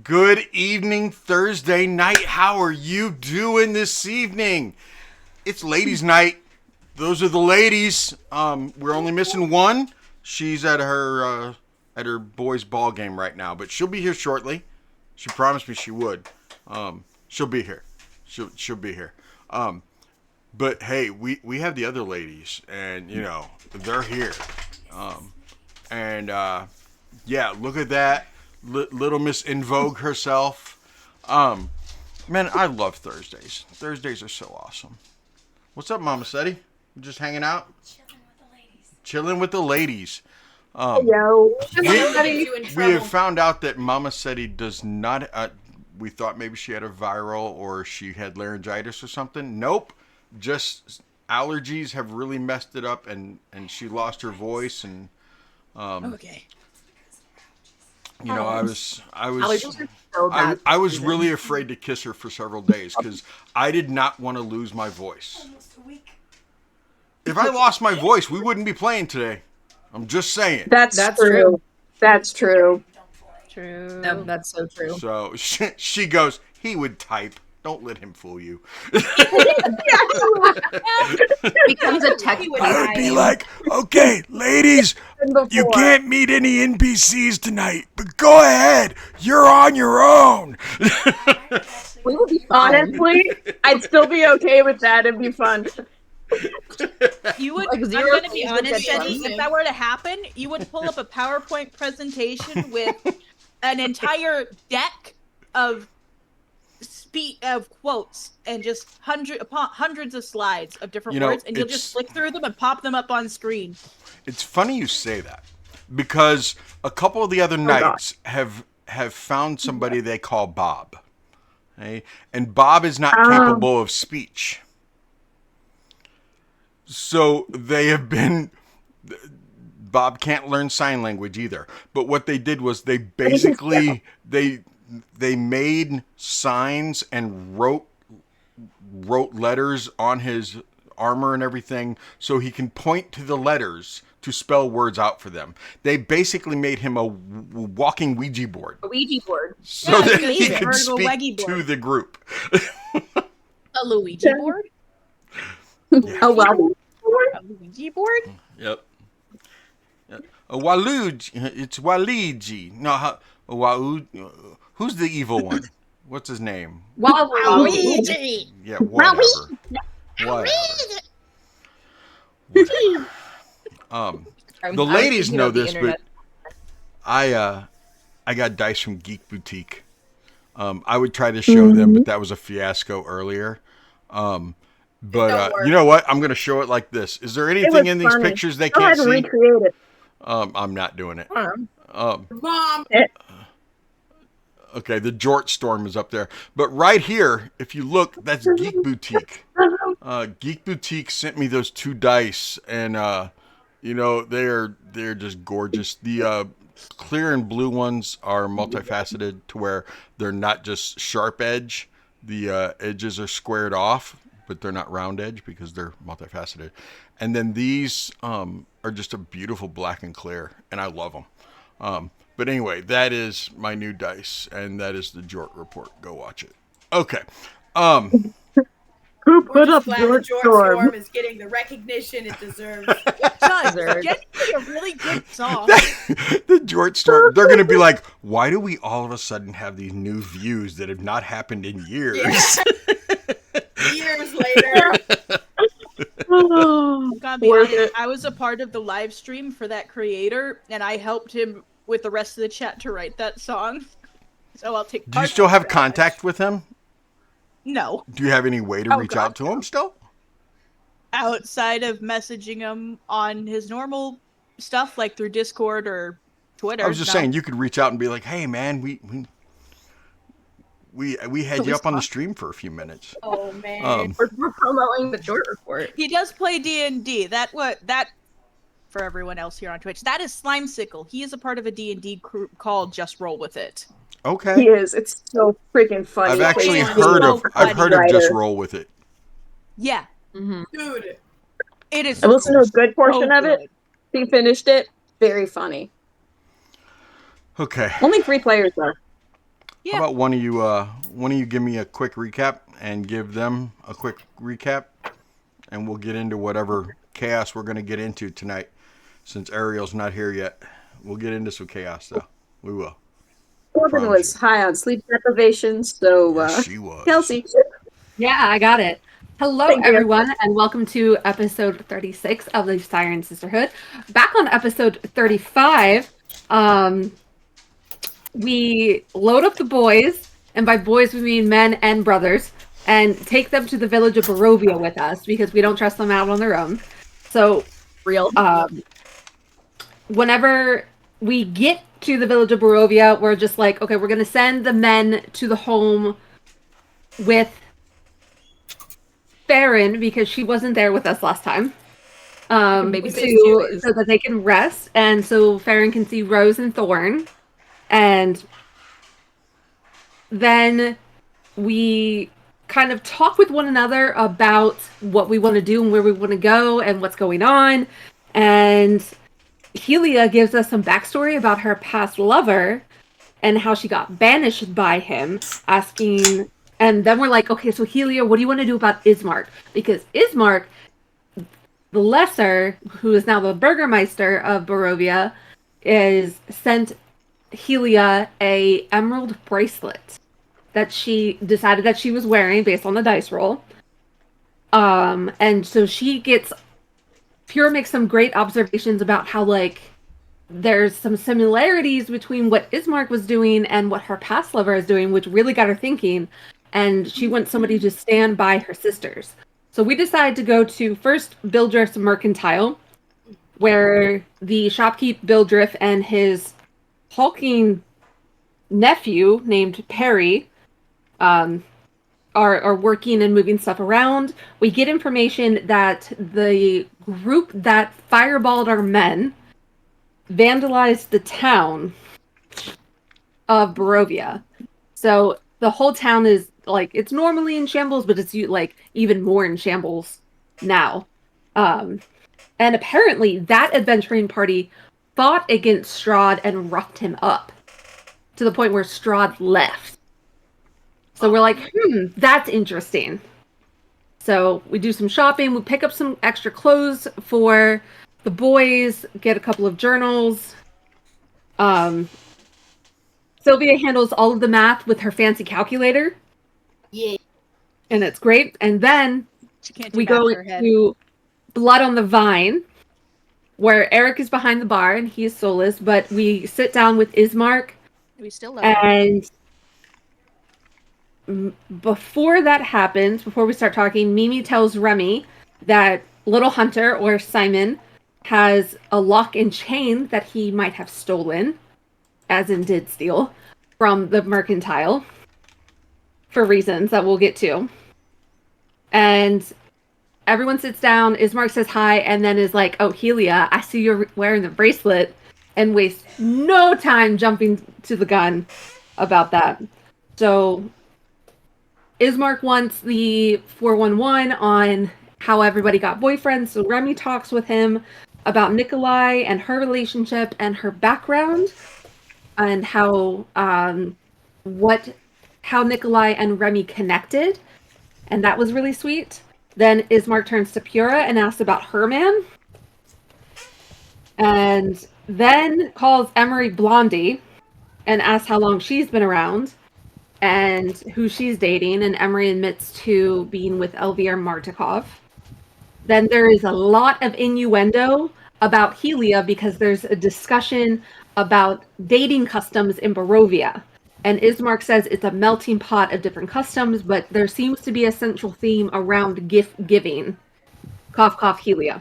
Good evening, Thursday night. How are you doing this evening? It's ladies' night. Those are the ladies. We're only missing one. She's at her boys' ball game right now, but she'll be here shortly. She promised me she would. She'll be here. She'll be here. But hey, we have the other ladies, and they're here. And yeah, look at that. Little Miss In Vogue herself. Man, I love Thursdays. Thursdays are so awesome. What's up, Mama Seti? Just hanging out? Chilling with the ladies. Yo. We have found out that Mama Seti does not... we thought maybe she had a viral or she had laryngitis or something. Nope. Just allergies have really messed it up, and she lost her voice. And okay. I was really afraid to kiss her for several days because I did not want to lose my voice. If I lost my voice, we wouldn't be playing today. I'm just saying. That's true. That's true. True. No, that's so true. So she goes, he would type. Don't let him fool you. Becomes a tech. I would be like, okay, ladies, you can't meet any NPCs tonight, but go ahead. You're on your own. We would be fine. Honestly, I'd still be okay with that. It'd be fun. You would. Like I'm zero going to be things honest, would get Jenny. done. If that were to happen, you would pull up a PowerPoint presentation with an entire deck of quotes and just hundreds of slides of different words, and you'll just flick through them and pop them up on screen. It's funny you say that because a couple of the other nights have found somebody they call Bob, okay? And Bob is not capable of speech, so they have been. Bob can't learn sign language either. But what they did was they basically they made signs and wrote letters on his armor and everything so he can point to the letters to spell words out for them. They basically made him a walking Ouija board. A Ouija board. So that he could speak to the group. A Luigi board? Yeah. Oh, wow. A Luigi board? Yep. A Waluigi. It's Waluigi. No, who's the evil one? What's his name? Luigi! Yeah, whatever. The ladies know this, but I got dice from Geek Boutique. I would try to show them, but that was a fiasco earlier. But you know what? I'm going to show it like this. Is there anything in these pictures they can't see? Recreate it. I'm not doing it. Mom! Okay, the Jort Storm is up there. But right here, if you look, that's Geek Boutique. Geek Boutique sent me those 2 dice, and they're just gorgeous. The clear and blue ones are multifaceted to where they're not just sharp edge. The edges are squared off, but they're not round edge because they're multifaceted. And then these are just a beautiful black and clear, and I love them. But anyway, that is my new dice, and that is the Jort Report. Go watch it. Okay. Who put up Jort Storm? Is getting the recognition it deserves. Jenny did a really good song. The Jort Storm. They're going to be like, why do we all of a sudden have these new views that have not happened in years? Yeah. Years later. I was a part of the live stream for that creator, and I helped him with the rest of the chat to write that song. So I'll take. Do you still have contact with him? No. Do you have any way to reach out to him still? Outside of messaging him on his normal stuff, like through Discord or Twitter. I was just saying you could reach out and be like, "Hey, man, we had you up on the stream for a few minutes." Oh man, we're promoting the Jort Report. He does play D&D. That for everyone else here on Twitch, that is Slimesicle. He is a part of a D&D group called Just Roll With It. Okay. He is. It's so freaking funny. I've actually He's heard so of Just Roll With It. Yeah. Mm-hmm. dude. It is. I listened to a good portion of good. it. He finished it. Very funny. Okay. Only 3 players though. Yeah. How about one of you give me a quick recap and give them a quick recap, and we'll get into whatever chaos we're going to get into tonight. Since Ariel's not here yet, we'll get into some chaos though. We will. Corbin Promise was you. high on sleep deprivation, so Yes, she was. Kelsey. Yeah, I got it. Hello, Thank you. everyone, and welcome to episode 36 of the Siren Sisterhood. Back on episode 35, we load up the boys, and by boys we mean men and brothers, and take them to the village of Barovia with us because we don't trust them out on their own. So, Real. whenever we get to the village of Barovia, we're just like, okay, we're going to send the men to the home with Farryn because she wasn't there with us last time. So that they can rest, and so Farryn can see Rose and Thorn, and then we kind of talk with one another about what we want to do and where we want to go and what's going on. And Helia gives us some backstory about her past lover and how she got banished by him, asking. And then we're like, okay, so Helia, what do you want to do about Ismark? Because Ismark, the lesser, who is now the Burgermeister of Barovia, is sent Helia a emerald bracelet that she decided that she was wearing based on the dice roll. And so Purah makes some great observations about how, like, there's some similarities between what Ismark was doing and what her past lover is doing, which really got her thinking. And she wants somebody to stand by her sisters. So we decided to go to first Bildriff's Mercantile, where the shopkeep Bildriff and his hulking nephew named Perry are working and moving stuff around. We get information that the group that fireballed our men vandalized the town of Barovia. So the whole town is like, it's normally in shambles, but it's like even more in shambles now. And apparently that adventuring party fought against Strahd and roughed him up to the point where Strahd left. So we're like, that's interesting. So we do some shopping. We pick up some extra clothes for the boys, get a couple of journals. Silvia handles all of the math with her fancy calculator. Yeah. And it's great. And then She can't do we math go in her head. to Blood on the Vine, where Eric is behind the bar and he is soulless, but we sit down with Ismark. We still love her. And before that happens, before we start talking, Mimi tells Rhemi that Lil Hunter, or Simon, has a lock and chain that he might have stolen, as in did steal, from the Mercantile, for reasons that we'll get to. And everyone sits down, Ismark says hi, and then is like, oh, Helia, I see you're wearing the bracelet, and wastes no time jumping to the gun about that. So Ismark wants the 411 on how everybody got boyfriends, so Rhemi talks with him about Nikolai and her relationship and her background, and how Nikolai and Rhemi connected, and that was really sweet. Then Ismark turns to Purah and asks about her man, and then calls Emery Blondie and asks how long she's been around and who she's dating, and Emery admits to being with Elvier Martikov. Then there is a lot of innuendo about Helia because there's a discussion about dating customs in Barovia. And Ismark says it's a melting pot of different customs, but there seems to be a central theme around gift giving. Cough, cough, Helia.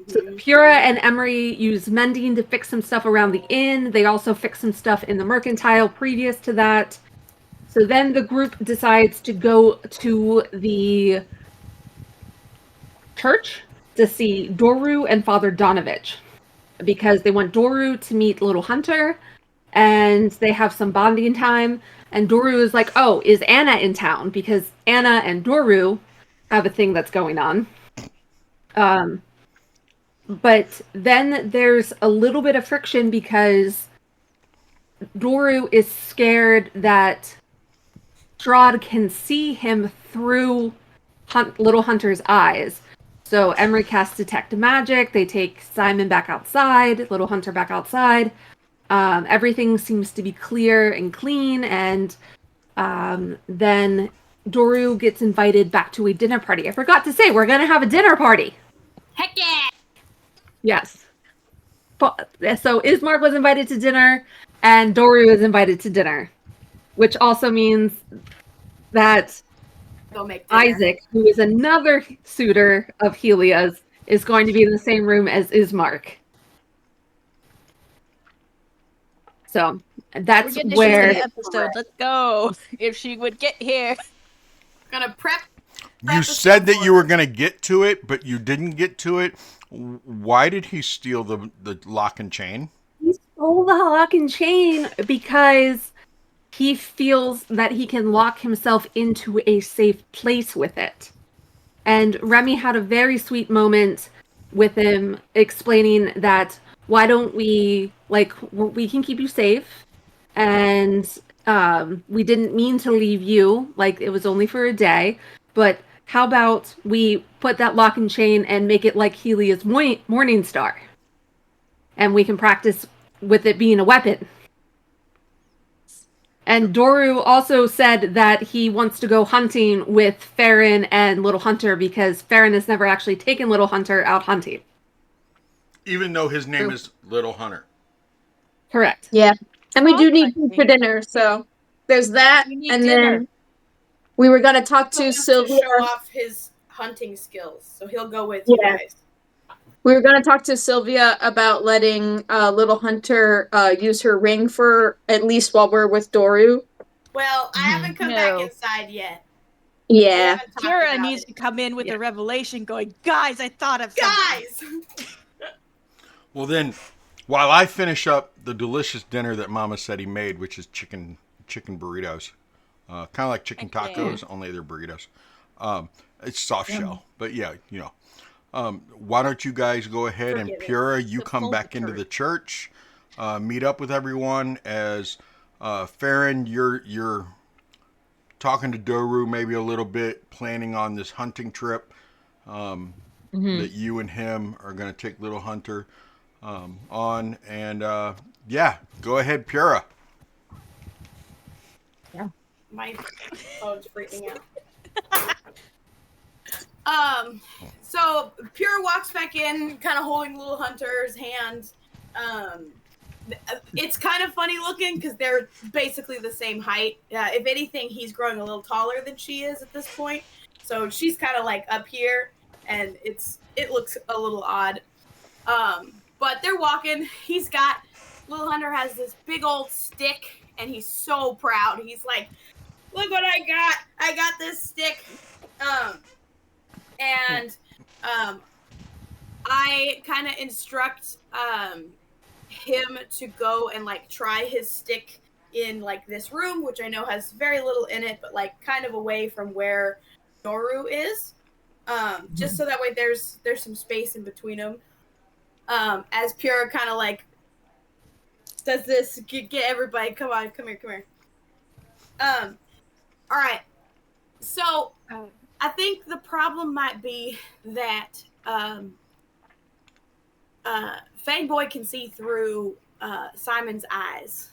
So Purah and Emery use mending to fix some stuff around the inn. They also fix some stuff in the Mercantile previous to that. So then the group decides to go to the church to see Doru and Father Donovich, because they want Doru to meet Lil Hunter, and they have some bonding time. And Doru is like, oh, is Anna in town? Because Anna and Doru have a thing that's going on. But then there's a little bit of friction because Doru is scared that Strahd can see him through Little Hunter's eyes. So Emery casts Detect Magic. They take Simon back outside, Little Hunter back outside. Everything seems to be clear and clean, and then Doru gets invited back to a dinner party. I forgot to say, we're going to have a dinner party. Heck yeah! Yes. So Ismark was invited to dinner, and Doru was invited to dinner, which also means that Go make dinner. Izek, who is another suitor of Helia's, is going to be in the same room as Ismark. So that's We're getting where the episode. Let's go. If she would get here. Gonna prep. You said that you were going to get to it, but you didn't get to it. Why did he steal the lock and chain? he stole the lock and chain because he feels that he can lock himself into a safe place with it. And Rhemi had a very sweet moment with him explaining that why don't we can keep you safe, and we didn't mean to leave you, like it was only for a day, but how about we put that lock and chain and make it like Helia's morning star, and we can practice with it being a weapon. And Doru also said that he wants to go hunting with Farryn and Little Hunter because Farryn has never actually taken Little Hunter out hunting. Even though his name is Little Hunter. Correct. Yeah. And we do need Okay. food for dinner, so there's that. We need And dinner. then we were gonna talk He to wants Silvia. to show off his hunting skills, so he'll go with you Yeah. guys. We were gonna talk to Silvia about letting Little Hunter use her ring for at least while we're with Doru. Well, I haven't come No. back inside yet. We Yeah. haven't talked Purah about needs it. to come in with Yeah. a revelation going, guys, I thought of something. Guys! Well, then, while I finish up the delicious dinner that Mama said he made, which is chicken burritos, kind of like chicken Okay. tacos, only they're burritos. It's soft shell, but yeah, you know. Why don't you guys go ahead and Forgive it. Purah, you The come full back into church. the church, meet up with everyone as Farryn, you're talking to Doru maybe a little bit, planning on this hunting trip that you and him are going to take Little Hunter on. And yeah, go ahead, Purah. My phone's freaking out. So Pure walks back in, kind of holding Little Hunter's hand. It's kind of funny looking because they're basically the same height. If anything, he's growing a little taller than she is at this point. So she's kind of like up here, and it looks a little odd. But they're walking. Little Hunter has this big old stick, and he's so proud. He's like, "Look what I got! I got this stick." I kind of instruct him to go and like try his stick in like this room, which I know has very little in it, but like kind of away from where Doru is, just so that way there's some space in between them. As Purah kind of like does this, get everybody, come here. All right. So I think the problem might be that Fangboy can see through Simon's eyes.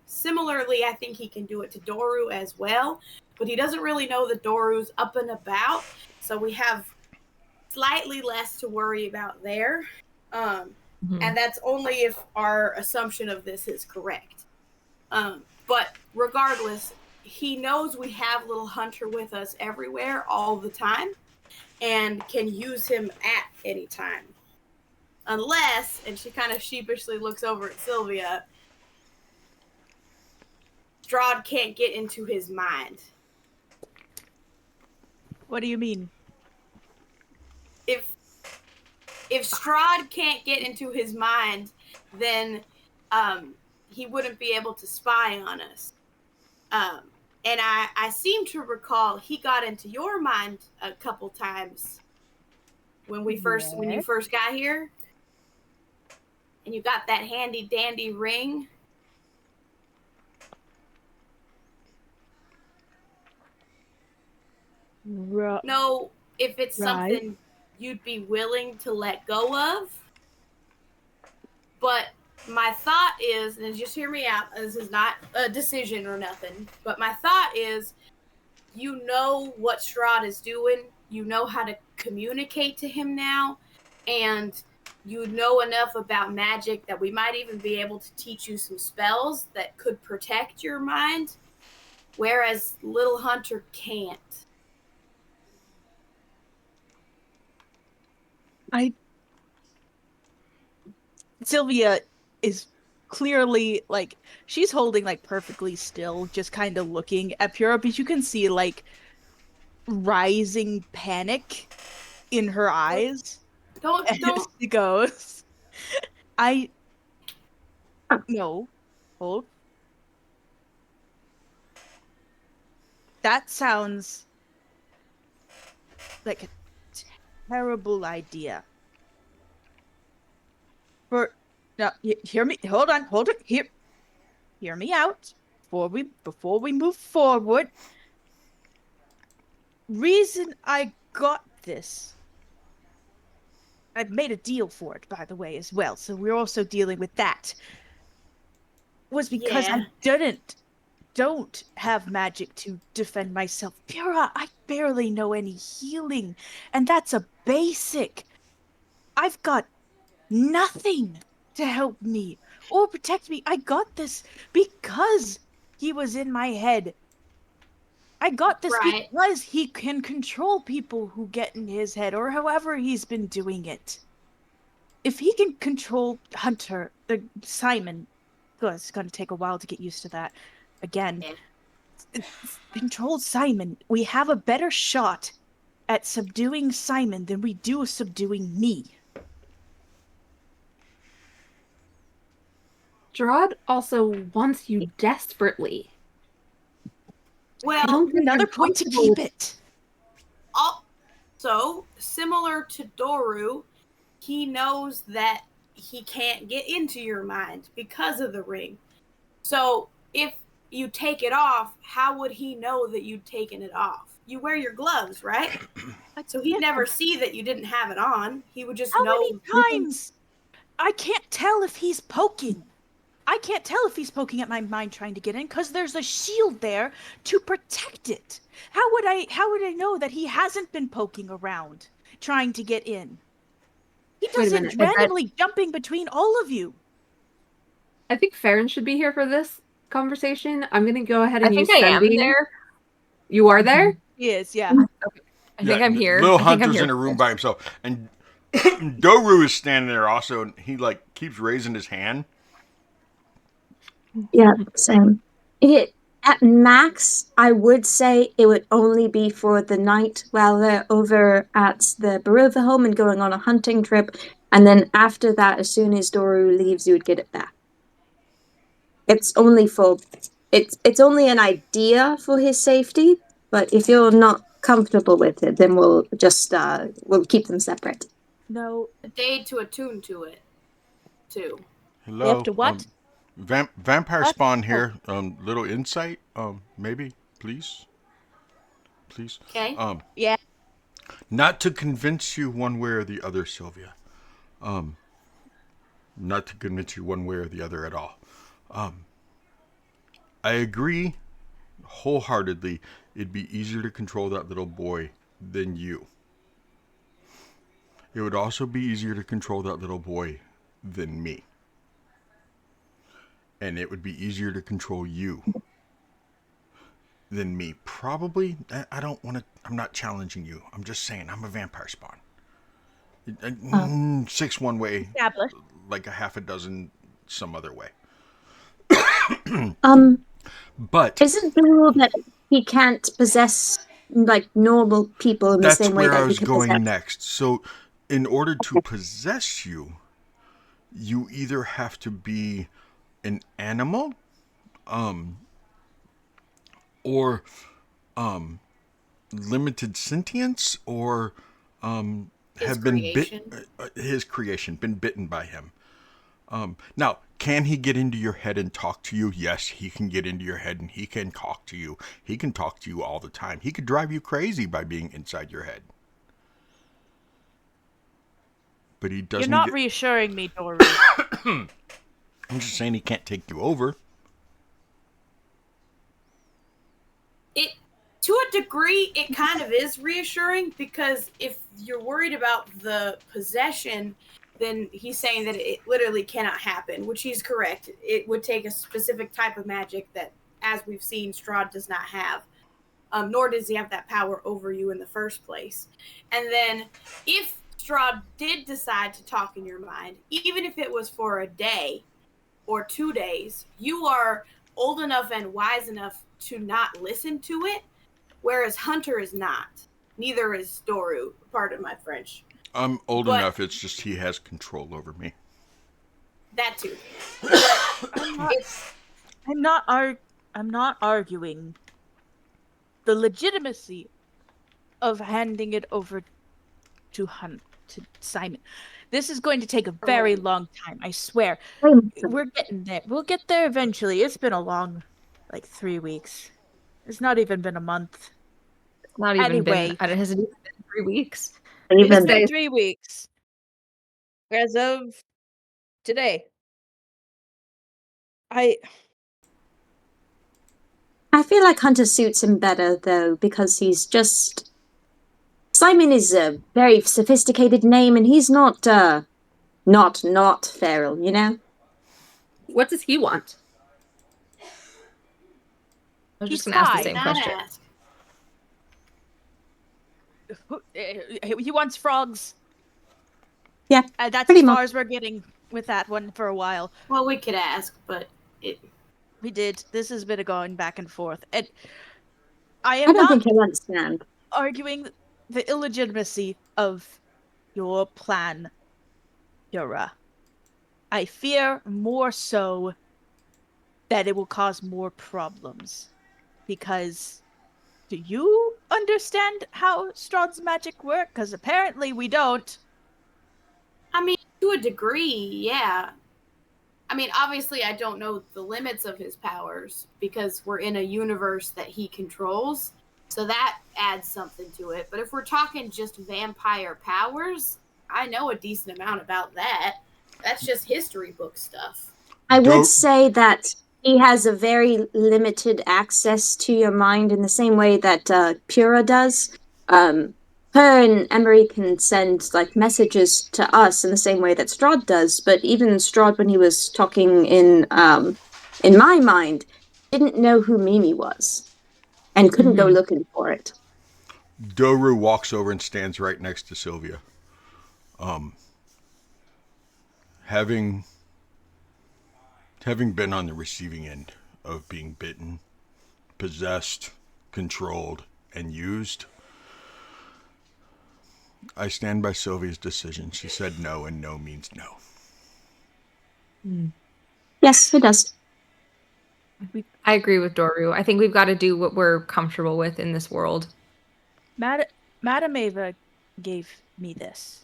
Similarly, I think he can do it to Doru as well, but he doesn't really know that Doru's up and about, so we have slightly less to worry about there. And that's only if our assumption of this is correct. But regardless, he knows we have Little Hunter with us everywhere all the time and can use him at any time. Unless, and she kind of sheepishly looks over at Silvia, Strahd can't get into his mind. What do you mean? If Strahd can't get into his mind, then he wouldn't be able to spy on us. And I seem to recall he got into your mind a couple times when you first got here, and you got that handy dandy ring. know if it's Right. something you'd be willing to let go of. But my thought is, and just hear me out, this is not a decision or nothing, but my thought is, you know what Strahd is doing, you know how to communicate to him now, and you know enough about magic that we might even be able to teach you some spells that could protect your mind, whereas Lil Hunter can't. Silvia is clearly like she's holding like perfectly still, just kind of looking at Purah, but you can see like rising panic in her eyes Don't as she goes, I no, hold. That sounds like a terrible idea. Now, hear me. Hold on. Hold it. Hear me out. Before we move forward. Reason I got this. I've made a deal for it, by the way, as well. So we're also dealing with that. Was because Yeah. I don't have magic to defend myself. Purah, I barely know any healing, and that's a basic. I've got nothing to help me or protect me. I got this because he was in my head. I got this Right. because he can control people who get in his head, or however he's been doing it. If he can control Hunter, Simon, it's going to take a while to get used to that again. Yeah. Control Simon. We have a better shot at subduing Simon than we do subduing me. Strahd also wants you desperately. Well, Another point to keep it. Also, similar to Doru, he knows that he can't get into your mind because of the ring. So if you take it off, how would he know that you'd taken it off? You wear your gloves, right? So he'd never see that you didn't have it on. He would just How know. many times? I can't tell if he's poking. I can't tell if he's poking at my mind trying to get in because there's a shield there to protect it. How would I know that he hasn't been poking around trying to get in? He Wait a does it minute, randomly jumping between all of you. I think Farryn should be here for this conversation. I'm going to go ahead I and think use I am sending. there. You are there? He is, yeah. I think I'm here. Lil I think I'm Hunter's here. in a room by himself, and Doru is standing there also, and he like keeps raising his hand. Yeah, same. At max, I would say it would only be for the night while they're over at the Barovihome and going on a hunting trip, and then after that, as soon as Doru leaves, you would get it back. It's only only an idea for his safety, but if you're not comfortable with it, then we'll just we'll keep them separate. No. A day to attune to it, too. Hello. We have to what? Vampire What? spawn here. Little insight. Maybe, please. Okay. Yeah. Not to convince you one way or the other, Silvia. Not to convince you one way or the other at all. I agree wholeheartedly. It'd be easier to control that little boy than you. It would also be easier to control that little boy than me. And it would be easier to control you than me. Probably, I don't want to, I'm not challenging you. I'm just saying, I'm a vampire spawn. 6 one way, Established. like a half a dozen some other way. But Isn't the rule that he can't possess like normal people in the that's same way where I that he was can going possess? next. So, in order to possess you, you either have to be an animal, or limited sentience, or have been bitten. His creation, been bitten by him. Now, Can he get into your head and talk to you? Yes, he can get into your head and he can talk to you. He can talk to you all the time. He could drive you crazy by being inside your head. But he doesn't. You're not reassuring me, Doru. I'm just saying he can't take you over. To a degree, it kind of is reassuring, because if you're worried about the possession, then he's saying that it literally cannot happen, which he's correct. It would take a specific type of magic that, as we've seen, Strahd does not have. Nor does he have that power over you in the first place. And then, if Strahd did decide to talk in your mind, even if it was for a day or 2 days, you are old enough and wise enough to not listen to it, whereas Hunter is not. Neither is Doru, pardon my French. I'm old enough, it's just he has control over me. That too. I'm not arguing the legitimacy of handing it over to Simon. This is going to take a very long time, I swear. We're getting there. We'll get there eventually. It's been a long, 3 weeks. It's not even been a month. It's not even been. Anyway. It hasn't even been 3 weeks. It's been 3 weeks. As of today. I feel like Hunter suits him better, though, because he's just... Simon is a very sophisticated name, and he's not feral, you know? What does he want? I was just going to ask the same question. He wants frogs. Yeah, that's as far as we're getting with that one for a while. Well, we could ask, but we did. This has been going back and forth. And I don't think he'll understand. Arguing the illegitimacy of your plan, Purah. I fear more so that it will cause more problems. Because do you understand how Strahd's magic works? Because apparently we don't. I mean, to a degree, yeah. I mean, obviously I don't know the limits of his powers because we're in a universe that he controls. So that adds something to it. But if we're talking just vampire powers, I know a decent amount about that. That's just history book stuff. I would say that he has a very limited access to your mind in the same way that Purah does. Her and Emery can send messages to us in the same way that Strahd does, but even Strahd, when he was talking in my mind, didn't know who Mimi was and couldn't go looking for it. Doru walks over and stands right next to Silvia. Having been on the receiving end of being bitten, possessed, controlled, and used, I stand by Sylvia's decision. She said no, and no means no. Yes, it does. I agree with Doru. I think we've got to do what we're comfortable with in this world. Madame Ava gave me this.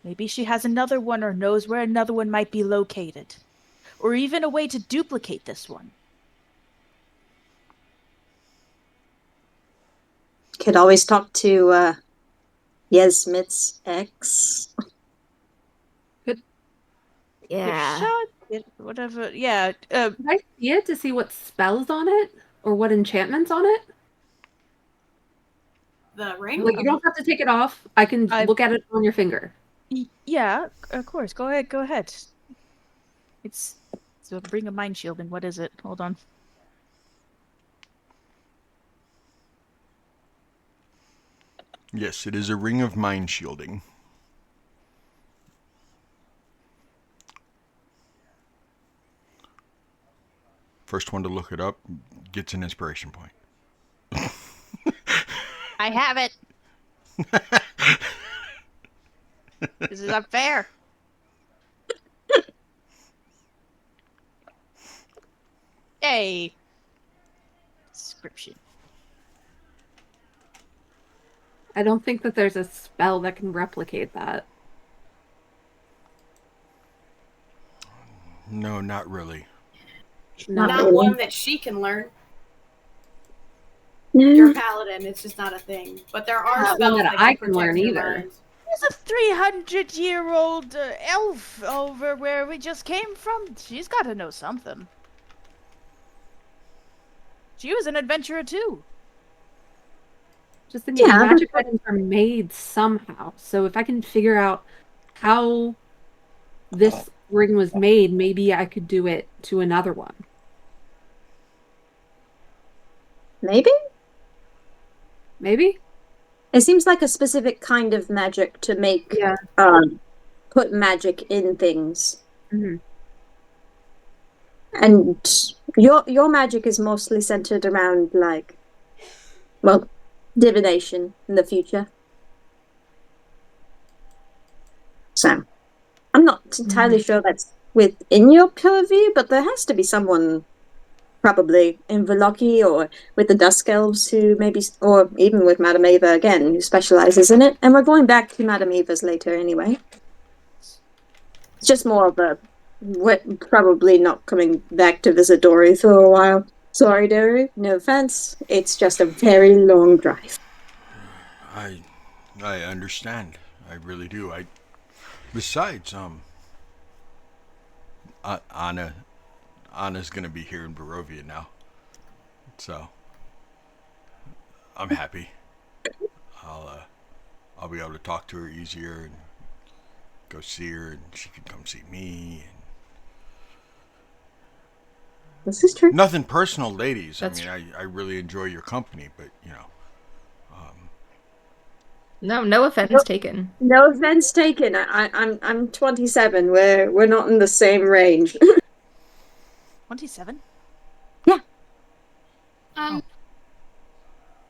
Maybe she has another one or knows where another one might be located. Or even a way to duplicate this one. Could always talk to Yasmit's ex. Yeah. Whatever. Yeah. Can I see it to see what spells on it? Or what enchantments on it? The ring? Like, you don't have to take it off. I can look at it on your finger. Yeah, of course. Go ahead. It's a ring of mind shielding. What is it? Hold on. Yes, it is a ring of mind shielding. First one to look it up gets an inspiration point. I have it. This is unfair. Hey. Description. I don't think that there's a spell that can replicate that. No, not really. No. Not Not really. one that she can learn. You're a paladin, it's just not a thing. But there are Not spells one that that I can can learn protect your either. mind. There's a 300-year-old elf over where we just came from. She's got to know something. She was an adventurer too. Just the Yeah, magic items are made somehow. So if I can figure out how this ring was made, maybe I could do it to another one. maybe? Maybe? It seems like a specific kind of magic to make, Yeah. put magic in things. Hmm. And your magic is mostly centered around, like, well, divination in the future. So, I'm not entirely sure that's within your purview, but there has to be someone probably in Veloki or with the Dusk Elves who maybe, or even with Madame Eva again, who specializes in it. And we're going back to Madame Eva's later anyway. It's just more of a, we're probably not coming back to visit Doru for a while. Sorry, Doru, no offense. It's just a very long drive. I understand. I really do. Besides, Anna's gonna be here in Barovia now, so I'm happy. I'll be able to talk to her easier and go see her, and she can come see me. And This is true. nothing personal, ladies. That's I really enjoy your company, but No offense taken. No offense taken. I'm 27. We're not in the same range. 27?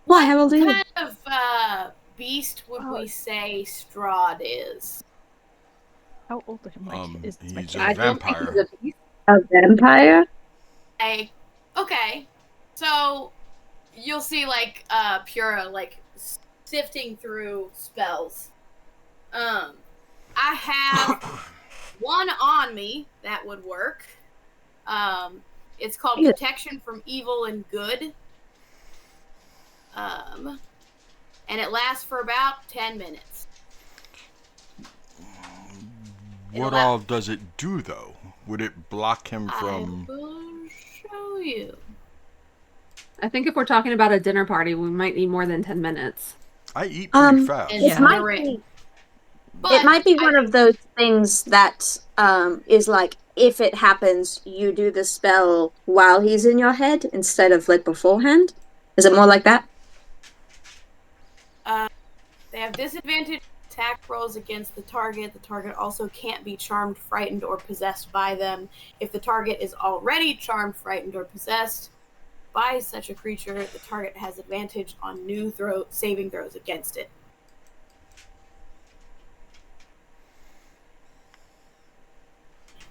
Why? How old are you? What kind of beast would we say Strahd is? How old am I? Is my he's kid? a vampire. A vampire? Okay, so you'll see like Purah like sifting through spells. I have one on me that would work. It's called Yeah. Protection from Evil and Good. And it lasts for about 10 minutes. What all does it do, though? Would it block him I from? will show you. I think if we're talking about a dinner party, we might need more than 10 minutes. I eat pretty Um, fast. And It Yeah. might Siren. be. But It might be I one of those things that is like, if it happens, you do the spell while he's in your head instead of like beforehand. Is it more like that? They have disadvantage attack rolls against the target. The target also can't be charmed, frightened, or possessed by them. If the target is already charmed, frightened, or possessed by such a creature, the target has advantage on new saving throws against it.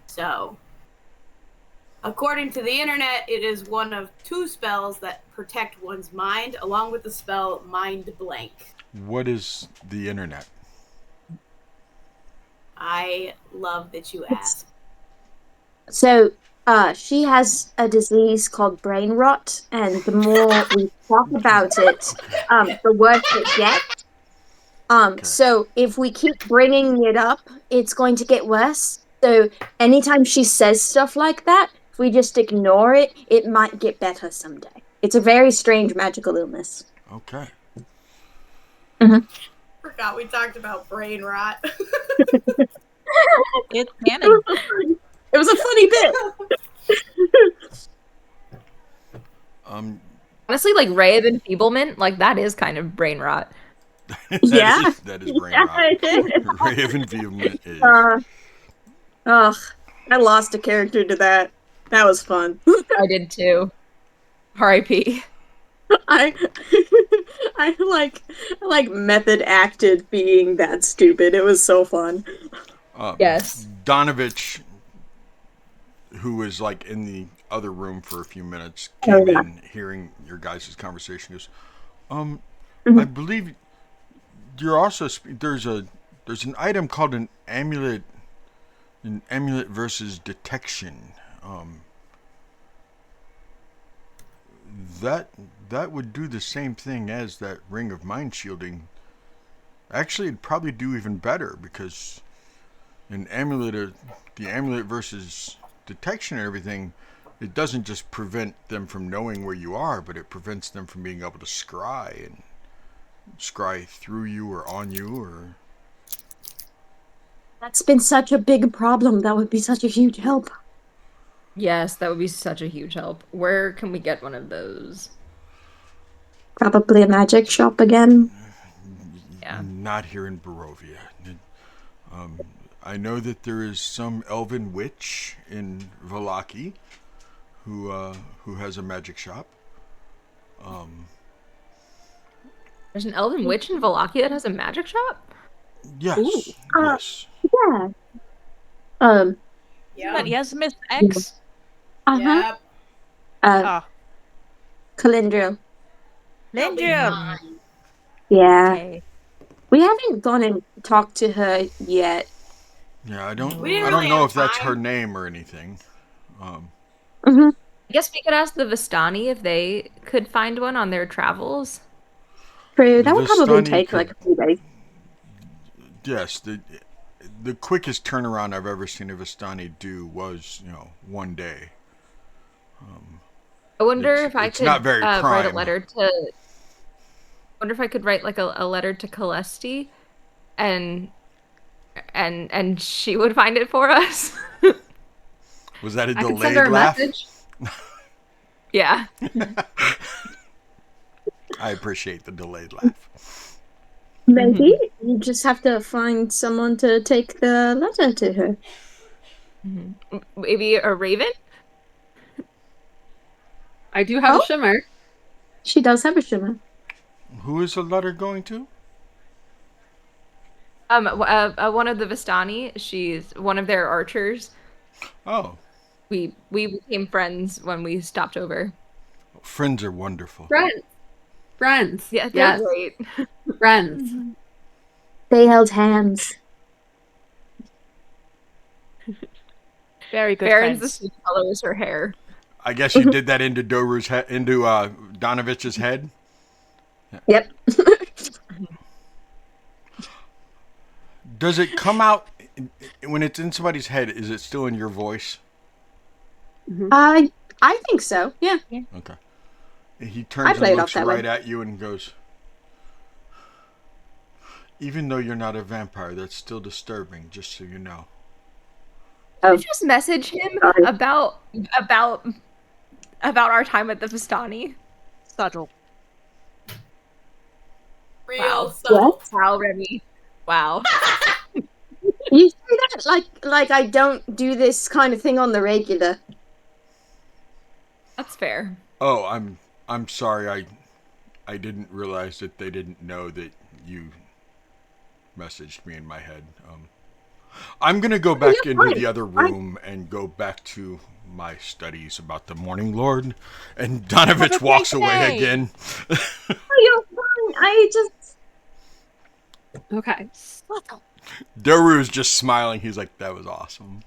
So, according to the internet, it is one of 2 spells that protect one's mind, along with the spell Mind Blank. What is the internet? I love that you asked. So, she has a disease called brain rot, and the more we talk about it, the worse it gets. So if we keep bringing it up, it's going to get worse. So anytime she says stuff like that, if we just ignore it, it might get better someday. It's a very strange magical illness. Okay. Forgot we talked about brain rot. It's canon. It was a funny bit. Honestly, like ray of enfeeblement, like that is kind of brain rot. Yeah. That is brain Yeah, rot. it is. Ray of enfeeblement is. Ugh, I lost a character to that. That was fun. I did too. R.I.P. I like method acted being that stupid. It was so fun. Yes. Donovich, who was like in the other room for a few minutes, came in hearing your guys' conversation. Goes, I believe you're also there's an item called an amulet An amulet versus detection. That would do the same thing as that ring of mind shielding. Actually, it'd probably do even better because an amulet, the amulet versus detection and everything, it doesn't just prevent them from knowing where you are, but it prevents them from being able to scry through you or on you or. That's been such a big problem. That would be such a huge help. Yes, that would be such a huge help. Where can we get one of those? Probably a magic shop again. Yeah. Not here in Barovia. I know that there is some elven witch in Vallaki who has a magic shop. There's an elven witch in Vallaki that has a magic shop? Yes. Ooh. Yes. Yeah. But yes, Miss X. Uh-huh. Yep. Calindro. Lindrum. Yeah. Okay. We haven't gone and talked to her yet. Yeah, I We don't didn't really know have if that's time. her name or anything. Mm-hmm. I guess we could ask the Vistani if they could find one on their travels. True. That The would probably Vistani take like a few days. Yes, the quickest turnaround I've ever seen a Vistani do was, 1 day. I wonder It's- if I it's could not very write a prime. letter to. I wonder if I could write like a letter to Celesti, and she would find it for us. Was that a I could delayed send her a laugh? message. Yeah. I appreciate the delayed laugh. Maybe you just have to find someone to take the letter to her. Maybe a raven. I do have Oh. a shimmer. She does have a shimmer. Who is the letter going to? One of the Vistani. She's one of their archers. Oh, We became friends when we stopped over. friends are wonderful. Friends. Yeah, they're Yes. great. Friends. They held hands. Very good Farryn's the friends. same color as her hair. I guess you did that into Doru's head, into Donovich's head. Yep. Does it come out when it's in somebody's head? Is it still in your voice? I think so. Yeah. Okay. He I turns play and it looks off that way. right at you and goes, "Even though you're not a vampire, that's still disturbing. Just so you know." Oh. Did you just message him Sorry. about our time at the Vistani? Subtle. Real Wow. subtle. Wow, Rhemi. Wow. You say that like I don't do this kind of thing on the regular. That's fair. Oh, I'm sorry. I didn't realize that they didn't know that you messaged me in my head. I'm gonna go back you're into fine. the other room and go back to my studies about the Morning Lord. And Donovich Have a walks great away day. again. Oh, you're fine. I just Okay. Subtle. Doru's just smiling. He's like, "That was awesome."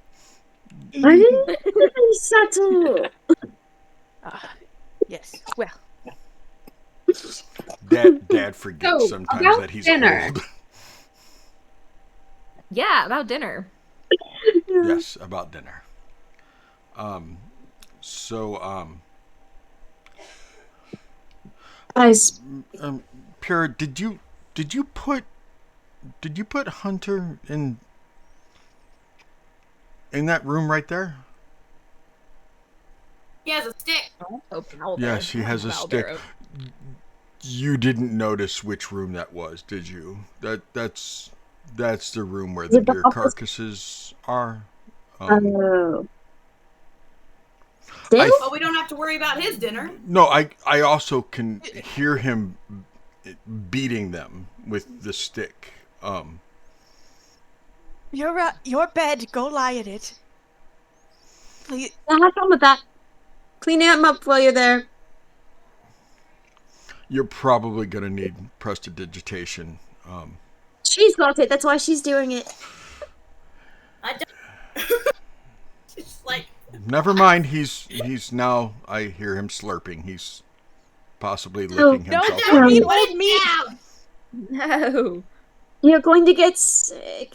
I didn't really settle. Yes. Well, Dad forgets So, sometimes about that he's dinner. old. Yeah, about dinner. Yes, about dinner. Guys, Purah, did you put Hunter in that room right there? He has a stick. Yes, he has a stick. You didn't notice which room that was, did you? That's the room where the With the deer office- carcasses are. oh. I- Still? But we don't have to worry about his dinner. No, I also can hear him beating them with the stick. your bed. Go lie in it. Please. Have fun with that. Clean him up while you're there. You're probably gonna need prestidigitation. She's got it. That's why she's doing it. I don't. Never mind. He's now. I hear him slurping. He's possibly So- licking No, himself. don't eat No. old meat. Down! No. You're going to get sick.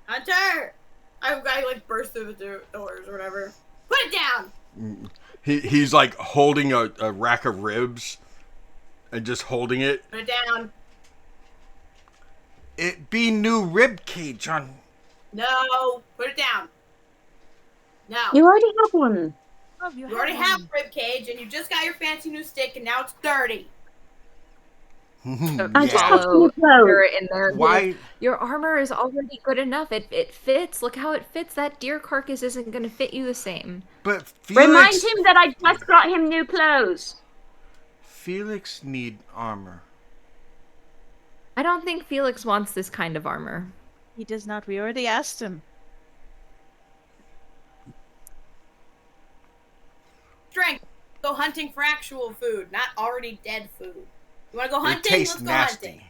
Hunter! I like burst through the doors or whatever. Put it down! He's like holding a rack of ribs and just holding it. Put it down. It be new rib cage on. No! Put it down. No. You already have one. Oh, You already have a rib cage, and you just got your fancy new stick, and now it's dirty. I just Yeah. have some clothes. In there. Why? Your armor is already good enough. It fits. Look how it fits. That deer carcass isn't going to fit you the same. But Felix. Remind him that I just got him new clothes. Felix need armor. I don't think Felix wants this kind of armor. He does not. We already asked him. Strength. Go hunting for actual food, not already dead food. You want to go It hunting? tastes Let's go nasty. hunting.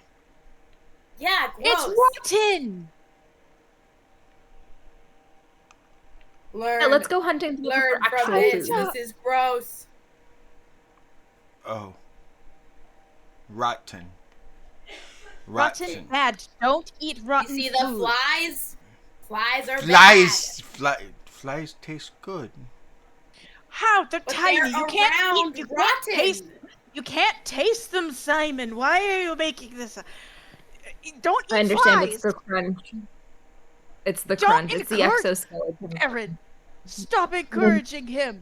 Yeah, gross. It's rotten. Learn. Yeah, let's go hunting for Learn from actual this. food. This is gross. Oh. Rotten. Rotten. Bad. Don't eat You rotten see food. the flies? Flies are Flies taste good. How? They're But tiny. they're You can't around eat. You can't rotten. taste. You can't taste them, Simon. Why are you making this? Don't eat I understand flies. it's the crunch. It's the Don't crunch. It's the encourage- exoskeleton. Aaron, stop encouraging him.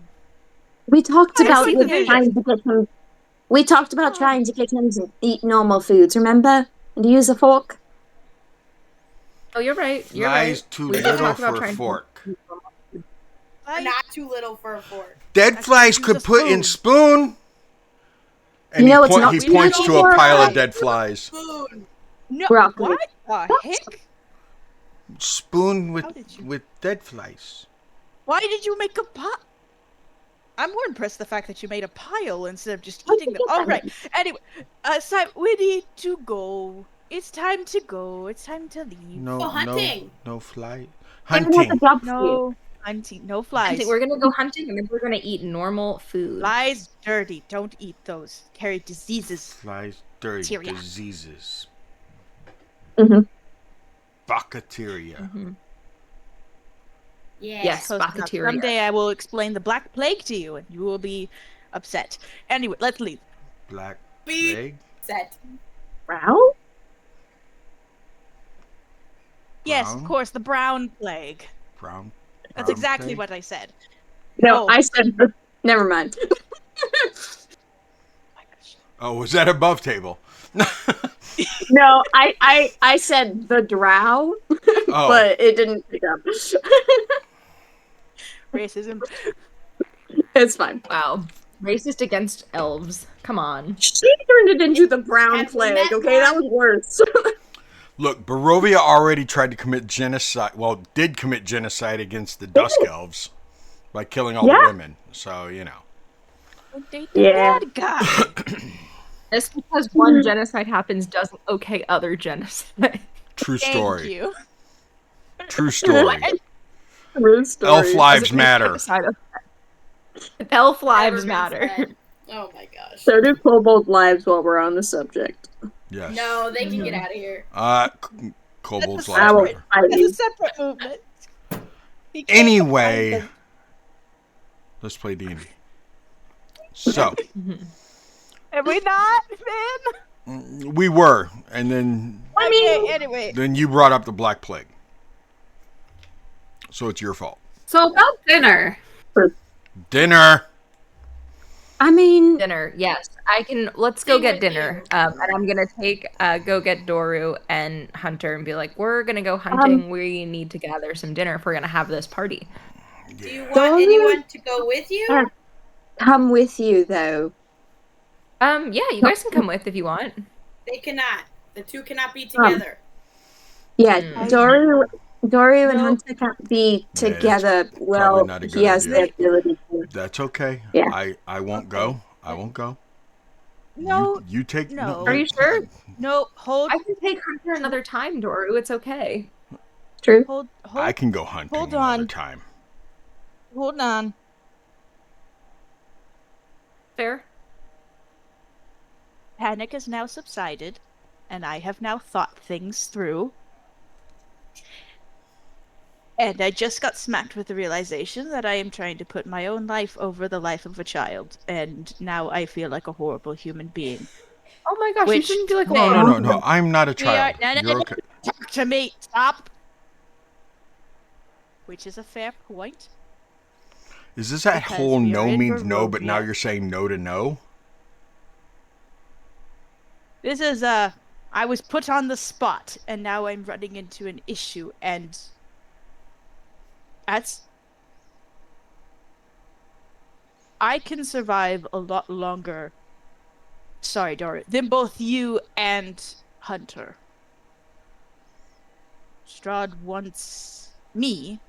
We talked I about see the vision. trying to get him. We talked about trying to get him to eat normal foods. Remember, and use a fork. Oh, you're right. You're Flies right. too We did little talk about for a trying to- fork. They're not too little for a fork. Dead I flies could could use a put in spoon. And You know he, it's not he too points to little a for a pile of fly. dead flies. Spoon. No. Broccoli. What the heck? Spoon How did you- with dead flies. Why did you make a pot? I'm more impressed the fact that you made a pile instead of just eating them. All right. Anyway, Simon, we need to go. It's time to go. It's time to leave. No, Go hunting. no fly. Everyone has a Hunting. job for you. No hunting. No flies. We're gonna go hunting and then we're gonna eat normal food. Flies dirty. Don't eat those. Carry diseases. Flies, dirty Bacteria. diseases. Mhm. Bacteria. Mhm. Yeah. Yes. Close enough. Bacteria. Someday I will explain the Black Plague to you, and you will be upset. Anyway, let's leave. Black Beep. plague. Set. Brown? Yes, Brown? of course, the Brown Plague. Brown. That's brown exactly plague? what I said. No, No. I said. Never mind. Oh, was that above table? No, I said the drow, Oh. but it didn't pick up. Racism. It's fine. Wow. Racist against elves. Come on. She turned it into the brown Have we plague. met Okay, that one? was worse. Look, Barovia already tried to commit genocide. Well, did commit genocide against the Dusk Elves by killing all Yeah. the women. So, you know. Don't date the Yeah. bad guy. Just because one genocide happens doesn't okay other genocide. True Thank story. you. True story. True story. Elf lives Doesn't make matter. genocide okay. Elf lives Never been matter. said. Oh my gosh. So do kobold lives while we're on the subject. Yes. No, they can get out of here. Kobolds That's a lives I will matter. fight It's you. a separate movement. He can't Anyway, combine them. let's play D&D. So, Am we not, Finn? we were, and then Okay, anyway. you brought up the Black Plague. So it's your fault. So about dinner. Dinner. I mean, Dinner, yes. I can. Let's go Same get with dinner. you. And I'm gonna go get Doru and Hunter and be like, we're gonna go hunting. We need to gather some dinner if we're gonna have this party. Do you want Doru? anyone to go with you? come with you though. Yeah, you guys can come with if you want. They cannot. The two cannot be together. Yeah, Mm. Doru and No. Hunter can't be Yeah, it's together. Well, not a good he has idea. the ability to. That's okay. Yeah. I won't go. I won't go. No, You take. no. Are you sure? no, hold, I can take Hunter another time, Doru. It's okay. True. hold, I can go hunting Hold another on. time. hold on. Fair. Panic has now subsided, and I have now thought things through. And I just got smacked with the realization that I am trying to put my own life over the life of a child, and now I feel like a horrible human being. Oh my gosh, you Which shouldn't feel like No. I'm not a child. No, You're okay. talk to me. Stop. Which is a fair point. Is this that Because whole we are no in means no, but now Barovia. you're saying no to no? This is I was put on the spot, and now I'm running into an issue, and I can survive a lot longer. Sorry, Doru. Than both you and Hunter. Strahd wants me,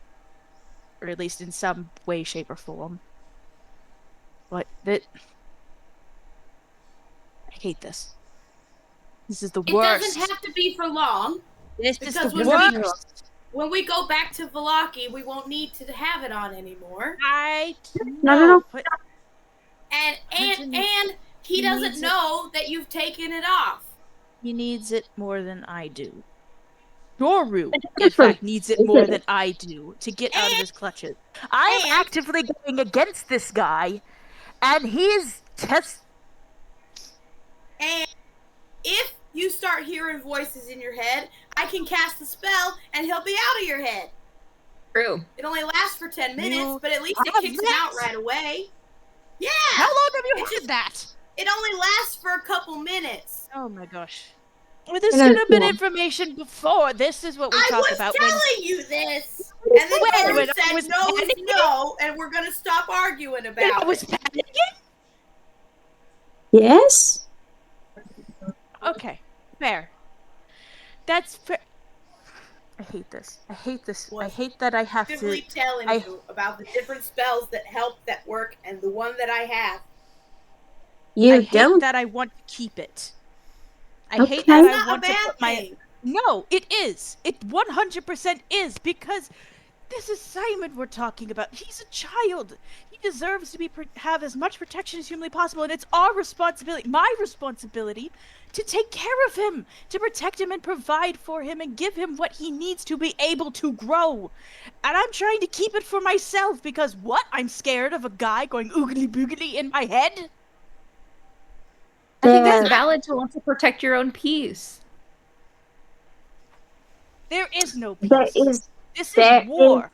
or at least in some way, shape, or form. But I hate this. This is the It worst. doesn't have to be for long. This is because the when worst. When we go back to Vallaki, we won't need to have it on anymore. I No. know, but And he he doesn't needs it. know that you've taken it off. he needs it more than I do. Doru, in different. fact, needs it more than I do to get out of his clutches. I am and- actively going against this guy, and he is And if you start hearing voices in your head, I can cast a spell and he'll be out of your head. True. It only lasts for 10 minutes, You but at least it have kicks him that? out right away. Yeah! How long have you It's had just- that? It only lasts for a couple minutes. Oh my gosh. Well, this And could then- have been information before. This is what we I talk was about telling you this! And then When Doru I said was no is panicking? no, and we're gonna stop arguing when about I was it. panicking. Yes? Okay, fair. That's fair. I hate this. I hate this. I hate that I have Actively to. telling I- you about the different spells that help, that work, and the one that I have. You I hate don't? that I want to keep it. I Okay. hate that That's I not a want to bad put my. thing. No, it is. It 100% is, because this is Simon we're talking about. He's a child. He deserves to have as much protection as humanly possible, and it's our responsibility, my responsibility, to take care of him, to protect him and provide for him and give him what he needs to be able to grow. And I'm trying to keep it for myself because what? I'm scared of a guy going oogly boogly in my head? I think that's There- valid to want to protect your own peace. There is no peace. There is, This there is war.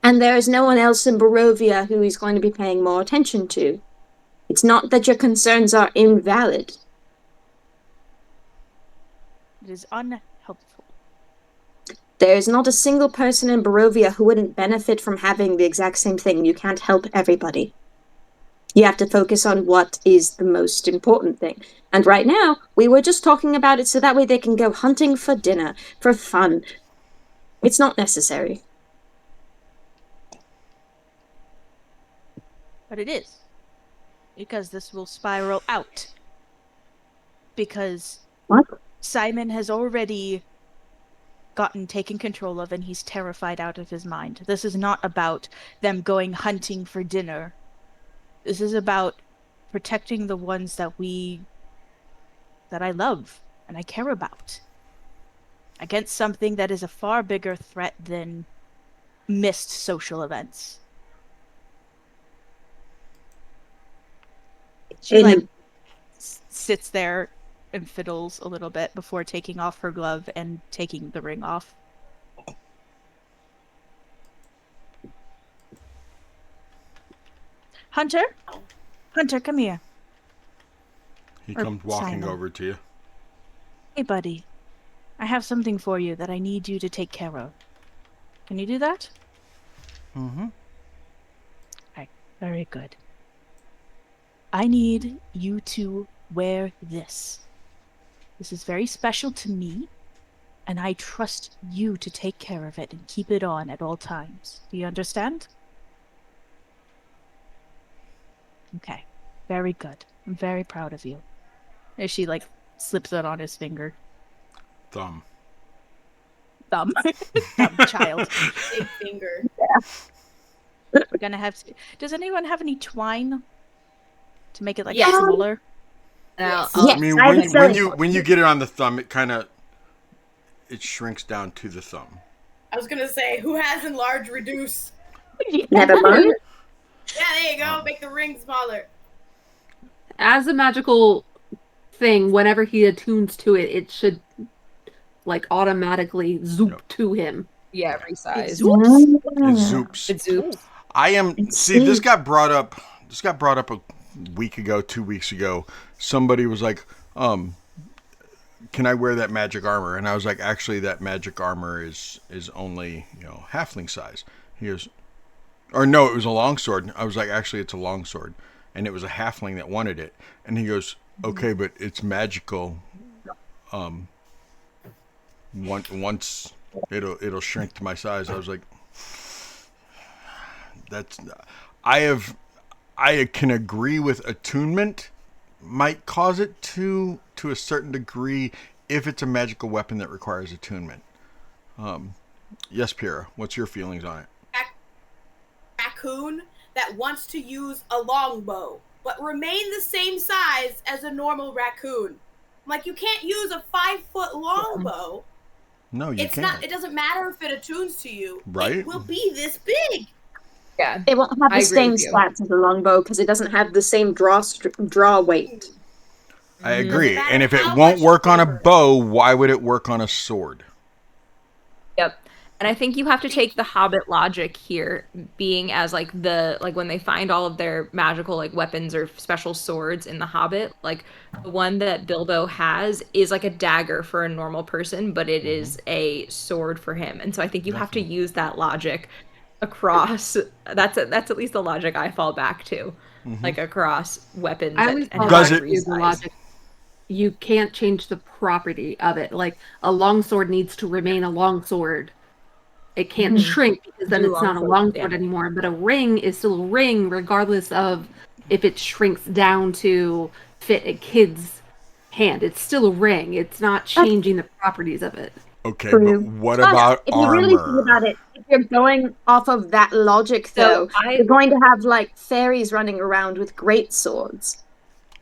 and there is no one else in Barovia who he's going to be paying more attention to. It's not that your concerns are invalid. It is unhelpful. There is not a single person in Barovia who wouldn't benefit from having the exact same thing. You can't help everybody. You have to focus on what is the most important thing. And right now, we were just talking about it so that way they can go hunting for dinner, for fun. It's not necessary. But it is. Because this will spiral out. Because What? Simon has already gotten taken control of and he's terrified out of his mind. This is not about them going hunting for dinner. This is about protecting the ones that I love and I care about. Against something that is a far bigger threat than missed social events. She sits there and fiddles a little bit before taking off her glove and taking the ring off. Hunter? Hunter, come here. He Or comes walking Simon. over to you. Hey, buddy. I have something for you that I need you to take care of. Can you do that? Mm-hmm. Okay, very good. I need you to wear this. This is very special to me, and I trust you to take care of it and keep it on at all times. Do you understand? Okay, very good. I'm very proud of you. As she, slips it on his finger. Thumb. Thumb. Thumb, child. Big finger. We're gonna have to. Does anyone have any twine to make it like Yes. smaller? Now, Yes, I mean, I have when sewing you book. when you get it on the thumb, it shrinks down to the thumb. I was gonna say, who has enlarge reduce? Never mind. Yeah, there you go. Make the ring smaller. As a magical thing, whenever he attunes to it, it should like automatically zoop Yep. to him. yeah, resize. It Ah. zoops. It zoops. I am. It's See, this sweet. got brought up. This got brought up a week ago, 2 weeks ago. Somebody was like, "Can I wear that magic armor?" And I was like, "Actually, that magic armor is only halfling size." He goes, or no, it was a longsword. I was like, "Actually, it's a longsword," and it was a halfling that wanted it. And he goes, "Okay, but it's magical. Once it'll shrink to my size." I was like, "That's I can agree with attunement might cause it to a certain degree if it's a magical weapon that requires attunement." Yes, Purah, what's your feelings on it? Raccoon that wants to use a longbow, but remain the same size as a normal raccoon. Like, you can't use a 5-foot longbow. No, you It's can't. not. It doesn't matter if it attunes to you. Right. It will be this big. Yeah. It won't have I the agree same with you. stats as a longbow because it doesn't have the same draw weight. I agree. matter And if it how won't much work on a labor. bow, why would it work on a sword? Yep. And I think you have to take the Hobbit logic here, being as like when they find all of their magical like weapons or special swords in the Hobbit, like the one that Bilbo has is like a dagger for a normal person, but it is a sword for him. And so I think you have to use that logic across. That's at least the logic I fall back to, like across weapons. I always and fall Does back it- to the logic. You can't change the property of it. Like a longsword needs to remain a longsword. It can't shrink because then Do it's not a longsword, longsword yeah. anymore. But a ring is still a ring, regardless of if it shrinks down to fit a kid's hand. It's still a ring. It's not changing the properties of it. Okay, True. but what But about if you armor? really think about it, if you're going off of that logic, So though, you're going to have like fairies running around with great swords.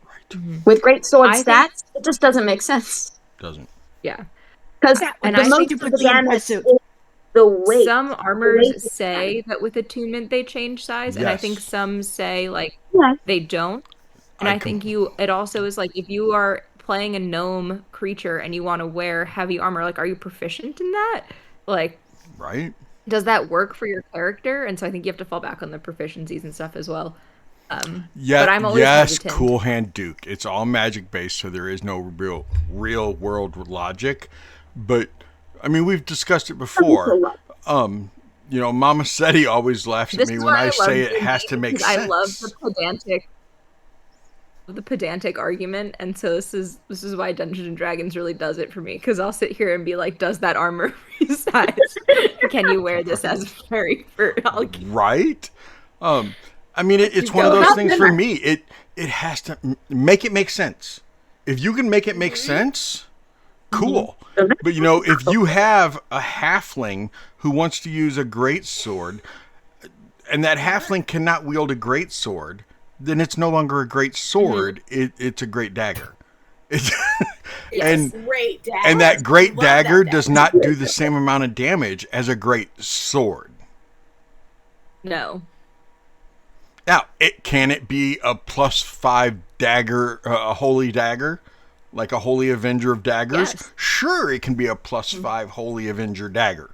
Right. With great sword I think- stats, it just doesn't make sense. Doesn't. Yeah. Because That And the I most think of the it's damage impressive. is the weight. Some armors weight is say that with attunement they change size, and I think Yes. some say like Yeah. they don't. And I I think it also is like if you are playing a gnome creature and you want to wear heavy armor, like are you proficient in that? Like Right? does that work for your character? And so I think you have to fall back on the proficiencies and stuff as well. Yeah, but I'm always yes, hesitant. Cool Hand Duke. It's all magic based, so there is no real world logic. But I mean, we've discussed it before. Mama Seti always laughs at This me is when why I love say it D&D has to make because sense. I love the pedantic argument, and so this is why Dungeons and Dragons really does it for me, because I'll sit here and be like, does that armor resize? Can you wear this as a fairy for Right? I mean, it's one of go. those Not things for dinner. me. It has to make it make sense. If you can make it make sense, cool. But if you have a halfling who wants to use a great sword, and that halfling cannot wield a great sword, then it's no longer a great sword. It's a great dagger. and Great dagger. and that great Love that dagger does not do the same amount of damage as a great sword. No. Now, can it be a +5 dagger, a holy dagger, like a holy avenger of daggers? Yes. Sure, it can be a +5 holy avenger dagger.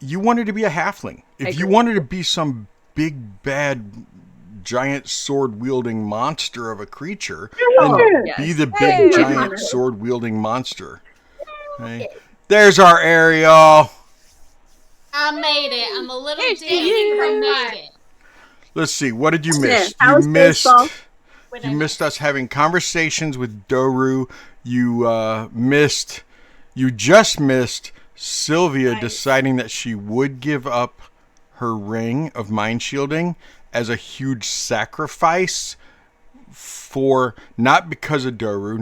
You wanted to be a halfling. If you agree. wanted to be some big bad giant sword wielding monster of a creature, then be Yes. the big Hey. giant sword wielding monster. Okay. There's our Ariel. I made it. I'm a little Here's dizzy, you. but I made it. Let's see. What did you miss? How You was missed. baseball? What You I missed us having conversations with Doru. You just missed Silvia Nice. deciding that she would give up her ring of mind shielding as a huge sacrifice for, not because of Doru,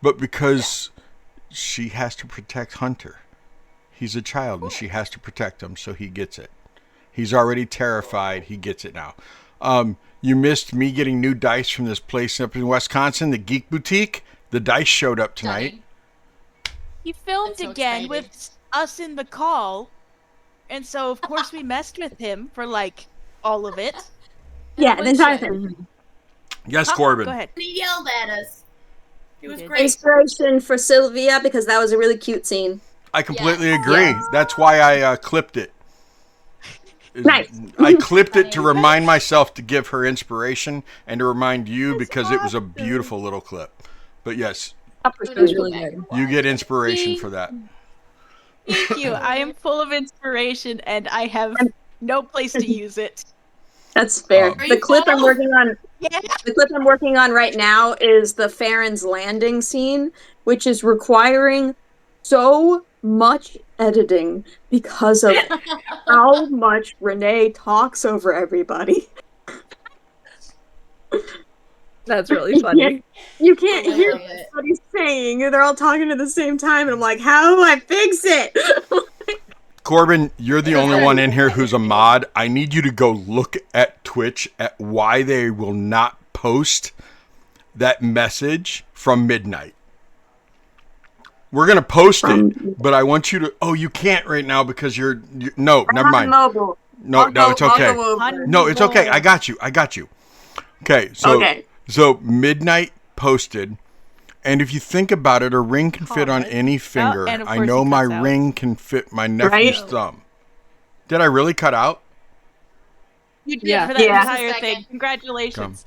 but because she has to protect Hunter. He's a child, and she has to protect him, so he gets it. He's already terrified. He gets it now. You missed me getting new dice from this place up in Wisconsin, the Geek Boutique. The dice showed up tonight. Stunning. He filmed That's so again exciting. with us in the call, and so of course we messed with him for like all of it. Yeah, the entire Should. thing. Yes, Oh, Corbin. Go ahead. He yelled at us. It was did. great. Inspiration for Silvia because that was a really cute scene. I completely Yes. agree. Yes. That's why I clipped it. Nice. I clipped it to remind myself to give her inspiration and to remind you because it was a beautiful little clip. But yes, It was really good. you get inspiration for that. Thank you. I am full of inspiration, and I have no place to use it. That's fair. Are The clip I'm working on. Yeah. The clip I'm working on right now is the Farryn's landing scene, which is requiring so much editing because of how much Renee talks over everybody. That's really funny. You can't I hear love it. what he's saying. They're all talking at the same time, and I'm like, how do I fix it? Corbin, you're the only one in here who's a mod. I need you to go look at Twitch at why they will not post that message from midnight. We're going to post it, but I want you to... Oh, you can't right now because no, never mind. Mobile. No, it's okay. I'll go over. No, it's okay. I got you. Okay, so Okay. so midnight posted, and if you think about it, a ring can fit on any finger. and of I course know he my cuts out. ring can fit my nephew's Right? thumb. Did I really cut out? You did Yeah. for that Yeah. entire Just a thing. second. Congratulations.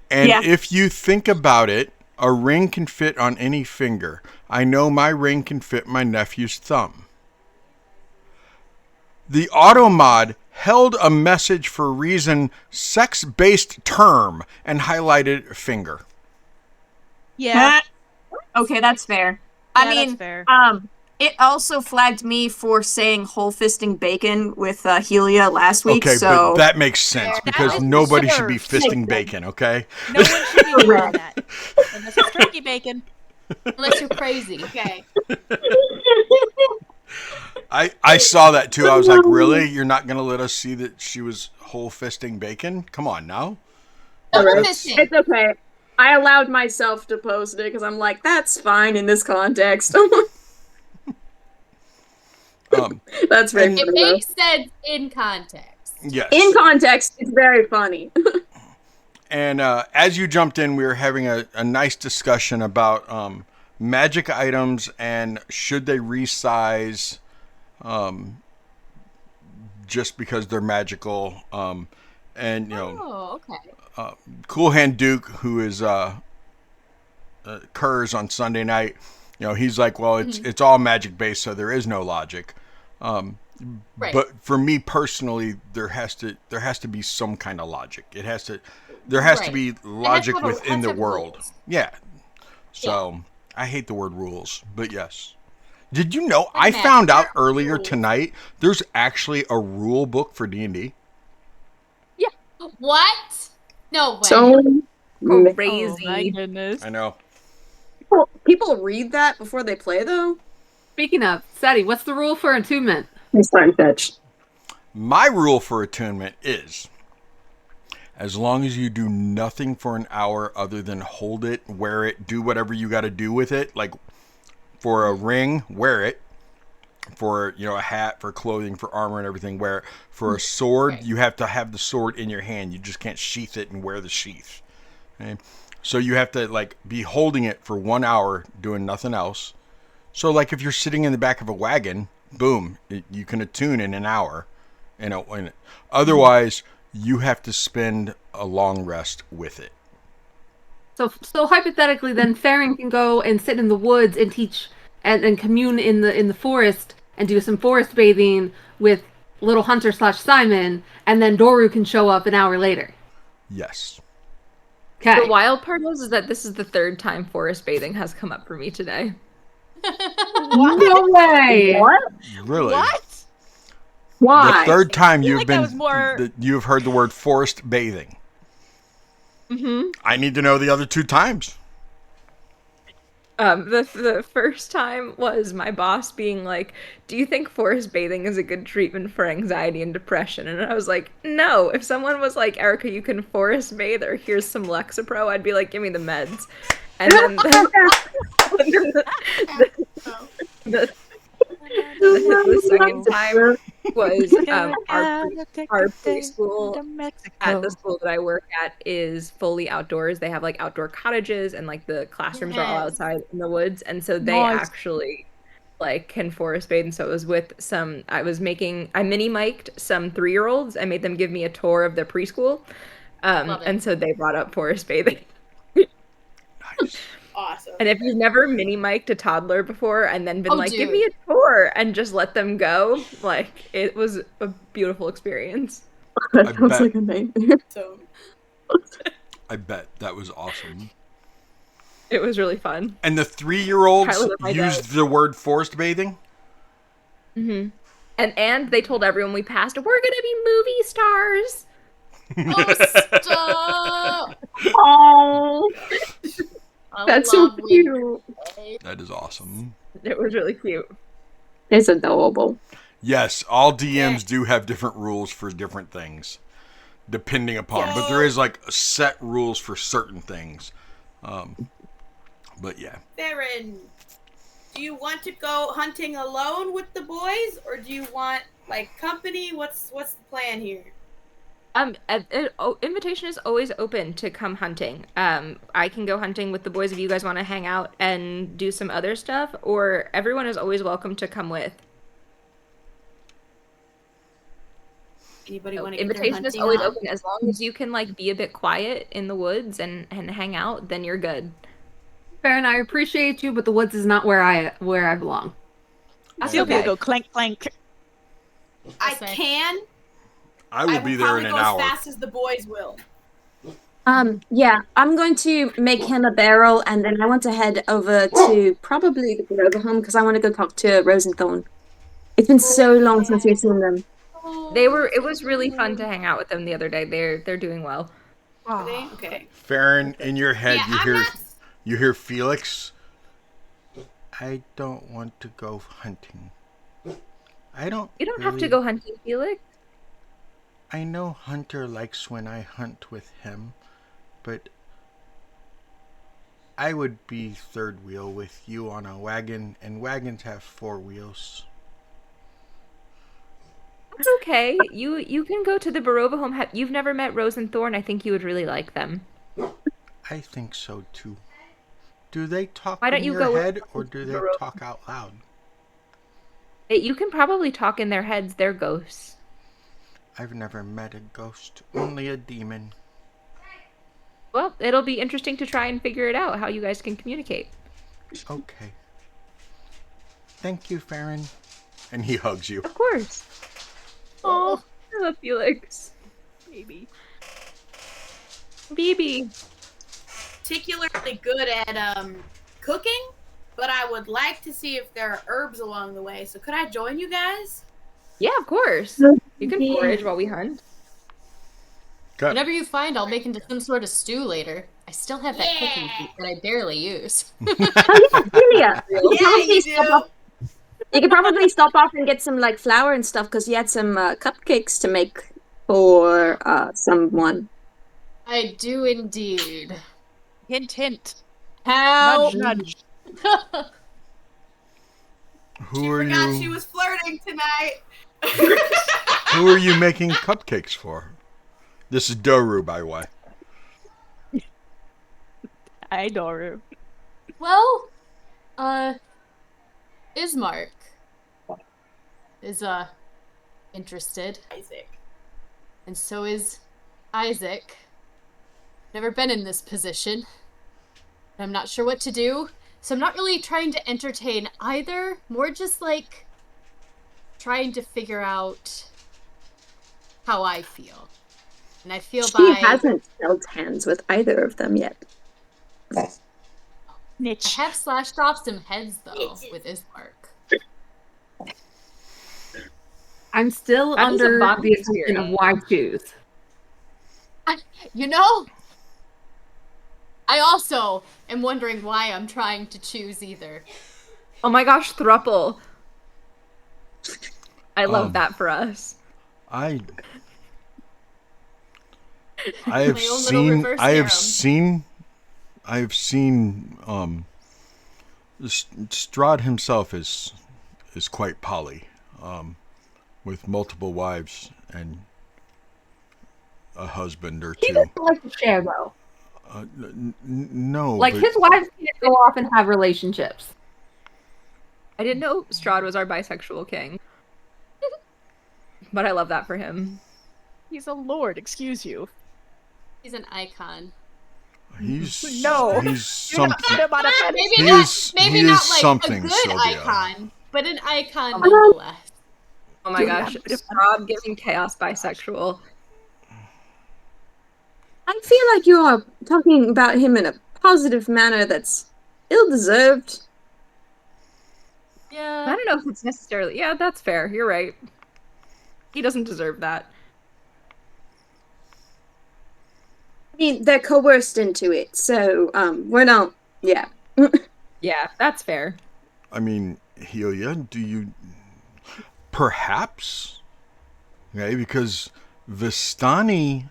And Yeah. if you think about it, a ring can fit on any finger. I know my ring can fit my nephew's thumb. The automod held a message for reason sex-based term and highlighted finger. Yeah. Okay, that's fair. Yeah, I that's mean, fair. it also flagged me for saying whole fisting bacon with Helia last week. Okay, so but that makes sense That because is nobody should be reserved. fisting bacon, okay? No one should be doing that. Unless it's turkey bacon. Unless you're crazy. Okay. I saw that too. I was like, really? You're not going to let us see that she was whole fisting bacon? Come on now. Double Alright. fisting. It's okay. I allowed myself to post it because I'm like, that's fine in this context. That's very And- It funny, though. makes sense in context. Yes. In context, it's very funny. And as you jumped in, we were having a nice discussion about magic items and should they resize just because they're magical. And, you know, Oh, okay. Cool Hand Duke, who is Kurz on Sunday night, you know, he's like, well, it's all magic based, so there is no logic. Right. But for me personally, there has to be some kind of logic. There has to Right. be It has to logic have a- within has the to have world. rules. Yeah. So I hate the word rules, but yes. Did you know? Like I found out magic earlier rules. tonight. There's actually a rule book for D&D. What? No way. So Crazy. Oh my goodness. I know. people read that before they play, though. Speaking of, Sadie, what's the rule for attunement? It's time fetch. My rule for attunement is, as long as you do nothing for an hour other than hold it, wear it, do whatever you got to do with it, like for a ring, wear it. For, you know, a hat, for clothing, for armor and everything, wear it. For a sword, Right. you have to have the sword in your hand. You just can't sheath it and wear the sheath. Okay? So you have to, like, be holding it for 1 hour, doing nothing else. So, like, if you're sitting in the back of a wagon, boom, you can attune in an hour. Otherwise, you have to spend a long rest with it. So hypothetically, then Farryn can go and sit in the woods and teach and commune in the forest and do some forest bathing with Lil Hunter / Simon, and then Doru can show up an hour later. Yes. Okay. The wild part is that this is the third time forest bathing has come up for me today. No way. What? Really? What? Why? The third time feel you've like that been was more- you've heard the word forest bathing. Mm-hmm. I need to know the other 2 times. The first time was my boss being like, "Do you think forest bathing is a good treatment for anxiety and depression?" And I was like, "No." If someone was like, "Erica, you can forest bathe," or "Here's some Lexapro," I'd be like, "Give me the meds." And then the second time was our preschool at the school that I work at is fully outdoors. They have like outdoor cottages and like the classrooms are all outside in the woods, and so they actually like can forest bathe. And so it was with I mini mic'd some 3-year-olds. I made them give me a tour of the preschool, and so they brought up forest bathing. Nice. Awesome. And if you've never mini mic'd a toddler before and then been give me a tour and just let them go, like it was a beautiful experience. That sounds like a nightmare. So, I bet that was awesome. It was really fun. And the 3-year-olds Kyla, used the word forest bathing? Mm-hmm. And they told everyone we passed, "We're gonna be movie stars." Oh, stop! Oh, I that's so love cute. That is awesome. It was really cute. It's adorable. Yes, all DMs do have different rules for different things, depending upon. But there is like set rules for certain things. But yeah. Farryn, do you want to go hunting alone with the boys, or do you want like company? What's the plan here? Invitation is always open to come hunting. I can go hunting with the boys if you guys want to hang out and do some other stuff, or everyone is always welcome to come with. Anybody want to? Invitation is always open as long as you can like be a bit quiet in the woods and hang out. Then you're good. Farryn, I appreciate you, but the woods is not where I belong. Silvia go clank clank. I can. I will be there in an hour. As fast as the boys will. Yeah, I'm going to make him a barrel, and then I want to head over to probably the Barovihome because I want to go talk to Rose and Thorn. It's been so long since we've seen them. It was really fun to hang out with them the other day. They're doing well. Are they? Okay. Farryn, in your head, Yeah, you hear Felix. I don't want to go hunting. You don't have to go hunting, Felix. I know Hunter likes when I hunt with him, but I would be third wheel with you on a wagon, and wagons have 4 wheels. That's okay. You can go to the Barovihome. You've never met Rose and Thorn. I think you would really like them. I think so too. Do they talk Why don't in you your go head, or do they talk out loud? You can probably talk in their heads. They're ghosts. I've never met a ghost, only a demon. Well, it'll be interesting to try and figure it out, how you guys can communicate. Okay. Thank you, Farryn. And he hugs you. Of course. Oh, I love Felix. Baby. Particularly good at cooking, but I would like to see if there are herbs along the way. So could I join you guys? Yeah, of course. You can forage while we hunt. Whatever you find, I'll make into some sort of stew later. I still have that cooking heat that I barely use. Helia. Yeah, You could probably stop off and get some like flour and stuff because you had some cupcakes to make for someone. I do indeed. Hint, hint. How? Nudge, nudge. Who are Forgot you? she was flirting tonight. Who are you making cupcakes for? This is Doru, by the way. Hi, Doru. Well, Ismark is interested, Isaac. and so is Isaac. Never been in this position. I'm not sure what to do, so I'm not really trying to entertain either. More just like trying to figure out how I feel. And I feel She hasn't held hands with either of them yet. Niche. I have slashed off some heads though with Ismark. I'm still That is a under bonding the assumption of why choose. You know, I also am wondering why I'm trying to choose either. Oh my gosh, thruple. I love that for us. I have My own little seen reverse harem. I have seen Strahd himself is quite poly, with multiple wives and a husband or He two. doesn't like to share, though. No, Like, but his wives can't go off and have relationships. I didn't know Strahd was our bisexual king. But I love that for him. He's a lord, excuse you. He's an icon. he's No. he's something. Maybe He not, is- maybe he not is like something, a good Silvia. icon, but an icon nonetheless. Oh my gosh, Strahd giving chaos bisexual. I feel like you are talking about him in a positive manner that's ill-deserved. I Yeah. don't know if it's necessarily. Yeah, that's fair. You're right. He doesn't deserve that. I mean, they're coerced into it, so we're not. Yeah. Yeah, that's fair. I mean, Helia, do you perhaps? Okay, because Vistani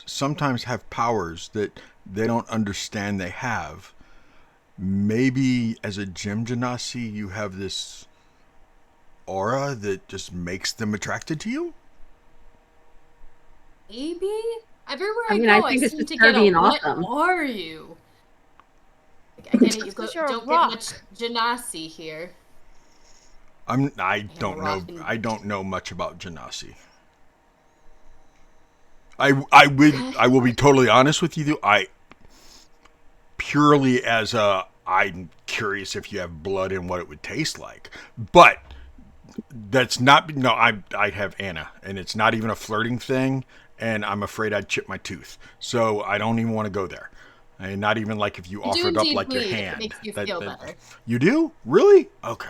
sometimes have powers that they don't understand they have. Maybe as a gem genasi, you have this aura that just makes them attracted to you? Maybe? Everywhere I I mean, go, I I think it's seem to just get a sturdy and what awesome. are you? Like, I get it, you Because you're a don't rock. get much genasi here. I don't know. rockin'. I don't know much about genasi. I will be totally honest with you. I purely as a I'm curious if you have blood and what it would taste like. But that's not no. I have Anna, and it's not even a flirting thing. And I'm afraid I'd chip my tooth, so I don't even want to go there. And not even like if you You do offered up indeed like your bleed if it hand. makes you feel better. You do? Really? Okay.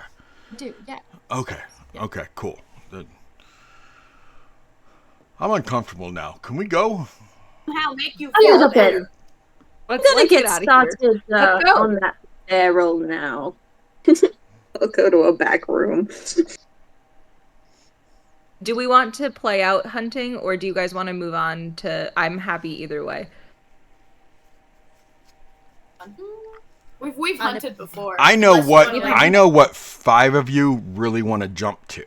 I do, yeah. Okay. Okay. Cool. I'm uncomfortable now. Can we go? Somehow make you A feel little better. bit. Let's I'm gonna get outta here. started Let's go. on that barrel now. I'll go to a back room. Do we want to play out hunting, or do you guys want to move on to? I'm happy either way. We've hunted before. I know Unless you what wanna, like, I know what 5 of you really want to jump to.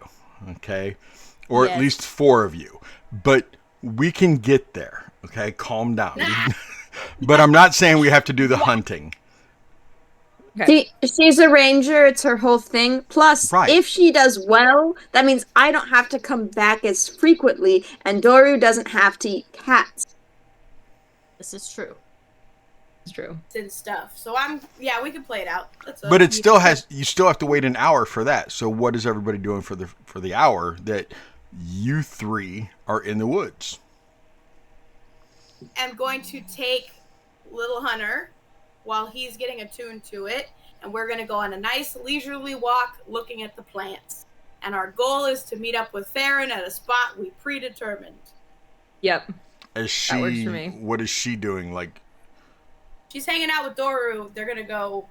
Okay? Or at Yes. least 4 of you. But we can get there. Okay? Calm down. But I'm not saying we have to do the hunting. Okay. She's a ranger, it's her whole thing. Plus, Right. if she does well, that means I don't have to come back as frequently, and Doru doesn't have to eat cats. This is true. It's true. and stuff. So we can play it out. But it still you still have to wait an hour for that. So what is everybody doing for the hour that you 3 are in the woods? I'm going to take Lil Hunter while he's getting attuned to it, and we're going to go on a nice leisurely walk looking at the plants. And our goal is to meet up with Farryn at a spot we predetermined. Yep. Is she? That works for me. What is she doing? Like, She's hanging out with Doru. They're going to go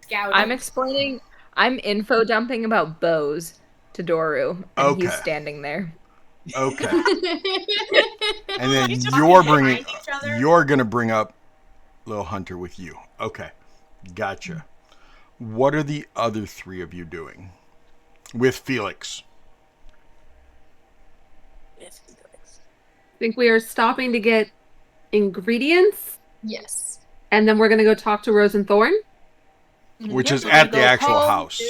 scouting. I'm info dumping about bows to Doru, and he's Okay. standing there. okay. And then He's just you're behind bringing. each other. You're gonna bring up Lil Hunter with you. Okay, gotcha. What are the other 3 of you doing with Felix? I think we are stopping to get ingredients, Yes. and then we're going to go talk to Rose and Thorn. Which Yep, is we're gonna at the go actual home, house.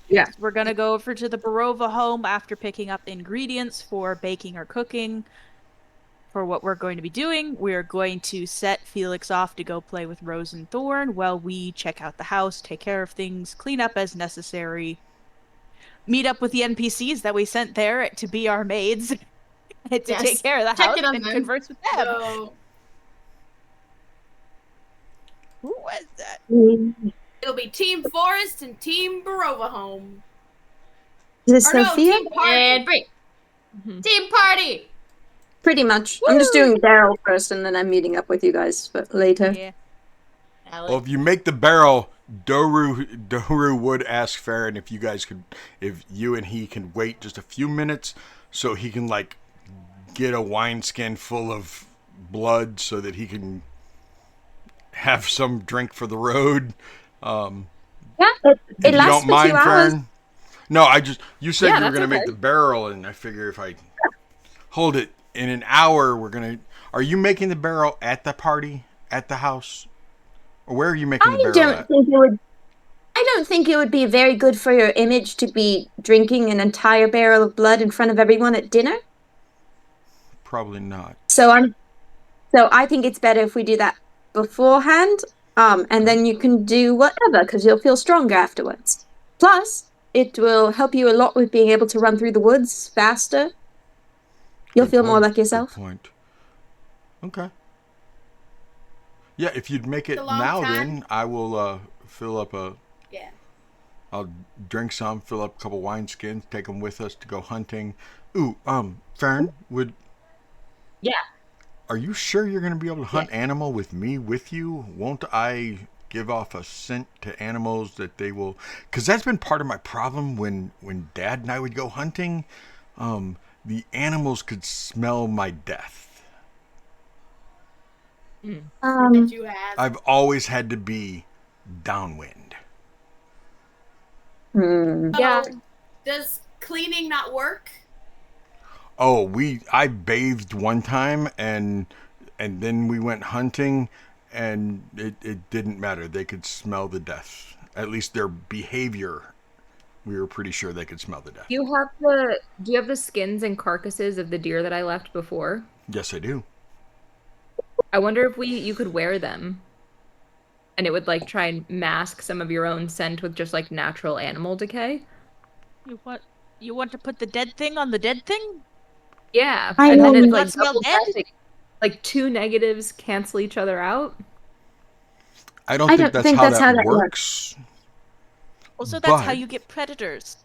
Yeah. We're gonna go over to the Barovihome after picking up ingredients for baking or cooking. For what we're going to be doing, we're going to set Felix off to go play with Rose and Thorn while we check out the house, take care of things, clean up as necessary, meet up with the NPCs that we sent there to be our maids, to Yes. take care of the Check house in on and them. converse with them. So Who was that? it'll be Team Forest and Team Barovihome. Is it Or no, Sophia? Team Party. And break. Mhm. Team party! Pretty much. I'm just doing Daryl first, and then I'm meeting up with you guys later. Yeah. Well, if you make the barrel, Doru would ask Farryn if you and he can wait just a few minutes so he can like get a wineskin full of blood so that he can have some drink for the road. Yeah, If it you lasts don't for 2 mind, hours. Farryn. No, you said Yeah, you were that's gonna make okay. the barrel, and I figure if I hold it in an hour, Are you making the barrel at the party, at the house, or where are you making the barrel at? I don't think it would be very good for your image to be drinking an entire barrel of blood in front of everyone at dinner. Probably not. So I think it's better if we do that beforehand, and then you can do whatever because you'll feel stronger afterwards. Plus, it will help you a lot with being able to run through the woods faster. You'll Good feel more point. like yourself. Good point. Okay. Yeah, if you'd make it It's a long now, time. then I will fill up Yeah. I'll drink some, fill up a couple wineskins, take them with us to go hunting. Ooh, Farryn, Yeah. are you sure you're going to be able to hunt animal with me with you? Won't I give off a scent to animals that they will? Because that's been part of my problem when Dad and I would go hunting. The animals could smell my death. That you have. I've always had to be downwind. Yeah. Does cleaning not work? Oh, I bathed one time and then we went hunting and it didn't matter. They could smell the death. At least their behavior, we were pretty sure they could smell the death. Do you have the skins and carcasses of the deer that I left before? Yes, I do. I wonder if you could wear them. And it would like try and mask some of your own scent with just like natural animal decay. You want to put the dead thing on the dead thing? Yeah. I And then know. it's Not like smell double dead? dressing. Like 2 negatives cancel each other out. I don't think that's how that works. Also, that's how But- you get predators.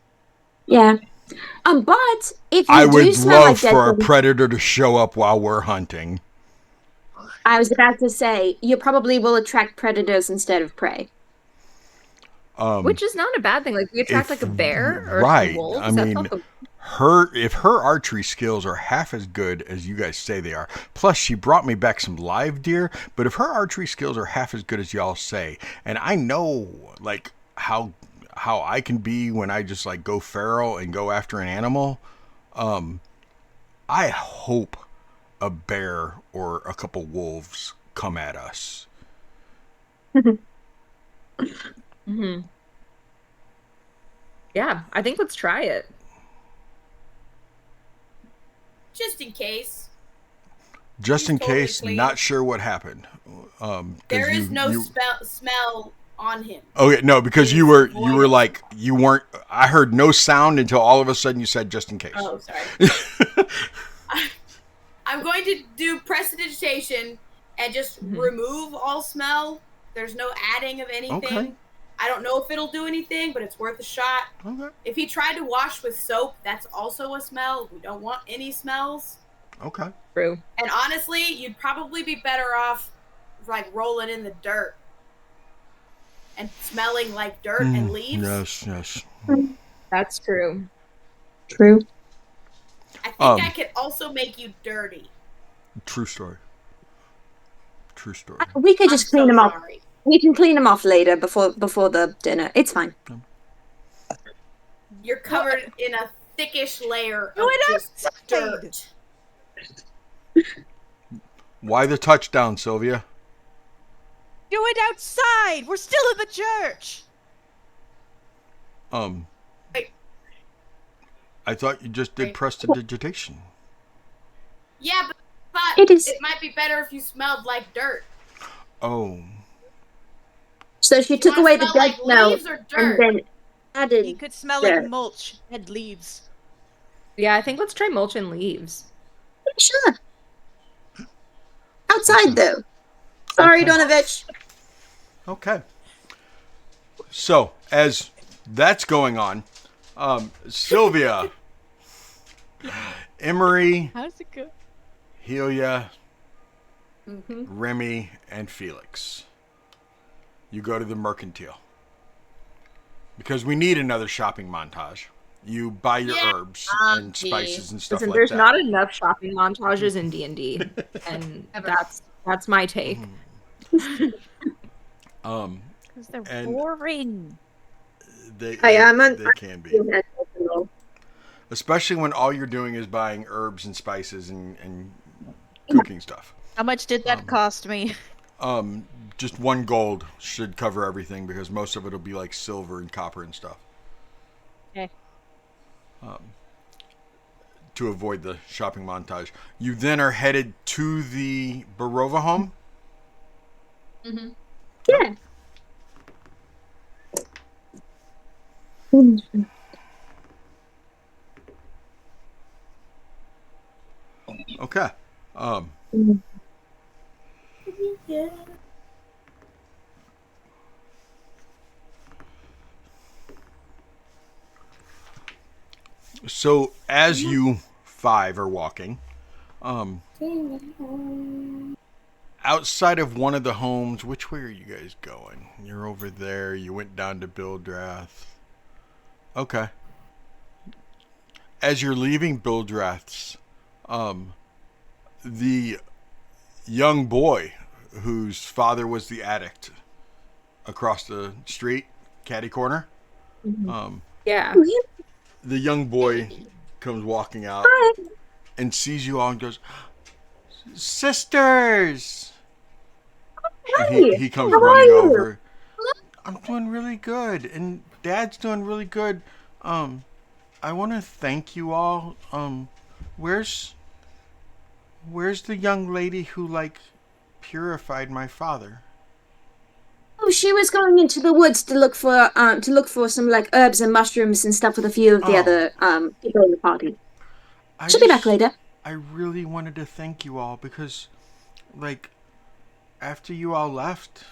Yeah. But if you I do would smell love like dead for a things, predator to show up while we're hunting. I was about to say you probably will attract predators instead of prey. Which is not a bad thing. Like we attract like a bear or right. some wolves. I That's mean, not the if her archery skills are half as good as you guys say they are, plus she brought me back some live deer, but if her archery skills are half as good as y'all say, and I know like how I can be when I just like go feral and go after an animal, I hope a bear or a couple wolves come at us. Yeah, I think let's try it. Just in case. Just in Totally case, clean. not sure what happened. 'Cause There is no you- smell on him. Okay, no, because you were like you weren't. I heard no sound until all of a sudden you said just in case. Oh, sorry. I'm going to do prestidigitation and just remove all smell. There's no adding of anything. Okay. I don't know if it'll do anything, but it's worth a shot. Okay. If he tried to wash with soap, that's also a smell. We don't want any smells. Okay. True. And honestly, you'd probably be better off like rolling in the dirt and smelling like dirt and leaves. Yes. That's true. True. I think I could also make you dirty. True story. We could just clean them off. Sorry. We can clean them off later before the dinner. It's fine. You're covered in a thickish layer of Do it just outside. dirt. Why the touchdown, Silvia? Do it outside. We're still in the church. Wait. I thought you just did prestidigitation. Yeah, but It might be better if you smelled like dirt. Oh. So she You took wanna away the smell dead like smell leaves or and dirt? then added. It could smell dirt. like mulch, dead leaves. Yeah, I think let's try mulch and leaves. Sure. Outside though. Sorry, Okay. Donovich. Okay. So, as that's going on, Silvia, Emery, How's it go? Helia, Rhemi, and Felix. you go to the mercantile. Because we need another shopping montage. You buy your herbs and spices and stuff Listen, like there's that. not enough shopping montages in D&D, and that's my take. Because they're boring. They I can be. Especially when all you're doing is buying herbs and spices and cooking stuff. How much did that cost me? Just 1 gold should cover everything because most of it will be like silver and copper and stuff. Okay. To avoid the shopping montage. You then are headed to the Barovihome. Mm-hmm. Yeah. Okay. So as you 5 are walking, outside of one of the homes, which way are you guys going? You're over there. You went down to Bildrath. Okay. As you're leaving Bildrath's, the young boy whose father was the addict across the street, catty corner. Yeah. The young boy comes walking out and sees you all and goes, "Sisters!" And he comes running over. "I'm doing really good, and Dad's doing really good. I want to thank you all. Where's the young lady who purified my father?" Oh, she was going into the woods to look for some herbs and mushrooms and stuff with a few of the other people in the party. She'll be back later. I really wanted to thank you all because, after you all left,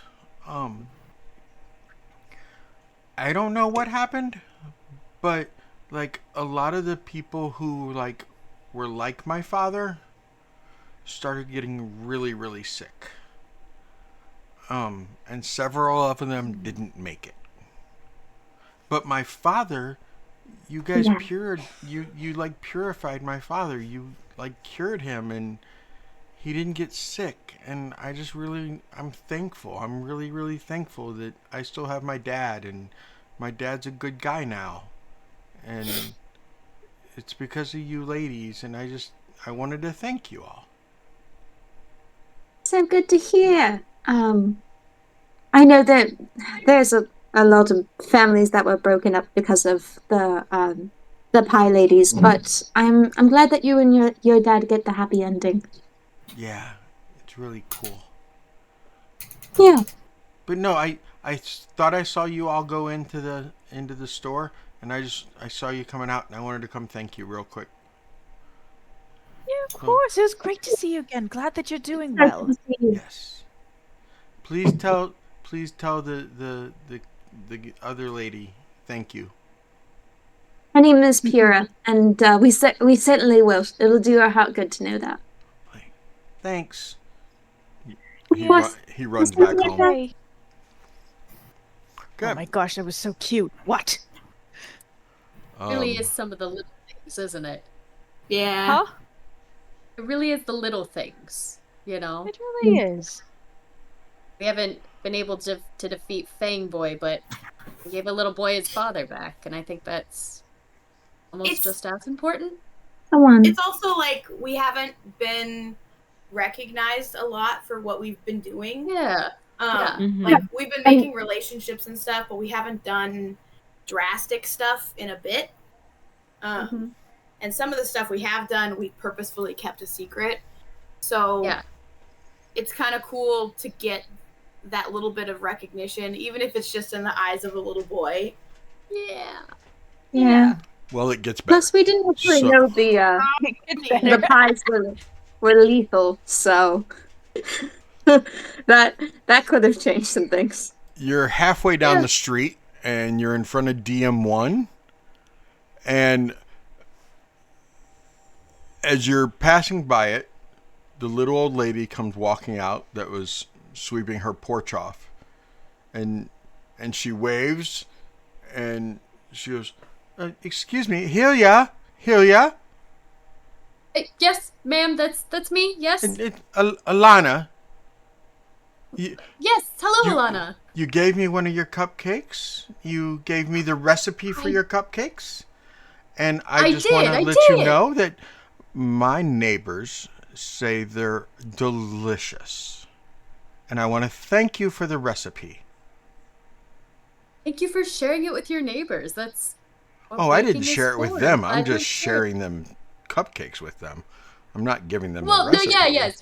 I don't know what happened, but a lot of the people who were like my father started getting really, really sick. And several of them didn't make it. But my father, you guys purified my father. You cured him and he didn't get sick. And I'm thankful. I'm really, really thankful that I still have my dad and my dad's a good guy now. And it's because of you ladies and I wanted to thank you all. So good to hear. I know that there's a lot of families that were broken up because of the pie ladies, but I'm glad that you and your dad get the happy ending. Yeah, it's really cool. Yeah. But no, I thought I saw you all go into the store, and I saw you coming out, and I wanted to come thank you real quick. Yeah, of course. It was great to see you again. Glad that you're doing well. Yes. Please tell the other lady thank you. Her name is Purah, and we certainly will. It'll do our heart good to know that. Thanks. He runs back home. Hey. Good. Oh my gosh, that was so cute. What? It really is some of the little things, isn't it? Yeah. Huh? It really is the little things, you know? It really is. We haven't been able to defeat Fangboy, but we gave a little boy his father back, and I think that's almost just as important. Come on. It's also we haven't been recognized a lot for what we've been doing. Yeah. We've been making relationships and stuff, but we haven't done drastic stuff in a bit. And some of the stuff we have done, we purposefully kept a secret. So it's kind of cool to get that little bit of recognition, even if it's just in the eyes of a little boy. Yeah. Well, it gets better. Plus, we didn't actually know the pies were lethal, so that could have changed some things. You're halfway down the street, and you're in front of DM1, and as you're passing by it, the little old lady comes walking out that was sweeping her porch off, and she waves, and she goes, "Excuse me, Helia, Helia." Yes, ma'am. That's me. Yes. Alana. Yes. Hello, Alana. You gave me one of your cupcakes. You gave me the recipe for your cupcakes, and I just want to let you know that my neighbors say they're delicious, and I want to thank you for the recipe. Thank you for sharing it with your neighbors. That's what I didn't baking is share it with for. them. I'm I just would sharing them cupcakes with them. I'm not giving them the Well, no, recipe. yes.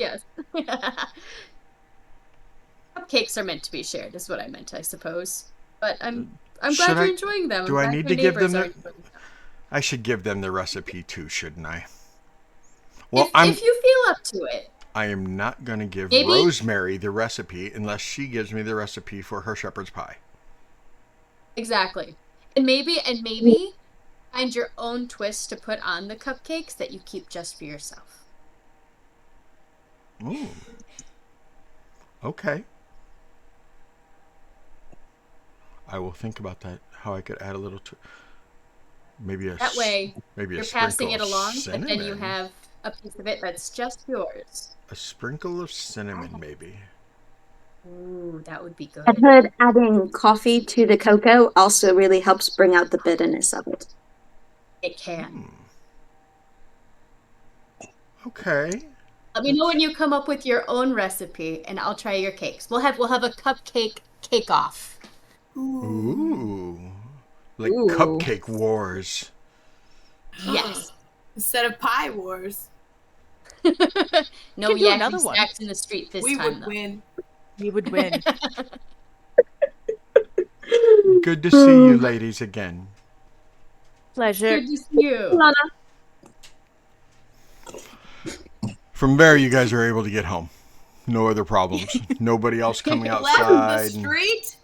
Cupcakes are meant to be shared, is what I meant, I suppose. But I'm glad you're enjoying them. Do I need to give them the? I should give them the recipe too, shouldn't I? Well, if you feel up to it. I am not going to give Rosemary the recipe unless she gives me the recipe for her shepherd's pie. Exactly. And maybe find your own twist to put on the cupcakes that you keep just for yourself. Ooh. Okay. I will think about that. How I could add a little maybe that way maybe you're passing it along, cinnamon. but then you have a piece of it that's just yours. A sprinkle of cinnamon, maybe. Ooh, that would be good. I've heard adding coffee to the cocoa also really helps bring out the bitterness of it. It can. Okay. Let me know when you come up with your own recipe, and I'll try your cakes. We'll have a cupcake cake-off. Ooh. Like cupcake wars. Yes. Instead of pie wars. No yakking snacks in the street this time. We would win. We would win. Good to see you ladies again. Pleasure. Good to see you. From there, you guys are able to get home. No other problems. Nobody else coming outside. Left the street?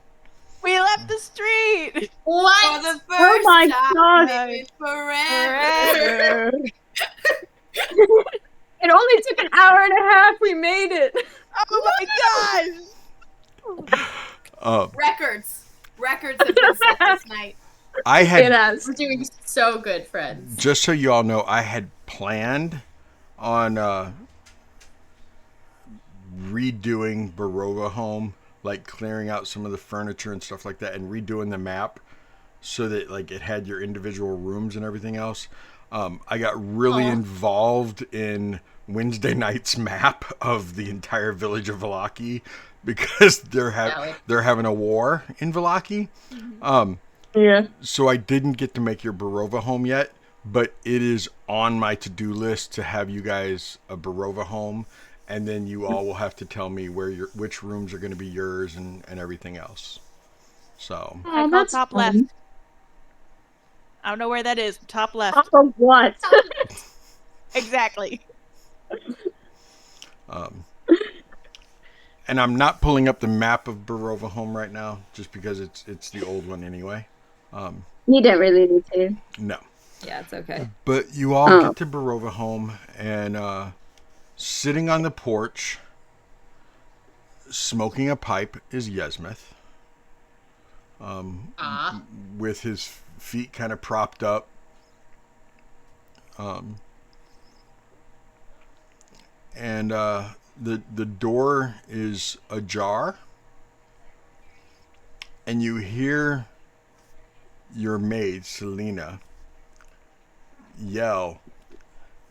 We left the street. What? For the first my time God. in forever. It only took an hour and a half. We made it. Oh my gosh. Records have been set this night. We're doing so good, friends. Just so you all know, I had planned on redoing Barovihome, like clearing out some of the furniture and stuff like that, and redoing the map so that like it had your individual rooms and everything else. I got really involved in Wednesday night's map of the entire village of Vallaki because they're having a war in Vallaki. So I didn't get to make your Barovihome yet, but it is on my to-do list to have you guys a Barovihome, and then you all will have to tell me which rooms are going to be yours and everything else. So I call top left. I don't know where that is. Top left. Top of what? Exactly. And I'm not pulling up the map of Barovihome right now, just because it's the old one anyway. You don't really need to. No. Yeah, it's okay. But you all get to Barovihome, and sitting on the porch, smoking a pipe, is Yesmith. With his feet kind of propped up. And the door is ajar, and you hear your maid, Selena, yell,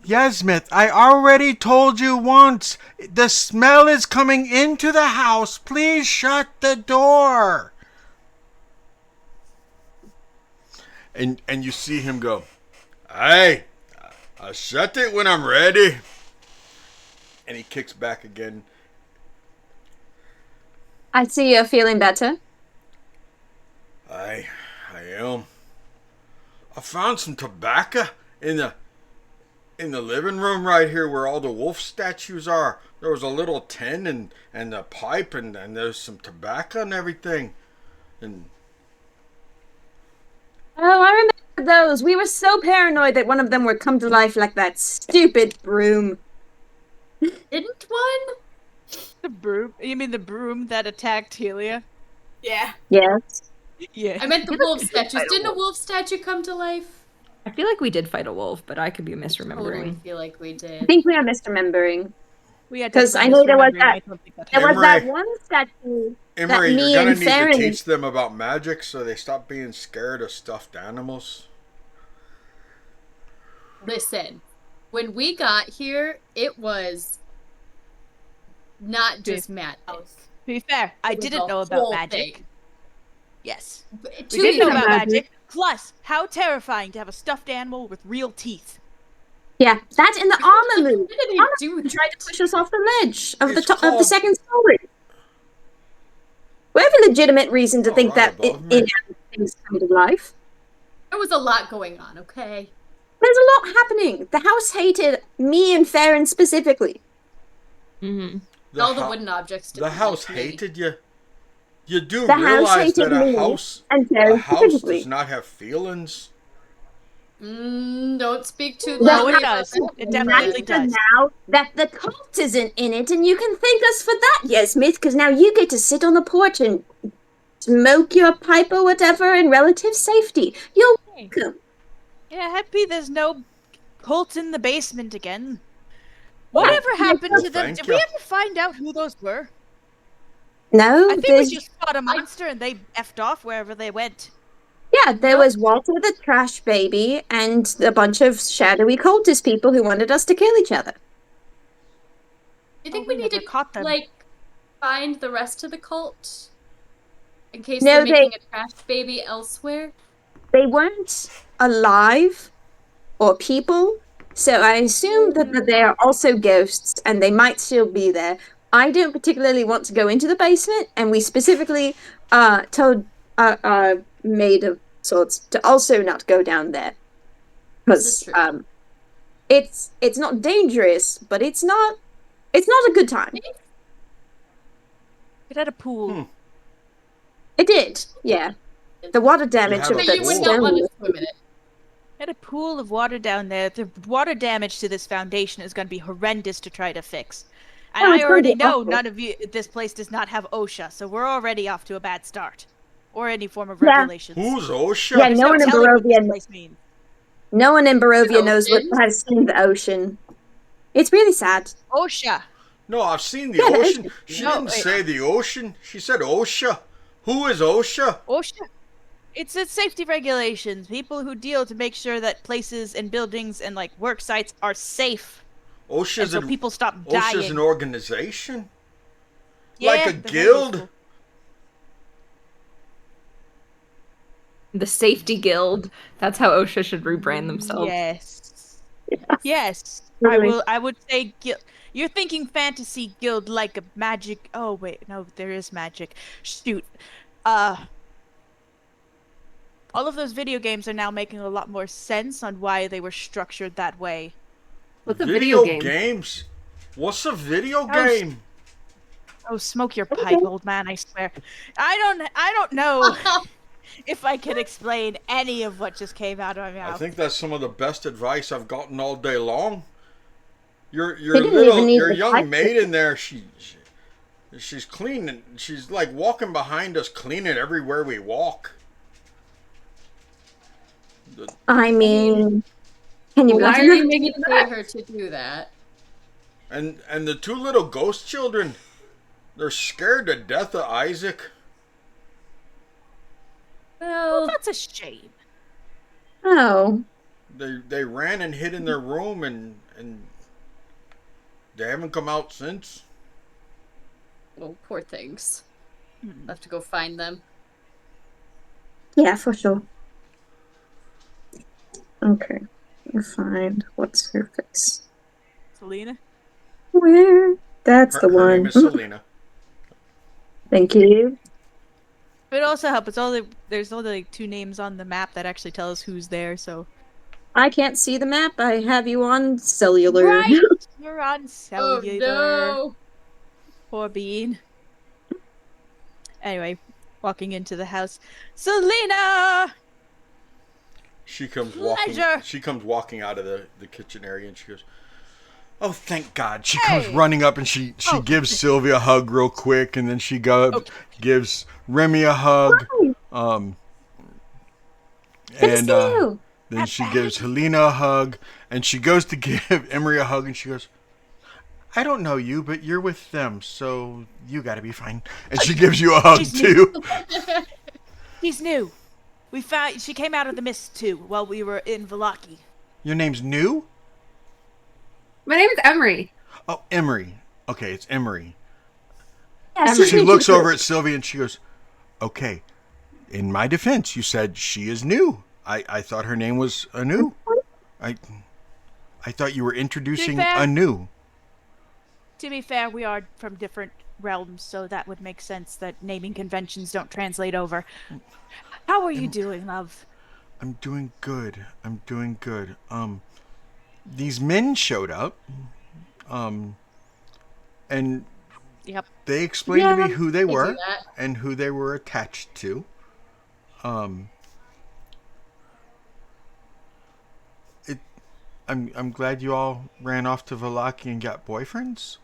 "Yesmith, I already told you once. The smell is coming into the house. Please shut the door." And you see him go, "Hey, I'll shut it when I'm ready." And he kicks back again. I see you're feeling better. I am. I found some tobacco in the living room right here where all the wolf statues are. There was a little tin and a pipe and there's some tobacco and everything. And Oh, I remember those. We were so paranoid that one of them would come to life like that stupid broom. Didn't one? The broom? You mean the broom that attacked Helia? Yeah. Yes. Yeah. I meant the wolf statues. Didn't a wolf statue come to life? I feel like we did fight a wolf, but I could be Totally misremembering. feel like we I did. think we are misremembering. We had 'Cause I know there was that one statue that Emery, you're me gonna and need to Farryn. teach them about magic so they stop being scared of stuffed animals. Listen, when we got here, it was not just magic. To be fair, I It was didn't the know about whole magic. thing. Yes. To We didn't know be about fair, magic. Plus, how terrifying to have a stuffed animal with real teeth. Yeah, that in the armor move. Why did Armor they do move tried to that? push us off the ledge of the It's top of the called- second story. We have a legitimate reason to Oh, think right that above me. things come to life. There was a lot going on, okay? There's a lot happening. The house hated me and Farryn specifically. Mm-hmm. All the wooden objects. The didn't house like me. hated you. You do The house realize hated that a me house and a Farryn house specifically. does not have feelings. Don't speak too The loud. it house about does. that. It definitely nicer does. now that the cult isn't in it, and you can thank us for that, yes, Smith, because now you get to sit on the porch and smoke your pipe or whatever in relative safety. You're welcome. Yeah, happy there's no cult in the basement again. Whatever happened Well, to them? thank Did we ya. ever find out who those were? No, I think there's we just fought a monster and they effed off wherever they went. yeah, there was Walter the trash baby and a bunch of shadowy cultist people who wanted us to kill each other. You think we we need never to caught them. like find the rest of the cult in case No, they're they- making a trash baby elsewhere? They weren't alive or people, so I assume that they are also ghosts and they might still be there. I don't particularly want to go into the basement, and we specifically told our maid of sorts to also not go down there This is because true. it's not dangerous, but it's not a good time. It had a pool. Hmm. It did, yeah. The water damage have of a But the you would pool? not want stone. to swim in it. Had a pool of water down there. The water damage to this foundation is going to be horrendous to try to fix. And Oh, I it's gonna already be know awful. none of you. This place does not have OSHA, so we're already off to a bad start, or any form of Yeah. regulations. Who's OSHA? Yeah, There's no one in telling what this Barovia. place means. No one in Barovia An knows what ocean? has seen the ocean. It's really sad. OSHA. No, I've seen the Yeah, the ocean. ocean. She No, didn't wait. say the ocean. She said OSHA. Who is OSHA? OSHA. It's safety regulations. People who deal to make sure that places and buildings and like work sites are safe, and OSHA's so an people stop dying. OSHA's an organization, Yeah, like a they're very guild. useful. The Safety Guild. That's how OSHA should rebrand themselves. Yes. Yeah. Yes. Really. I would say guild. You're thinking fantasy guild like a magic. Oh wait, no, there is magic. Shoot. All of those video games are now making a lot more sense on why they were structured that way. What's a video game? games? What's a video That was- game? Oh, smoke your pipe, old man, I swear. I don't know if I can explain any of what just came out of my I mouth. think that's some of the best advice I've gotten all day long. Your didn't even need the young pipe. maid in there. She's cleaning. She's like walking behind us, cleaning everywhere we walk. I mean, can you Why imagine are you that? making pay her to do that? And the two little ghost children, they're scared to death of Izek. Well, Well, that's a shame. Oh, They ran and hid in their room and they haven't come out since. oh, poor things. I'll have to go find them. yeah, for sure. Okay, we'll find what's her face. Selena? Where? That's the Her name one. is Selena. Thank you. It also helps. There's only like 2 names on the map that actually tell us who's there. So I can't see the map. I have you on cellular. right, you're on Oh cellular. no! Poor bean. Anyway, walking into the house, Selena. She comes Pleasure. walking out of the kitchen area and she goes, Oh, thank God. She comes running up and she gives Silvia a hug real quick, and then she gives Rhemi a hug. And then she gives Helena a hug, and she goes to give Emery a hug, and she goes, I don't know you, but you're with them, so you gotta be fine. And she gives you a hug, too. She's new. She came out of the mist, too, while we were in Vallaki. Your name's New? My name is Emery. Oh, Emery. Okay, it's Emery. Yeah, So she looks over at Silvia, and she goes, okay, in my defense, you said she is new. I thought her name was Anu. I thought you were introducing Anu. To be fair, we are from different realms, so that would make sense that naming conventions don't translate over. How are you doing, love? I'm doing good. These men showed up, and they explained to me who they were and who they were attached to. I'm glad you all ran off to Vallaki and got boyfriends.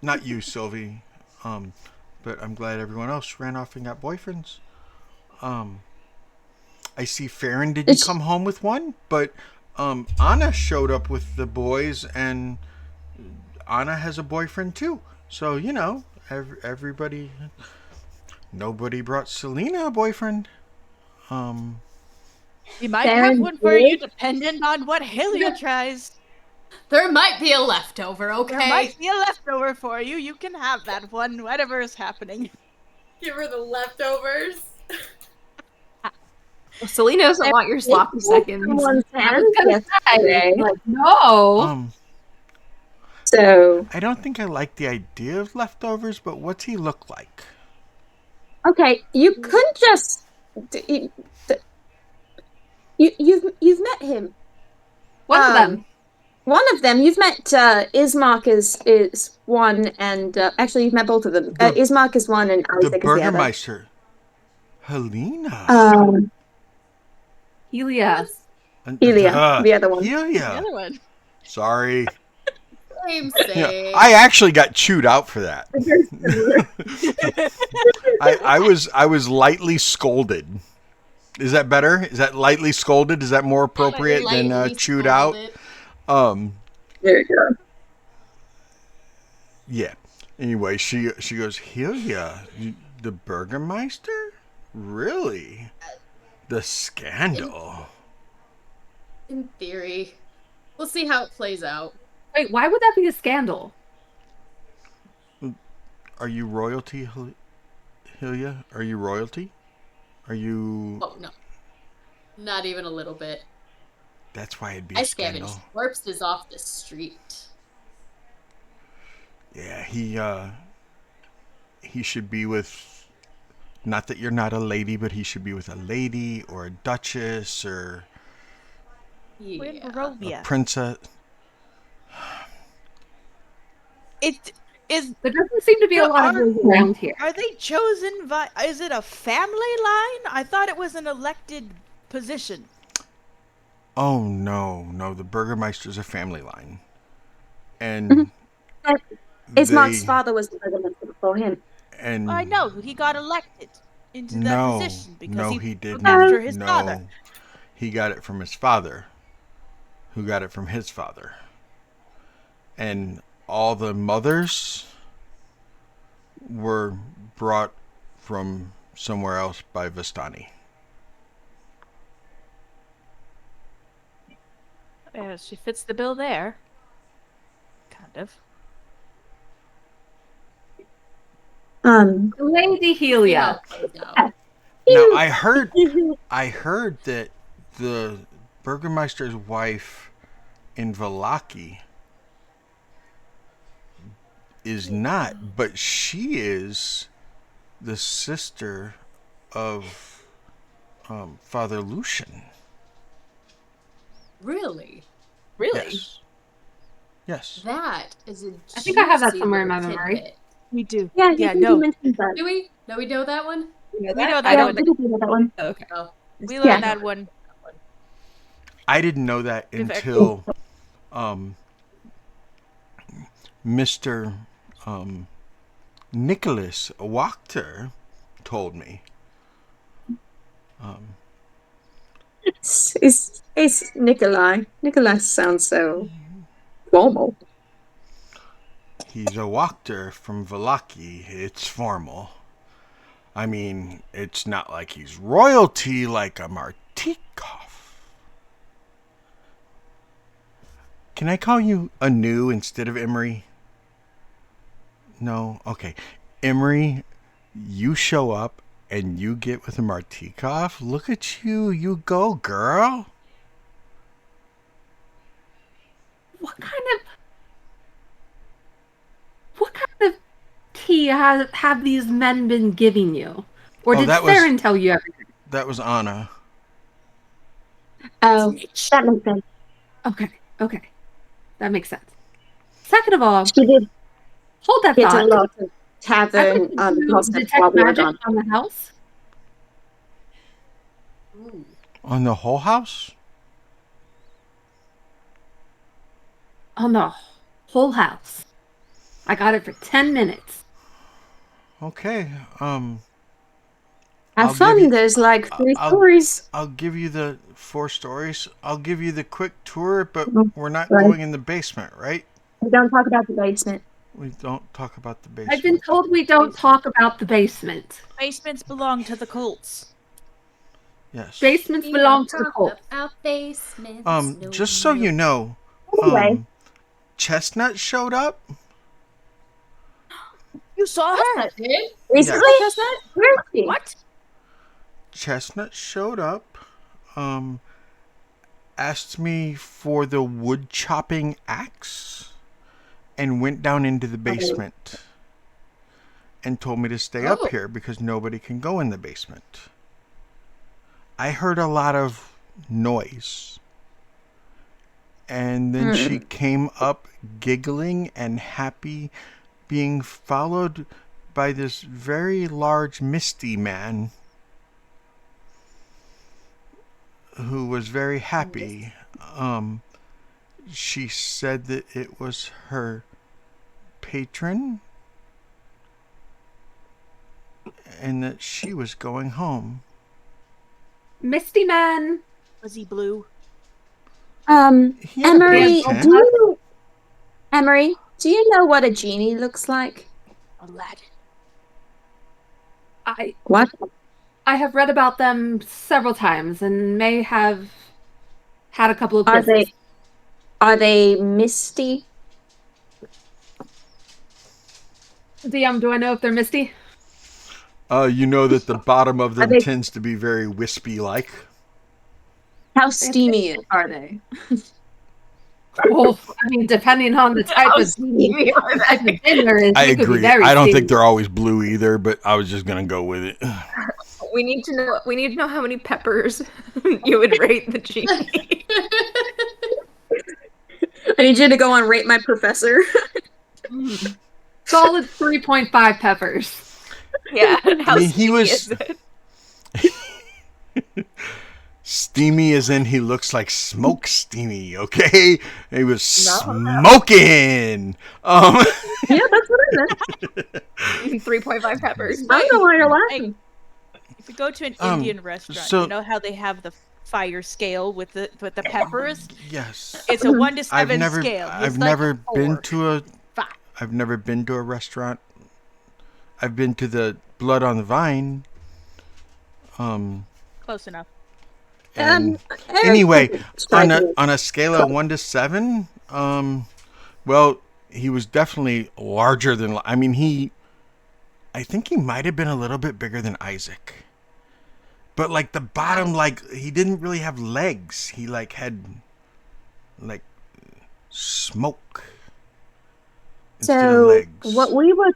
Not you, Sylvie. But I'm glad everyone else ran off and got boyfriends. I see Farryn didn't come home with one, but Anna showed up with the boys, and Anna has a boyfriend too. So, you know, everybody, nobody brought Selena a boyfriend. We might have one for you, dependent on what Helia tries. There might be a leftover, okay? There might be a leftover for you. You can have that one, whatever is happening. Give her the leftovers. Well, Selena doesn't want your sloppy seconds. No. So I don't think I like the idea of leftovers, but what's he look like? okay, you couldn't just. You've met him. One of them. One of them. You've met Ismark is one, and actually you've met both of them. Ismark is one, and Isaac is the other. The Burgermeister. Helena. Helia. Helia, the other one. Helia. The other one. Sorry. Same. Yeah, I actually got chewed out for that. I was lightly scolded. Is that better? Is that lightly scolded? Is that more appropriate than chewed out? There you go. Yeah. Anyway, she goes, Helia, the Burgermeister? Really? The scandal. In theory. We'll see how it plays out. Wait, why would that be a scandal? Are you royalty, Helia? Are you royalty? Are you... Oh, no. Not even a little bit. That's why it'd be a scandal. Scavenged corpses off the street. Yeah, he should be with... Not that you're not a lady, but he should be with a lady or a duchess or... We're in Barovia. A princess. There doesn't seem to be a lot of those around here. Are they chosen by... Is it a family line? I thought it was an elected position. Oh, no. The Burgermeister's a family line. And... Ismark's father was the Burgermeister before him. And I know. He got elected into that position because he didn't. looked after his father. He got it from his father, who got it from his father. And all the mothers were brought from somewhere else by Vistani. Yeah, she fits the bill there. Kind of. Lady Helia. Now I heard that the Burgermeister's wife in Vallaki is not, but she is the sister of Father Lucian. Really? Yes. That is a I think I have that juicy somewhere in my little memory. tidbit. We do. Yeah, no. mentioned that. Do we? No, we know that one? We know that Yeah, one. we did know that one. Okay. Oh. We learned that one. I didn't know that until Mr. Nicholas Wachter told me. It's Nikolai. Nikolai sounds so formal. He's a Wachter from Valaki. It's formal. I mean, it's not like he's royalty like a Martikov. Can I call you Anu instead of Emery? No? Okay. Emery, you show up and you get with a Martikov. Look at you. You go, girl. What kind of tea have these men been giving you? Or did Farryn tell you everything? That was Anna. Oh, that makes sense. Okay. That makes sense. Second of all, she did hold that get thought. a lot of tavern detect magic on the house? On the whole house? On the whole house. I got it for 10 minutes. Okay. Have fun. There's like 3 stories. I'll give you the 4 stories. I'll give you the quick tour, but we're not Right. going in the basement, right? We don't talk about the basement. We don't talk about the basement. I've been told we don't talk about the basement. Basements belong to the cults. Yes. Basements belong to the cult. Just so you know, Chestnut showed up. You saw her? Recently? Chestnut? Where is she? What? Chestnut showed up, asked me for the wood chopping axe, and went down into the basement and told me to stay up here because nobody can go in the basement. I heard a lot of noise. And then she came up giggling and happy, being followed by this very large misty man who was very happy. She said that it was her patron and that she was going home. Misty man. Was he blue? Emery, do you know what a genie looks like? Aladdin. What? I have read about them several times and may have had a couple of quizzes. Are they misty? DM, do I know if they're misty? You know that the bottom of them tends to be very wispy-like. How steamy are they? Well, I mean, depending on the type of dinner, I agree. I don't think they're always blue either, but I was just gonna go with it. We need to know how many peppers you would rate the genie. I need you to go on Rate My Professor. Solid 3.5 peppers. Yeah. I mean, he was steamy as in he looks like smoke steamy, okay? He was smoking. Yeah, that's what I meant. 3.5 peppers. I don't know why you're laughing. If you go to an Indian restaurant, you know how they have the fire scale with the peppers? Yes. It's a 1 to 7 scale. I've never been to a restaurant. I've been to the Blood on the Vine. Close enough. Anyway, on a scale of 1 to 7, well, he was definitely larger than. I mean, I think he might have been a little bit bigger than Izek, but like the bottom, like he didn't really have legs. He like had like smoke instead of legs. What we were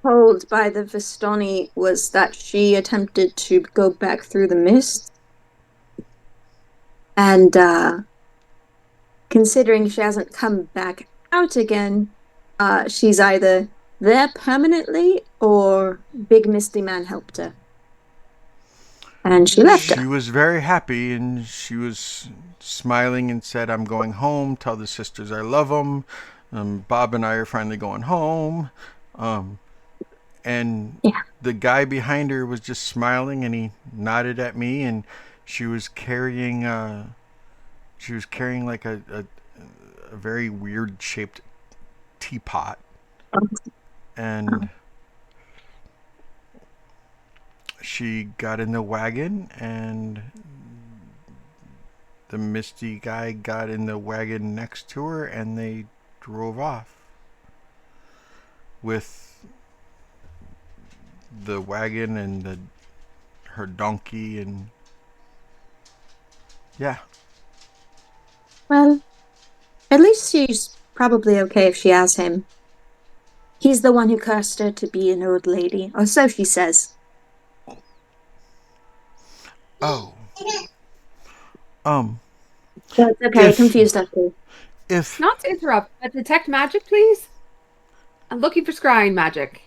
told by the Vistoni was that she attempted to go back through the mist. And considering she hasn't come back out again, she's either there permanently or Big Misty Man helped her. And she left She her. was very happy, and she was smiling and said, "I'm going home. Tell the sisters I love them. Bob and I are finally going home." And Yeah. the guy behind her was just smiling, and he nodded at me, and she was carrying like a very weird shaped teapot, and she got in the wagon, and the misty guy got in the wagon next to her, and they drove off with the wagon and her donkey, and yeah. Well, at least she's probably okay if she has him. He's the one who cursed her to be an old lady, or so she says. Oh. That's okay, If- confused us too. If Not to interrupt, but detect magic, please. I'm looking for scrying magic.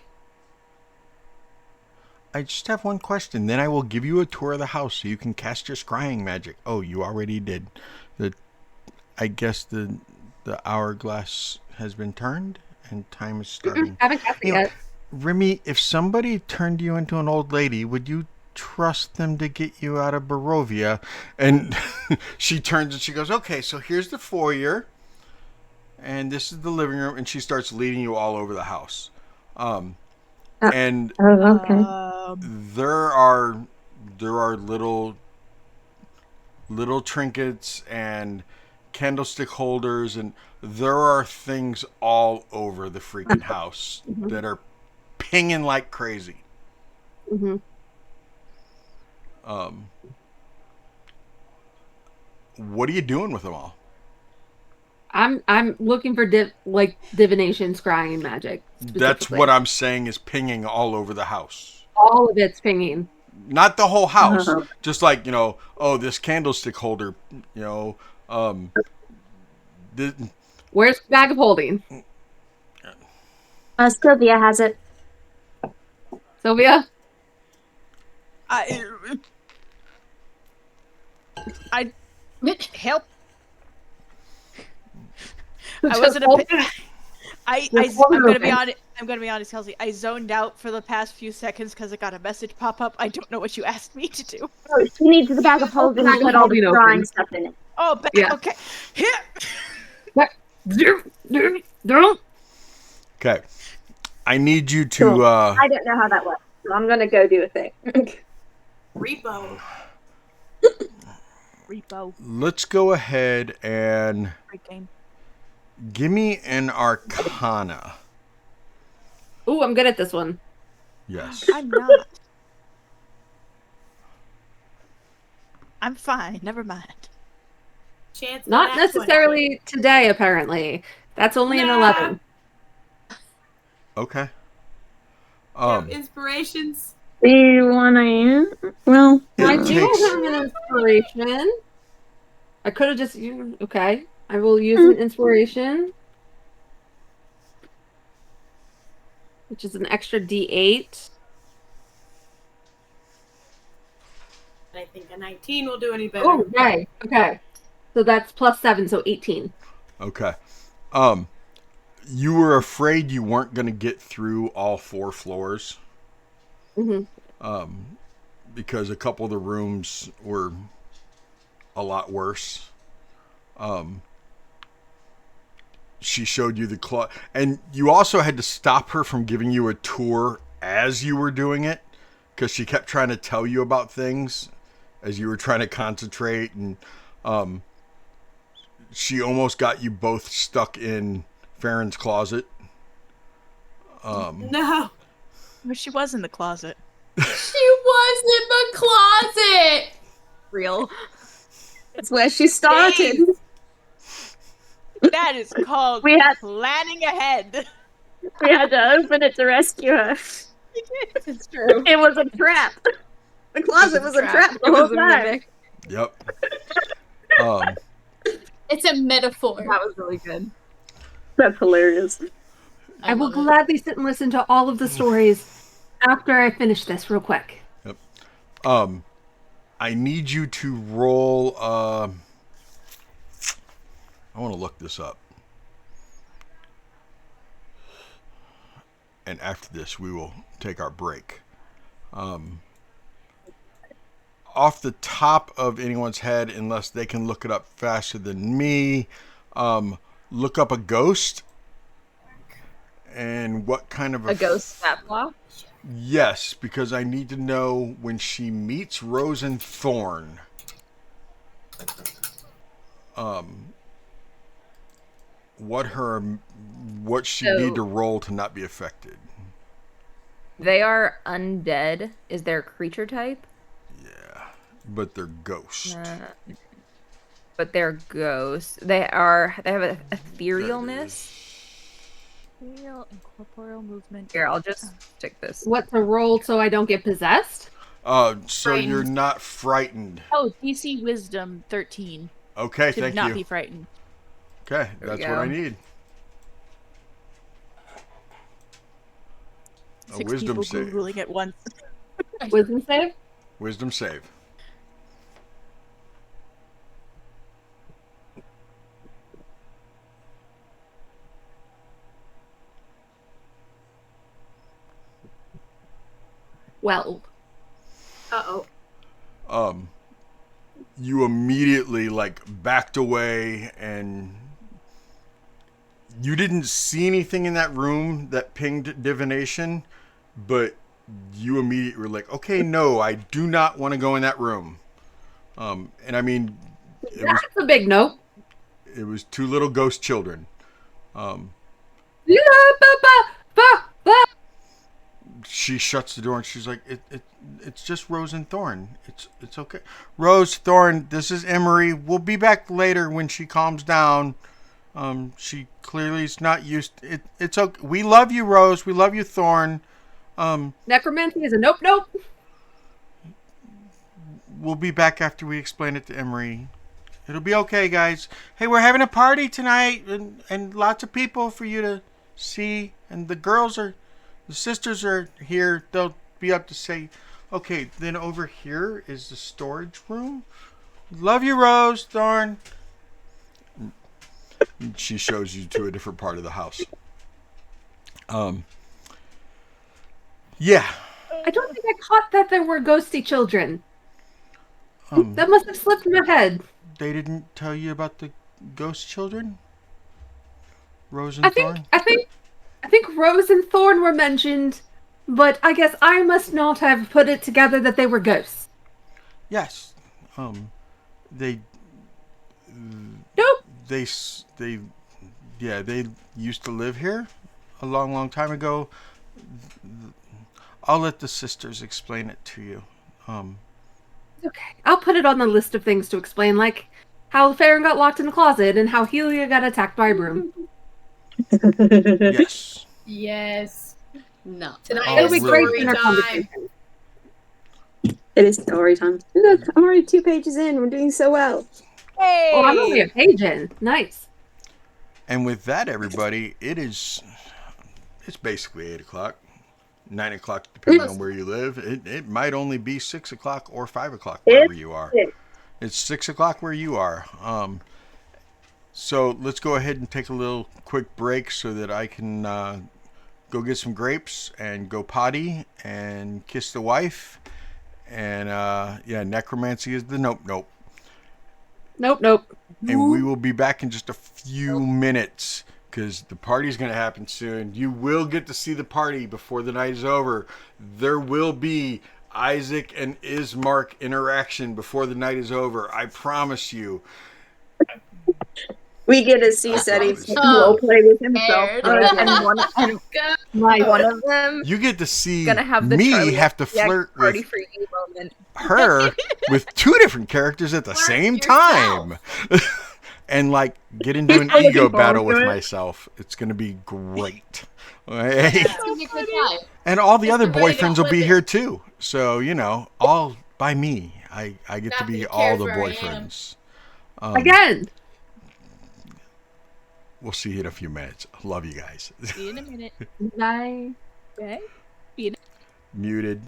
I just have one question, then I will give you a tour of the house so you can cast your scrying magic. Oh, you already did. I guess the hourglass has been turned and time is starting. Haven't cast it yet. Rhemi, if somebody turned you into an old lady, would you trust them to get you out of Barovia? And she turns and she goes, "Okay, so here's the foyer, and this is the living room," and she starts leading you all over the house. And Oh, okay. there are little trinkets and candlestick holders, and there are things all over the freaking house that are pinging like crazy. Mm-hmm. What are you doing with them all? I'm looking for divination, scrying magic. That's what I'm saying is pinging all over the house. All of it's pinging. Not the whole house. Uh-huh. Just like, this candlestick holder, Where's the bag of holding? Silvia has it. Silvia? I help. I wasn't I'm gonna be honest. I'm gonna be honest, Kelsey. I zoned out for the past few seconds because I got a message pop up. I don't know what you asked me to do. Oh, she needs the bag of holding and put all the drawing stuff in it. Oh, Yeah. okay. Here. Okay. I need you to Cool. I don't know how that works, so I'm gonna go do a thing. Repo. let's go ahead and Great game. give me an arcana. Ooh, I'm good at this one. Yes. I'm not. I'm fine. Never mind. Chance. Not that's what necessarily today, apparently. That's only an Nah. 11. Okay. you have inspirations. Do you wanna? Well, I It do takes- have an inspiration. I could have just used. Okay. I will use an inspiration, which is an extra D8. I think a 19 will do any better. Oh, right. Okay. So that's +7, so 18. Okay. You were afraid you weren't going to get through all 4 floors. Mm-hmm. Because a couple of the rooms were a lot worse. She showed you the closet, and you also had to stop her from giving you a tour as you were doing it, because she kept trying to tell you about things as you were trying to concentrate, and she almost got you both stuck in Farryn's closet. No. Well, she was in the closet. She was in the closet. Real. that's where she started. That is called We had- planning ahead. We had to open it to rescue her. It's true. It was a trap. The closet was a trap the It whole was a time. mimic. Yep. It's a metaphor. That was really good. That's hilarious. I will love it. gladly sit and listen to all of the stories after I finish this real quick. I need you to roll. I want to look this up. And after this, we will take our break. Off the top of anyone's head, unless they can look it up faster than me, look up a ghost. And what kind of A ghost stat block? Yes, because I need to know when she meets Rose and Thorn. What she need to roll to not be affected. They are undead. Is their creature type? Yeah, but they're ghosts. But they're ghosts. They have an etherealness. Ethereal and corporeal movement. Here, I'll just stick this. What to roll so I don't get possessed? So Frightened. you're not frightened. Oh, DC Wisdom 13. Okay, To thank not you. be frightened. Okay, There we that's go. what I need. A 6 wisdom people save. Googling at once. Wisdom save? Wisdom save. Well. Uh-oh. You immediately backed away, and you didn't see anything in that room that pinged divination, but you immediately were like, okay, no, I do not want to go in that room. And I mean, That's a big no. it was two little ghost children. She shuts the door and she's like, it's just Rose and Thorn. It's okay. Rose, Thorn, this is Emery. We'll be back later when she calms down. She clearly is not used. It's okay. We love you, Rose. We love you, Thorn. Necromancy is a nope. We'll be back after we explain it to Emery. It'll be okay, guys. Hey, we're having a party tonight and lots of people for you to see. And the sisters are here. They'll be up to say, okay, then over here is the storage room. Love you, Rose, Thorn. She shows you to a different part of the house. Yeah. I don't think I caught that there were ghosty children. That must have slipped in my head. They didn't tell you about the ghost children? Rose and Thorn? I think Rose and Thorn were mentioned, but I guess I must not have put it together that they were ghosts. Yes. They Nope. they used to live here a long, long time ago. I'll let the sisters explain it to you. Okay, I'll put it on the list of things to explain, like how Farryn got locked in the closet and how Helia got attacked by a broom. Yes. Yes. No. Tonight It'll is be great story dinner time. conversation. It is story time. Look, I'm already 2 pages in. We're doing so well. Hey! Oh, I'm only a page in. Nice. And with that, everybody, it's basically 8 o'clock, 9 o'clock, depending on where you live. It might only be 6 o'clock or 5 o'clock wherever you are. It's 6 o'clock where you are. So let's go ahead and take a little quick break so that I can go get some grapes and go potty and kiss the wife. And necromancy is the nope. Nope. And we will be back in just a few minutes because the party's going to happen soon. You will get to see the party before the night is over. There will be Izek and Ismark interaction before the night is over. I promise you. We get to see Seti Oh, role play with himself. scared. One of them You get to see gonna have the me Charlie have to Jack flirt party with for you moment. her with two different characters at the Flirt same yourself. time. And get into an I'm ego looking battle forward with to it. myself. It's going to be great. Hey. It's gonna be a good time. And all the other Just ready to boyfriends will be flip it. here too. So, all by me. I get to Not be that you all care the for I am. boyfriends. Again. We'll see you in a few minutes. Love you guys. See you in a minute. Bye. Okay? Muted.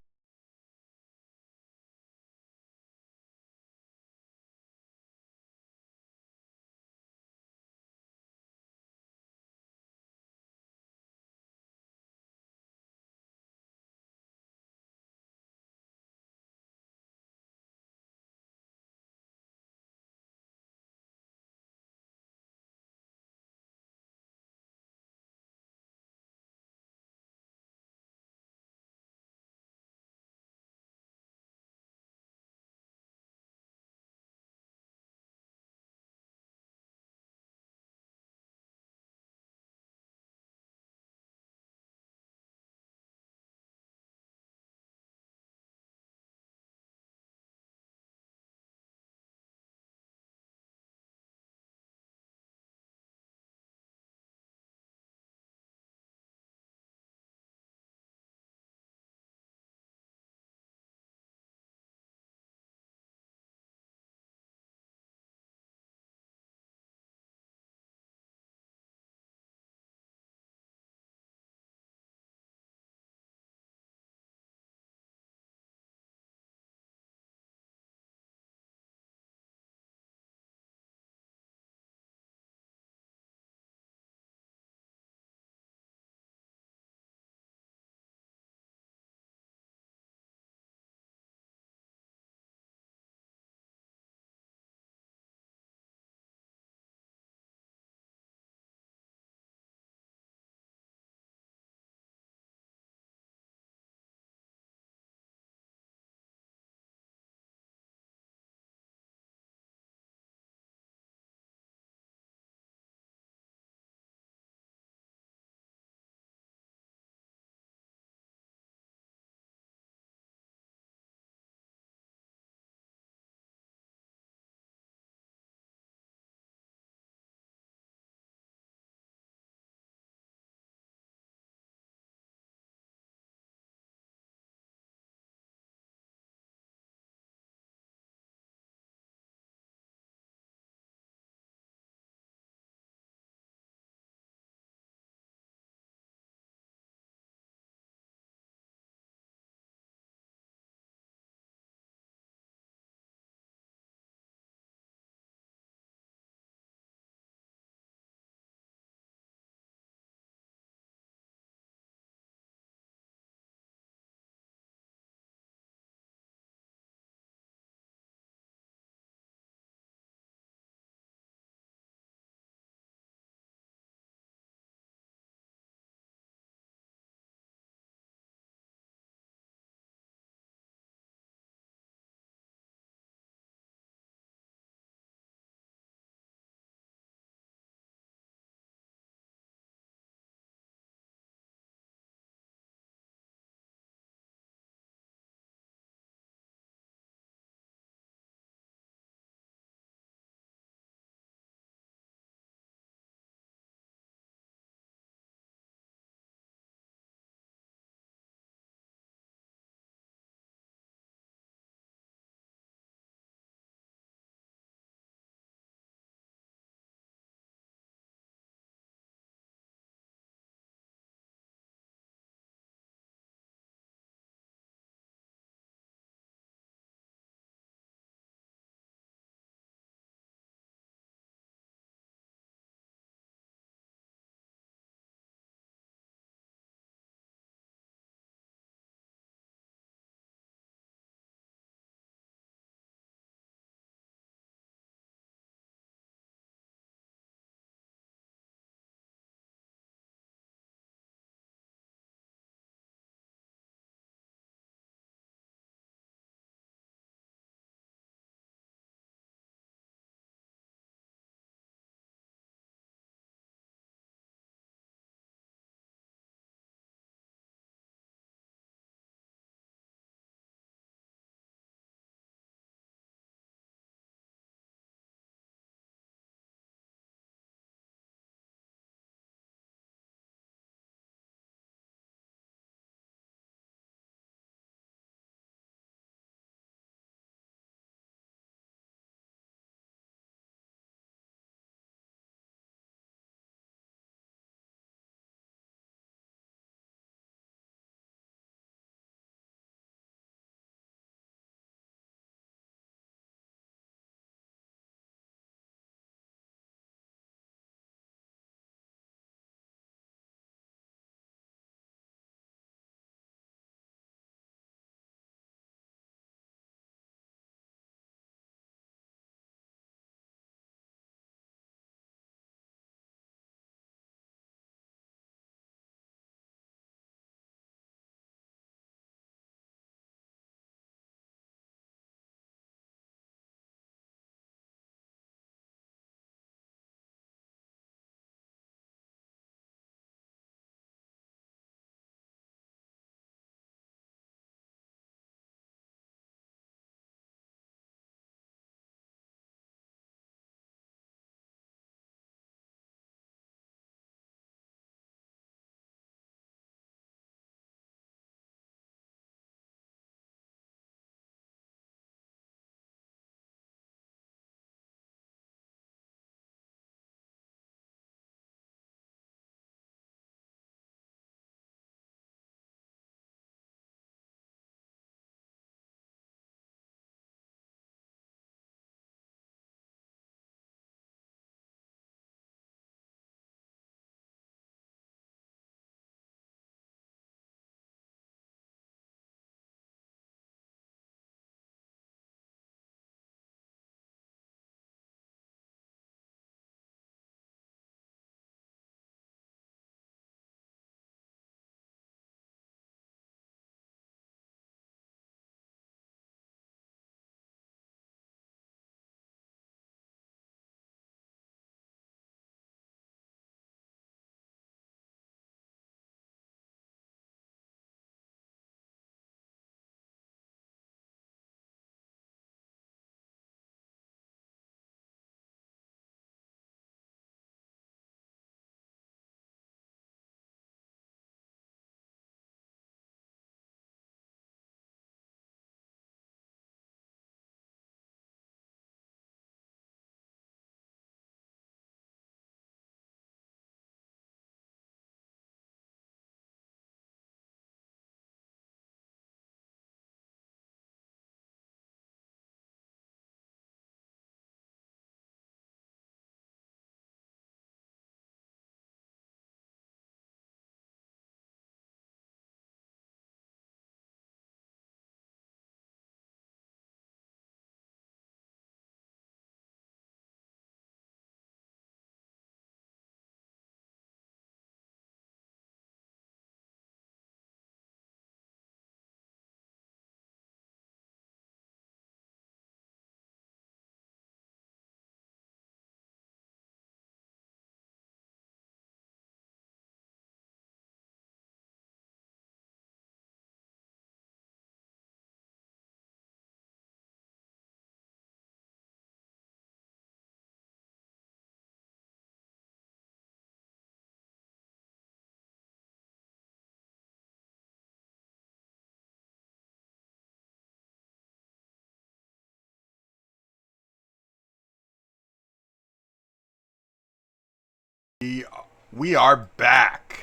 We are back.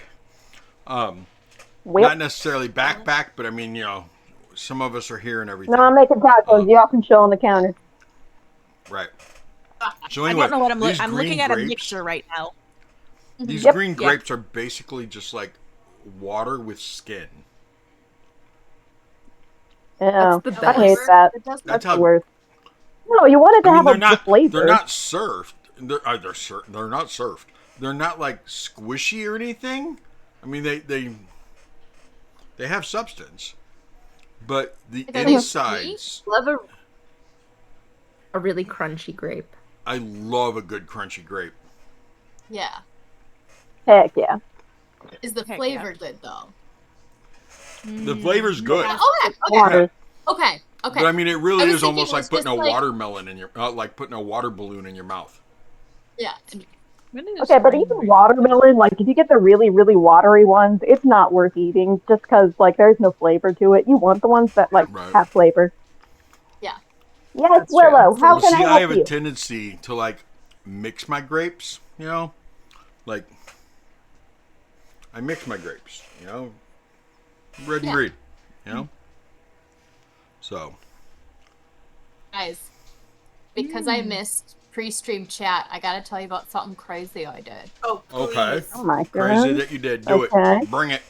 Not necessarily back, but I mean, some of us are here and everything. No, I'm making tacos. Y'all can chill on the counter. Right. So anyway, I don't know what I'm looking at grapes, a mixture right now. These green grapes are basically just like water with skin. Yeah, That's the I hate best. that. That's That's how. the worst. No, you want it to I mean, have the flavor. they're not surfed. They're not surfed. They're not like squishy or anything. I mean, they have substance, but the insides. Love a really crunchy grape. I love a good crunchy grape. Yeah. Heck yeah. Is the flavor good though? The flavor's good. Okay. Water. Okay. But I mean, it really was is thinking almost it like was putting a just like- watermelon in your, like putting a water balloon in your mouth. Yeah. Okay, but even watermelon, like if you get the really, really watery ones, it's not worth eating just because like there's no flavor to it. You want the ones that like have flavor. Yeah. Yes, That's true. Willow. How Well, can see, I I help have you? a tendency to like mix my grapes. Like I mix my grapes. Red and green. So. Guys, because I missed pre-stream chat, I gotta tell you about something crazy I did. Oh, please. Okay. Oh my Crazy god. that you did. Do Okay. it. Bring it.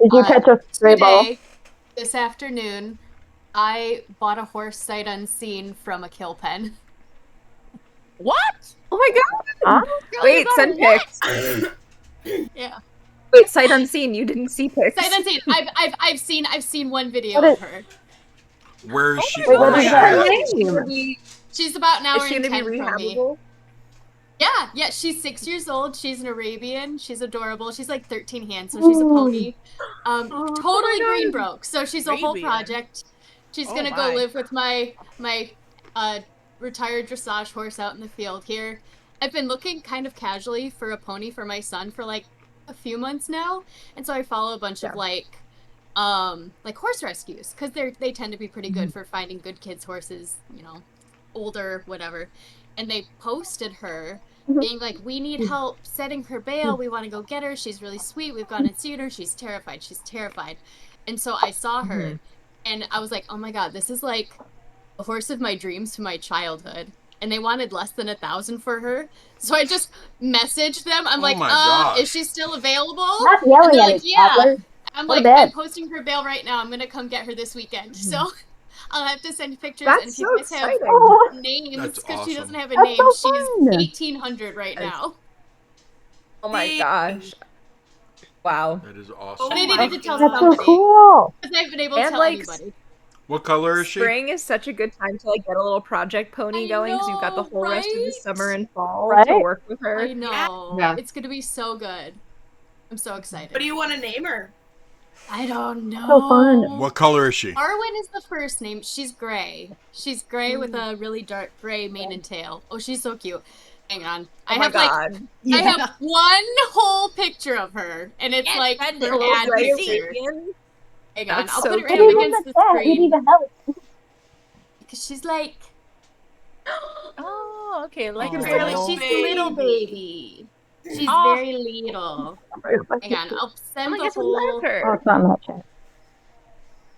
Did you catch a stray ball? Today, this afternoon, I bought a horse sight unseen from a kill pen. What? Oh my god! Huh? Wait, send pics. Yeah. Wait, sight unseen. You didn't see pics. Sight unseen. I've seen one video What of is- her. Where is she? Wait, what where is she that? at? She's about an hour Is she and gonna 10 be from me. rehabable? Yeah, she's 6 years old. She's an Arabian. She's adorable. She's like 13 hands, so she's a pony. Totally green broke. So she's a whole Arabian. project. She's Oh gonna my. go live with my retired dressage horse out in the field here. I've been looking kind of casually for a pony for my son for like a few months now, and so I follow a bunch of like horse rescues because they tend to be pretty good for finding good kids horses, older, whatever. And they posted her being like, we need help setting her bail. We want to go get her. She's really sweet. We've gone and seen her. She's terrified. And so I saw her and I was like, oh my god, this is like the horse of my dreams to my childhood. And they wanted less than 1,000 for her. So I just messaged them. I'm like, my gosh. is she still available? Stop And yelling they're at like, me, yeah. toddler. I'm Go to like, bed. I'm posting her bail right now. I'm gonna come get her this weekend. So I'll have to send pictures. That's and if you so guys have exciting. Oh, names, That's because she awesome. doesn't have a That's name, so she's fun. 1,800 right now. Oh my gosh! Wow. That is awesome. But I needed to tell that's so somebody. cool. Because I haven't been able to And, tell like, anybody. What color is she? Spring is such a good time to get a little project pony I going because you've got the know, whole rest of the right? summer and fall to Right? work with her. I know. Yeah. It's gonna be so good. I'm so excited. What do you want to name her? I don't know. So fun. What color is she? Arwen is the first name. She's gray. She's gray with a really dark gray mane and tail. Oh, she's so cute. Hang on. Oh I my have god! I have one whole picture of her, and it's Yes, like send her it. The little ad gray picture. Arabian? Hang on, That's I'll so put it right It up is in against the the chat. You need screen. to help. Because she's like, Oh, okay. Like Oh. a she's little a little baby. She's Oh. very little. Hang on, I'll send Oh my the gosh, I whole. love her. Oh, it's not in that chat.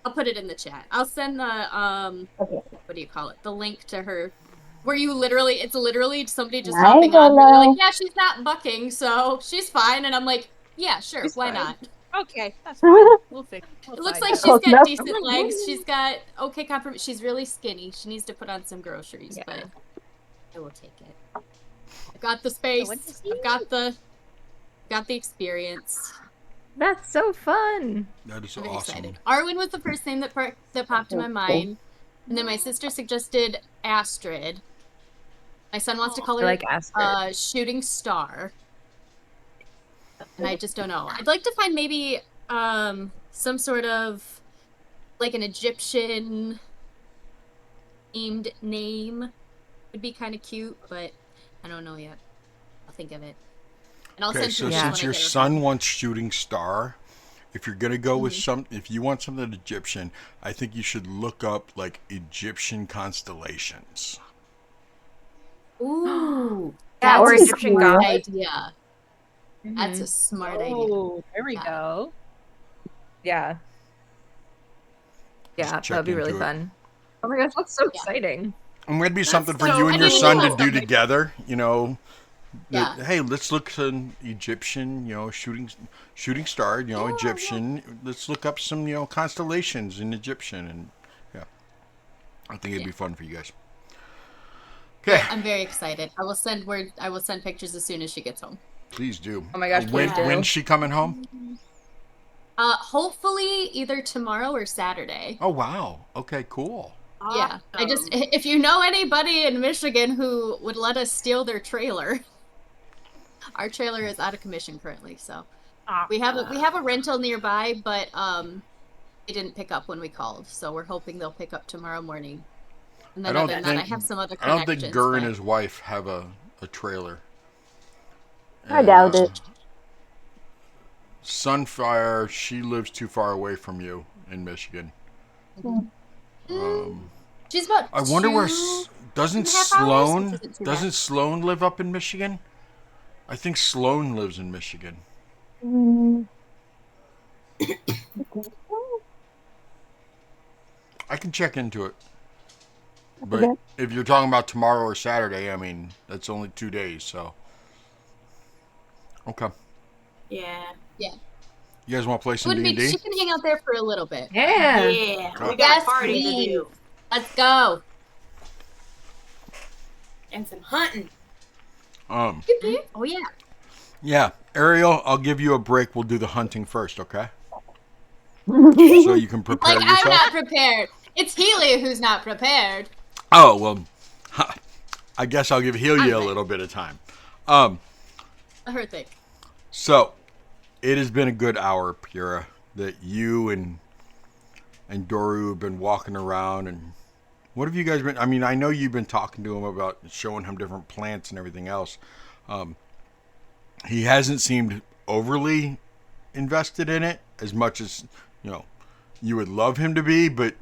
I'll put it in the chat. I'll send the Okay. what do you call it? The link to her, where it's literally somebody just Hi, hopping on her. They're Willow. like, yeah, she's not bucking, so she's fine. And I'm like, yeah, sure, She's why fine. not? Okay, that's fine. We'll fix it. It looks find like out. she's Close got enough. decent Oh my legs. goodness. She's got okay conformation. She's really skinny. She needs to put on some groceries, Yeah. but I will take it. I've got the space. went to see I've got the experience. That's so fun. That is I'm very awesome. excited. Arwen was the first name that popped in my mind, and then my sister suggested Astrid. My son wants to call I her like Astrid. Shooting Star, and I just don't know. I'd like to find maybe some sort of like an Egyptian themed name would be kind of cute, but I don't know yet. I'll think of it. And I'll Okay, send so pictures since when I your get her. son wants shooting star, if you're gonna go with Mm-hmm. if you want something Egyptian, I think you should look up like Egyptian constellations. Ooh, Yeah, that's or a Egyptian good gods. idea. That's a smart idea. Oh, there we go. Yeah. Yeah, Just check that'd be really into it. fun. Oh my gosh, that's so exciting. And it'd be something for so you and your cool. son to do together. You know, Yeah. hey, let's look at an Egyptian, shooting star, Egyptian. Let's look up some, constellations in Egyptian, and I think it'd be fun for you guys. Okay, I'm very excited. I will send pictures as soon as she gets home. please do. Oh my gosh, please do. When's she coming home? Hopefully either tomorrow or Saturday. Oh wow. Okay, cool. Yeah. If you know anybody in Michigan who would let us steal their trailer. Our trailer is out of commission currently, so we have a rental nearby, but they didn't pick up when we called, so we're hoping they'll pick up tomorrow morning. And then other than that, I have some other I don't connections. think Gur and his wife have a trailer. I doubt it. Sunfire, she lives too far away from you in Michigan. She's about I wonder where and doesn't a half hours, Sloan which isn't too doesn't bad. Sloan live up in Michigan? I think Sloan lives in Michigan. I can check into it. But Okay. if you're talking about tomorrow or Saturday, I mean, that's only 2 days, so. Okay. Yeah. Yeah. You guys want to play some Would be, D&D? she can hang out there for a little bit. Yeah. Yeah. We got Yes, a party to please. do. Let's go. And some hunting. Um, Oh yeah. yeah. Ariel, I'll give you a break. We'll do the hunting first, okay? So you can prepare Like yourself. I'm not prepared. It's Helia who's not prepared. Oh, well, I guess I'll give Helia a little bit of time. Her thing. So, it has been a good hour, Purah, that you and Doru have been walking around. And what have you guys been? I mean, I know you've been talking to him about showing him different plants and everything else. He hasn't seemed overly invested in it as much as, you would love him to be, but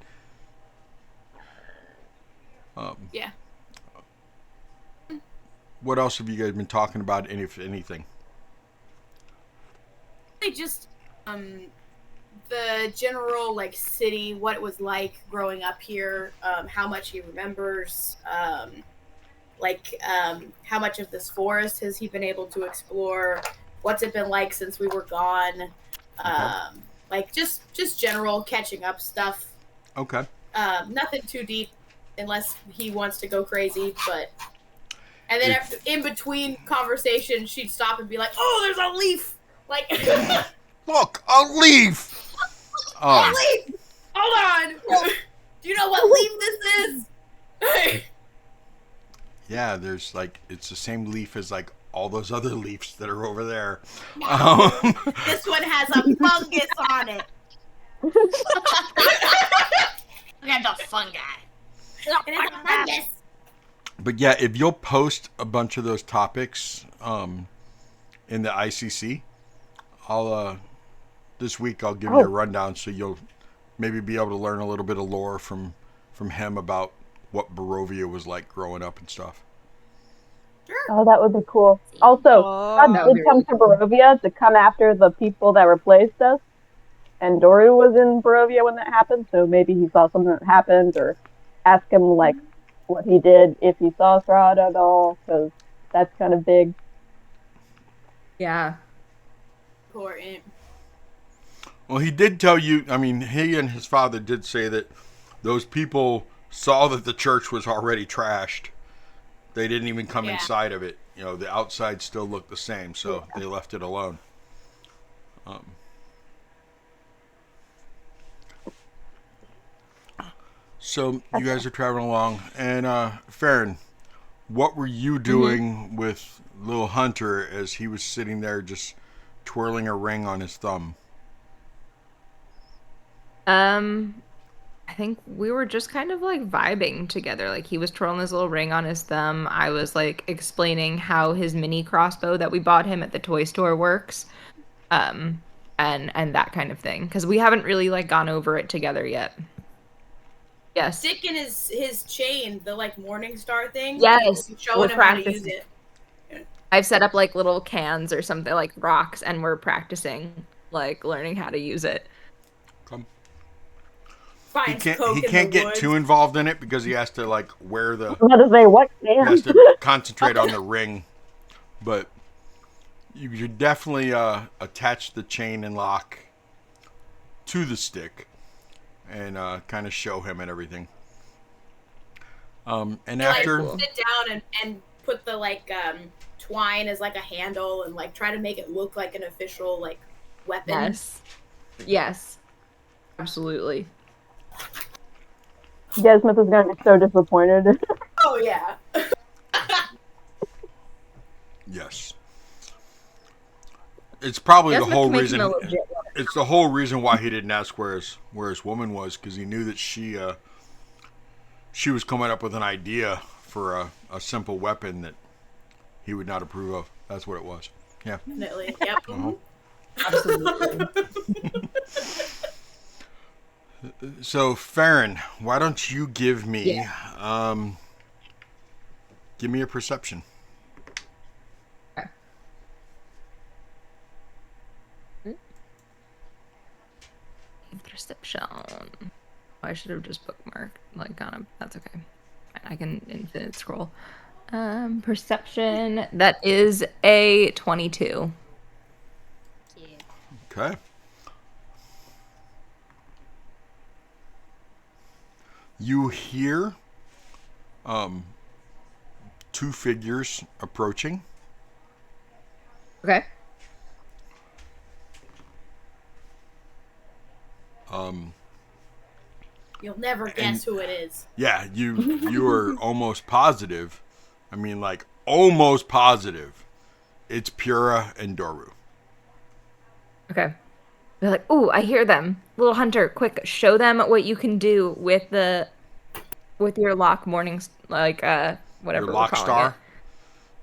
Yeah. what else have you guys been talking about, if anything? They just the general city, what it was like growing up here, how much he remembers, how much of this forest has he been able to explore, what's it been like since we were gone, just general catching up stuff. Okay. Nothing too deep unless he wants to go crazy, but and then in between conversations she'd stop and be like, oh, there's a leaf. Look, a leaf. A leaf. Hold on. Do you know what leaf this is? Yeah, there's it's the same leaf as all those other leaves that are over there. This one has a fungus on it. Look at the fungi. It is a fungus. But yeah, if you'll post a bunch of those topics in the ICC, I'll this week I'll give you a rundown, so you'll maybe be able to learn a little bit of lore from him about what Barovia was like growing up and stuff. Oh, that would be cool. Also, Strahd did come to Barovia to come after the people that replaced us. And Doru was in Barovia when that happened, so maybe he saw something that happened, or ask him, what he did, if he saw Strahd at all, because that's kind of big. Yeah. Important. Well, he did tell you, I mean, he and his father did say that those people saw that the church was already trashed. They didn't even come inside of it. The outside still looked the same, so they left it alone. So you guys are traveling along, and Farryn, what were you doing with Lil Hunter as he was sitting there just twirling a ring on his thumb? I think we were just kind of vibing together. He was twirling his little ring on his thumb. I was explaining how his mini crossbow that we bought him at the toy store works. And that kind of thing. Because we haven't really gone over it together yet. Yes. Sticking his chain, the Morning Star thing. Yes. Showing him how to use it. I've set up like little cans or something, like rocks, and we're practicing, like learning how to use it. He can't get too involved in it because he has to like wear the. I'm about to say what He has to concentrate on the ring, but you should definitely attach the chain and lock to the stick and kind of show him and everything. And after sit down and put the like twine as like a handle and like try to make it look like an official like weapon. Yes, absolutely. Desmith is going to be so disappointed. Oh yeah. Yes. It's probably Desmond the whole can make reason. him a legit It's the whole reason why he didn't ask where his woman was, because he knew that she was coming up with an idea for a simple weapon that he would not approve of. That's what it was. Yeah. Definitely. Yep. Uh-huh. Absolutely. So, Farryn, why don't you give me a perception? Okay. Perception. I should have just bookmarked, like, on a. That's okay. I can infinite scroll. Perception. That is a 22. Yeah. Okay. You hear two figures approaching. Okay. You'll never guess who it is. Yeah, you are almost positive. I mean, like, almost positive. It's Purah and Doru. Okay. They're like, ooh, I hear them. Lil Hunter, quick, show them what you can do with your lock mornings, like, whatever Your we're lock calling star?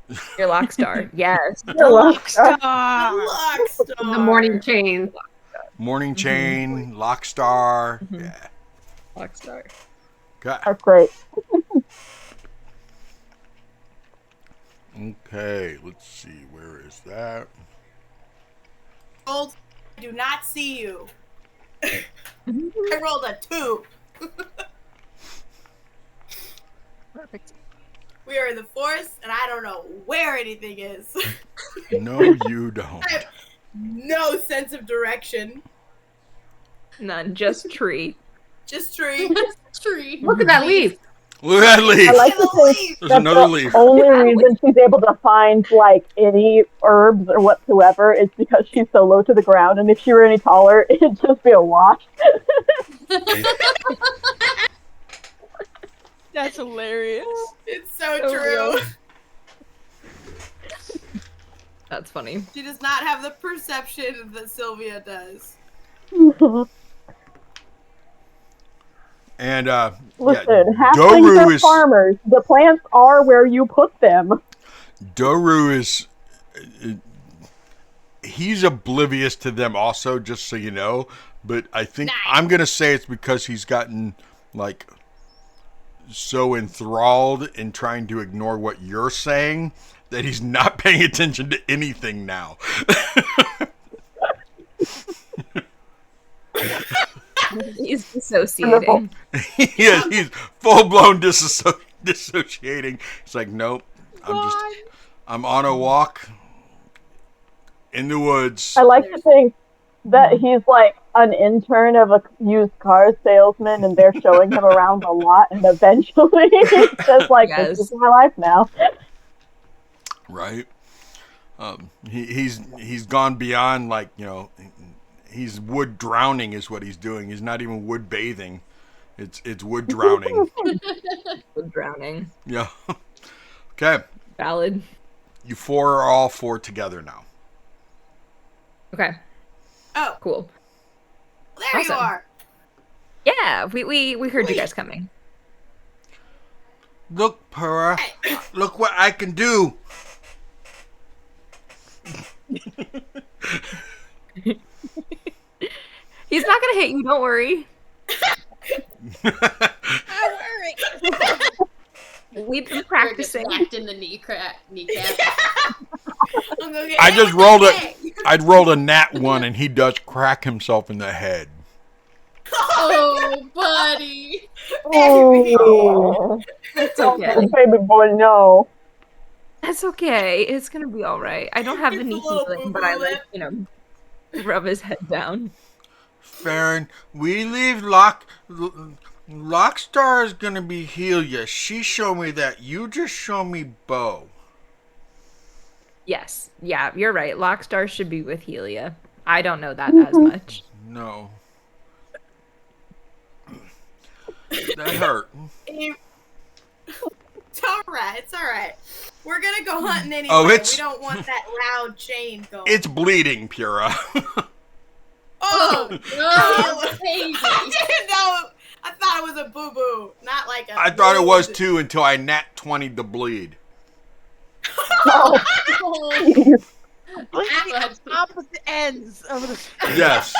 it. Your lock star. Yes. Your lock star. The morning chain. Morning chain, lock star. Yeah. Lock star. Okay. That's great. Okay, let's see. Where is that? Old, I do not see you. I rolled a 2. Perfect. We are in the forest, and I don't know where anything is. No, you don't. I have no sense of direction. None, just tree. Just tree. Tree. Look at that leaf. Look at that leaf. I like to think There's that another the leaf. only reason she's able to find like any herbs or whatsoever is because she's so low to the ground, and if she were any taller, it'd just be a wash. That's hilarious. It's so true. That's funny. She does not have the perception that Silvia does. And Listen, yeah, halflings are farmers. The plants are where you put them. Doru is he's oblivious to them also, just so you know. But I think I'm gonna say it's because he's gotten like so enthralled in trying to ignore what you're saying that he's not paying attention to anything now. He's dissociating. Yes, he's full-blown dissociating. It's like, nope, I'm on a walk in the woods. I like to think that he's like an intern of a used car salesman, and they're showing him around a lot, and eventually he's just like, this is my life now. Right. He's gone beyond, like, you know, he's wood drowning is what he's doing. He's not even wood bathing. It's wood drowning. Wood drowning. Yeah. Okay. Valid. You four are all four together now. Okay. Oh. Cool. There you are. Yeah, we heard you guys coming. Look, Purah. Look what I can do. He's not gonna hit you, don't worry. We've been practicing. Whacked in the kneecap. I'm gonna get I hit just with rolled the it. egg. I'd rolled a nat 1, and he does crack himself in the head. Oh, buddy. Oh, That's okay. baby boy, no. That's okay. It's gonna be all right. I don't have It's a any little healing, but boo-boo I lip. rub his head down. Farryn, we leave Lockstar is gonna be Helia. She showed me that. You just show me Bo. Yes. Yeah, you're right. Lockstar should be with Helia. I don't know that as much. No. That hurt. It's all right. It's all right. We're gonna go hunting anyway. Oh, We don't want that loud chain going. It's bleeding, Purah. Oh, No, baby. I didn't know. I thought it was a boo boo, not like a. I thought it was too until I nat 20'd the bleed. Oh, Opposite ends of the. Yes.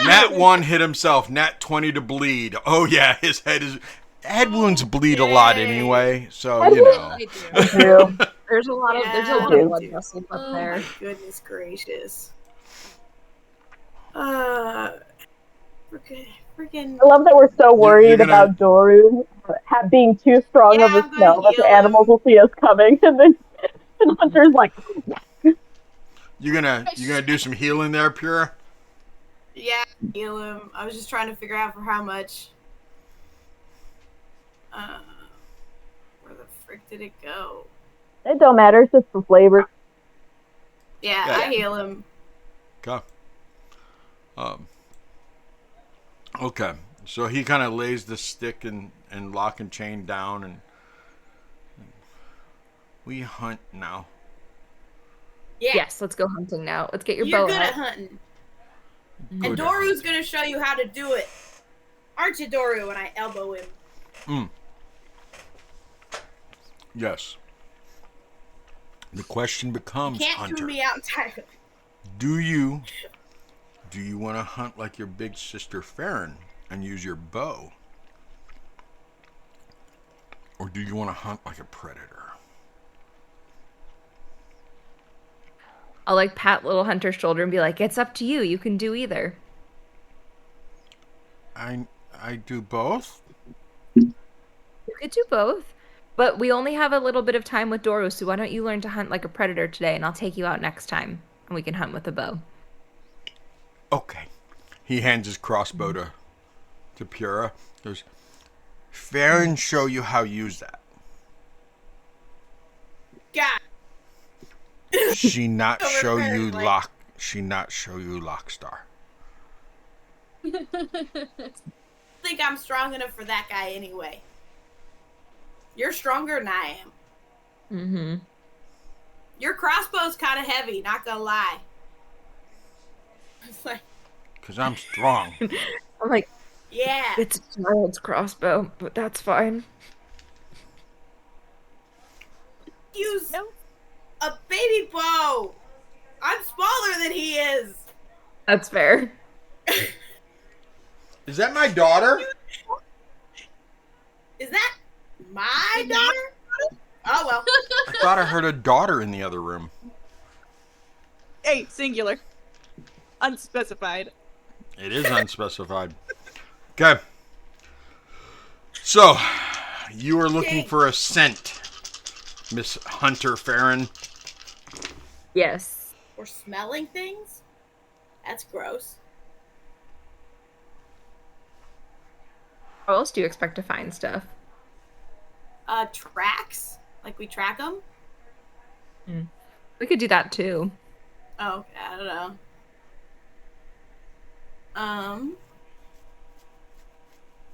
Nat 1 hit himself. Nat 20 to bleed. Oh yeah, his head wounds bleed a lot anyway. So you know. There's a lot of blood vessels up there. Oh my goodness gracious. Freaking. I love that we're so worried You're gonna- about Doru being too strong Yeah, of a I'm gonna smell that the heal animals him. will see us coming, and then Hunter's like, You gonna do some healing there, Purah? Yeah, heal him. I was just trying to figure out for how much. Where the frick did it go? it don't matter, it's just for flavor. Yeah, Yeah. I heal him. Okay. Okay. So he kind of lays the stick and lock and chain down, and we hunt now. Yeah, Yes, let's go hunting now. Let's get your you're bow good out. at hunting. Good And at Doru's gonna show you how to do it. Aren't you, Doru? And I elbow him. Yes. The question becomes, Can't Hunter, chew me out entirely. do you want to hunt like your big sister Farryn and use your bow? Or do you want to hunt like a predator? I'll pat Little Hunter's shoulder and be like, "It's up to you. You can do either." I do both? You could do both, but we only have a little bit of time with Doru, so why don't you learn to hunt like a predator today, and I'll take you out next time, and we can hunt with a bow. Okay. He hands his crossbow to Purah. Goes, Farryn show you how to use that. God. She not Over show Farryn, you like- She not show you Lockstar. Think I'm strong enough for that guy anyway. You're stronger than I am. Mm-hmm. Your crossbow's kind of heavy, not gonna lie. It's like, Because I'm strong. I'm like, yeah. it's a child's crossbow, but that's fine. Use a baby bow. I'm smaller than he is. That's fair. Is that my daughter? Is that my daughter? Oh well. I thought I heard a daughter in the other room. Hey, singular. Unspecified. It is unspecified. Okay. So, you are looking for a scent, Miss Hunter Farryn. Yes. Or smelling things? That's gross. How else do you expect to find stuff? Tracks? Like we track them? We could do that too. Oh, okay, I don't know.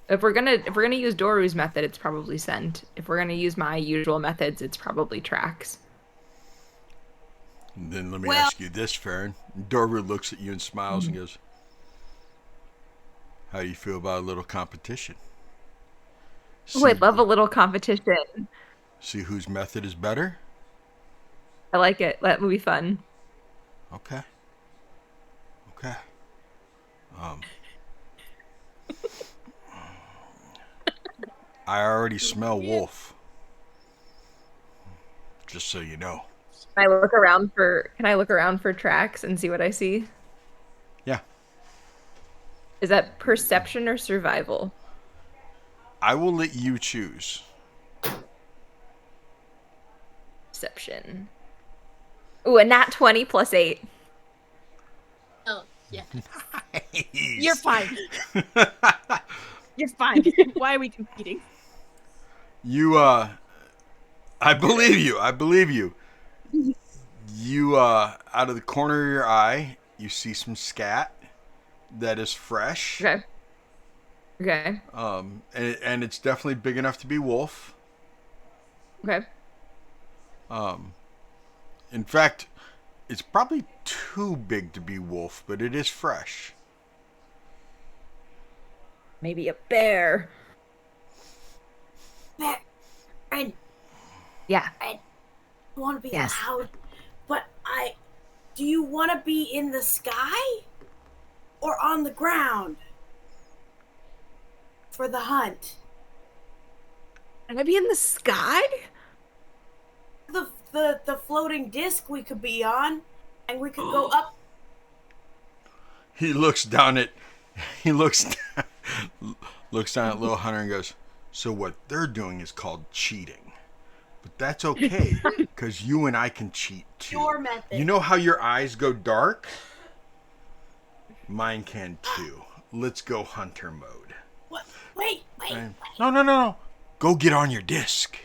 If we're gonna use Doru's method, it's probably scent. If we're gonna use my usual methods, it's probably tracks. And then let me Well- ask you this, Farryn. Doru looks at you and smiles and goes, how do you feel about a little competition? Oh, I'd love a little competition. See whose method is better? I like it. That would be fun. Okay. Okay. I already smell wolf. Just so you know. Can I look around for tracks and see what I see? Yeah. Is that perception or survival? I will let you choose. Perception. Ooh, a nat 20 plus 8. Oh, yeah. Nice. You're fine. You're fine. Why are we competing? You, I believe you. I believe you. You, out of the corner of your eye, you see some scat that is fresh. Okay. Okay. And it's definitely big enough to be wolf. Okay. In fact, it's probably too big to be wolf, but it is fresh. Maybe a bear. I Yeah. want to be Yes. loud, but do you want to be in the sky or on the ground for the hunt? Can I be in the sky? The floating disc we could be on, and we could go up. He looks down at Lil Hunter and goes, "So what they're doing is called cheating. But that's okay, because you and I can cheat too. Your method. You know how your eyes go dark? Mine can too. Let's go hunter mode." What? Wait. No. Go get on your disc.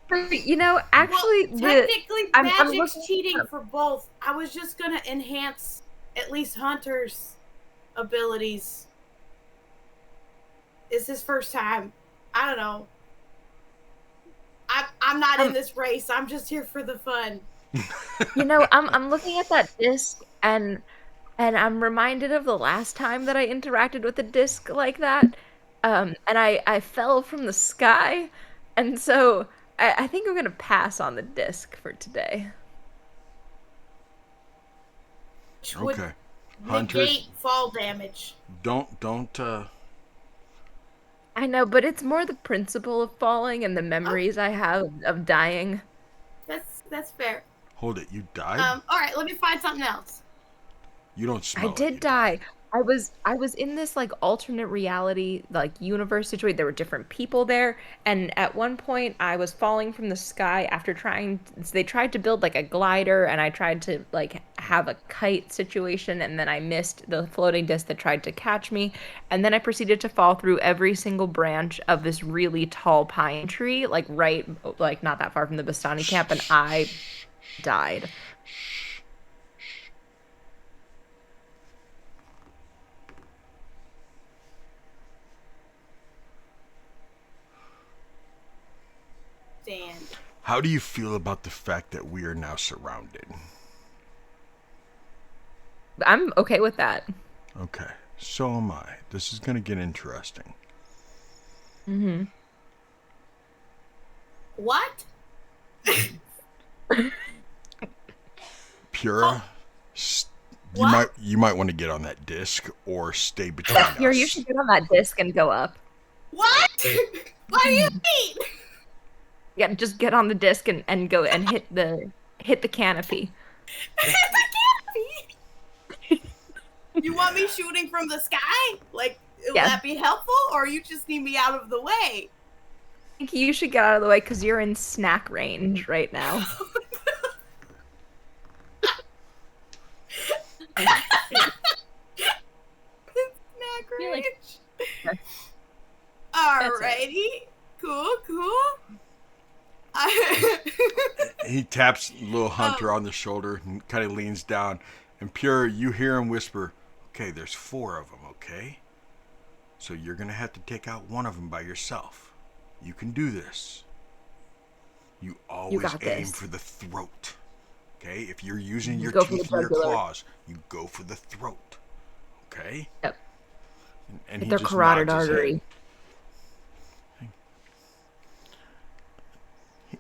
You know, actually, technically, I'm magic's looking cheating for both. I was just gonna enhance at least Hunter's abilities. It's his first time. I don't know. I'm not in this race. I'm just here for the fun. You know, I'm looking at that disc and I'm reminded of the last time that I interacted with a disc like that. And I fell from the sky, and so I think I'm gonna pass on the disc for today. Which would Okay. Hunter, negate fall damage. don't I know, but it's more the principle of falling and the memories I have of dying. That's fair. hold it. You died? All right, let me find something else. You don't smell I it, did you die. I was in this like alternate reality like universe situation. There were different people there, and at one point I was falling from the sky after they tried to build like a glider, and I tried to like have a kite situation, and then I missed the floating disc that tried to catch me, and then I proceeded to fall through every single branch of this really tall pine tree, like not that far from the Bastani camp, and I died. Stand. How do you feel about the fact that we are now surrounded? I'm okay with that. Okay, so am I. This is going to get interesting. Mm-hmm. What? Purah, you might want to get on that disc or stay between us. Here, you should get on that disc and go up. What? What do you mean? Yeah, just get on the disc and go and hit the canopy. Hit the canopy. You want me shooting from the sky? Like, will that be helpful, or you just need me out of the way? I think you should get out of the way because you're in snack range right now. Snack range. Alrighty. Cool. He taps Lil Hunter on the shoulder and kind of leans down. And Purah, you hear him whisper, "Okay, there's 4 of them, okay? So you're going to have to take out one of them by yourself. You can do this. You always aim for the throat. Okay? If you're using your teeth and your claws, you go for the throat. Okay?" Yep. And Hit their carotid artery.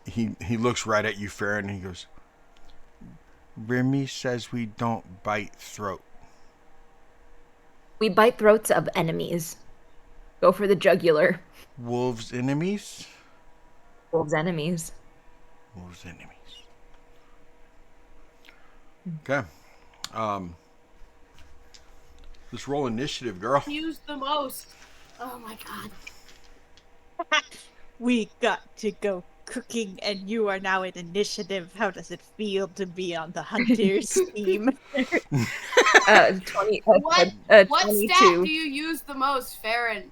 He looks right at you, Farryn, and he goes, "Rhemi says we don't bite throat." We bite throats of enemies. Go for the jugular. Wolves' enemies? Wolves' enemies. Wolves enemies. Okay. Let's roll initiative, girl. Use the most. Oh my god. We got to go cooking, and you are now in initiative. How does it feel to be on the hunters team? 20. What 22. stat do you use the most, Farryn?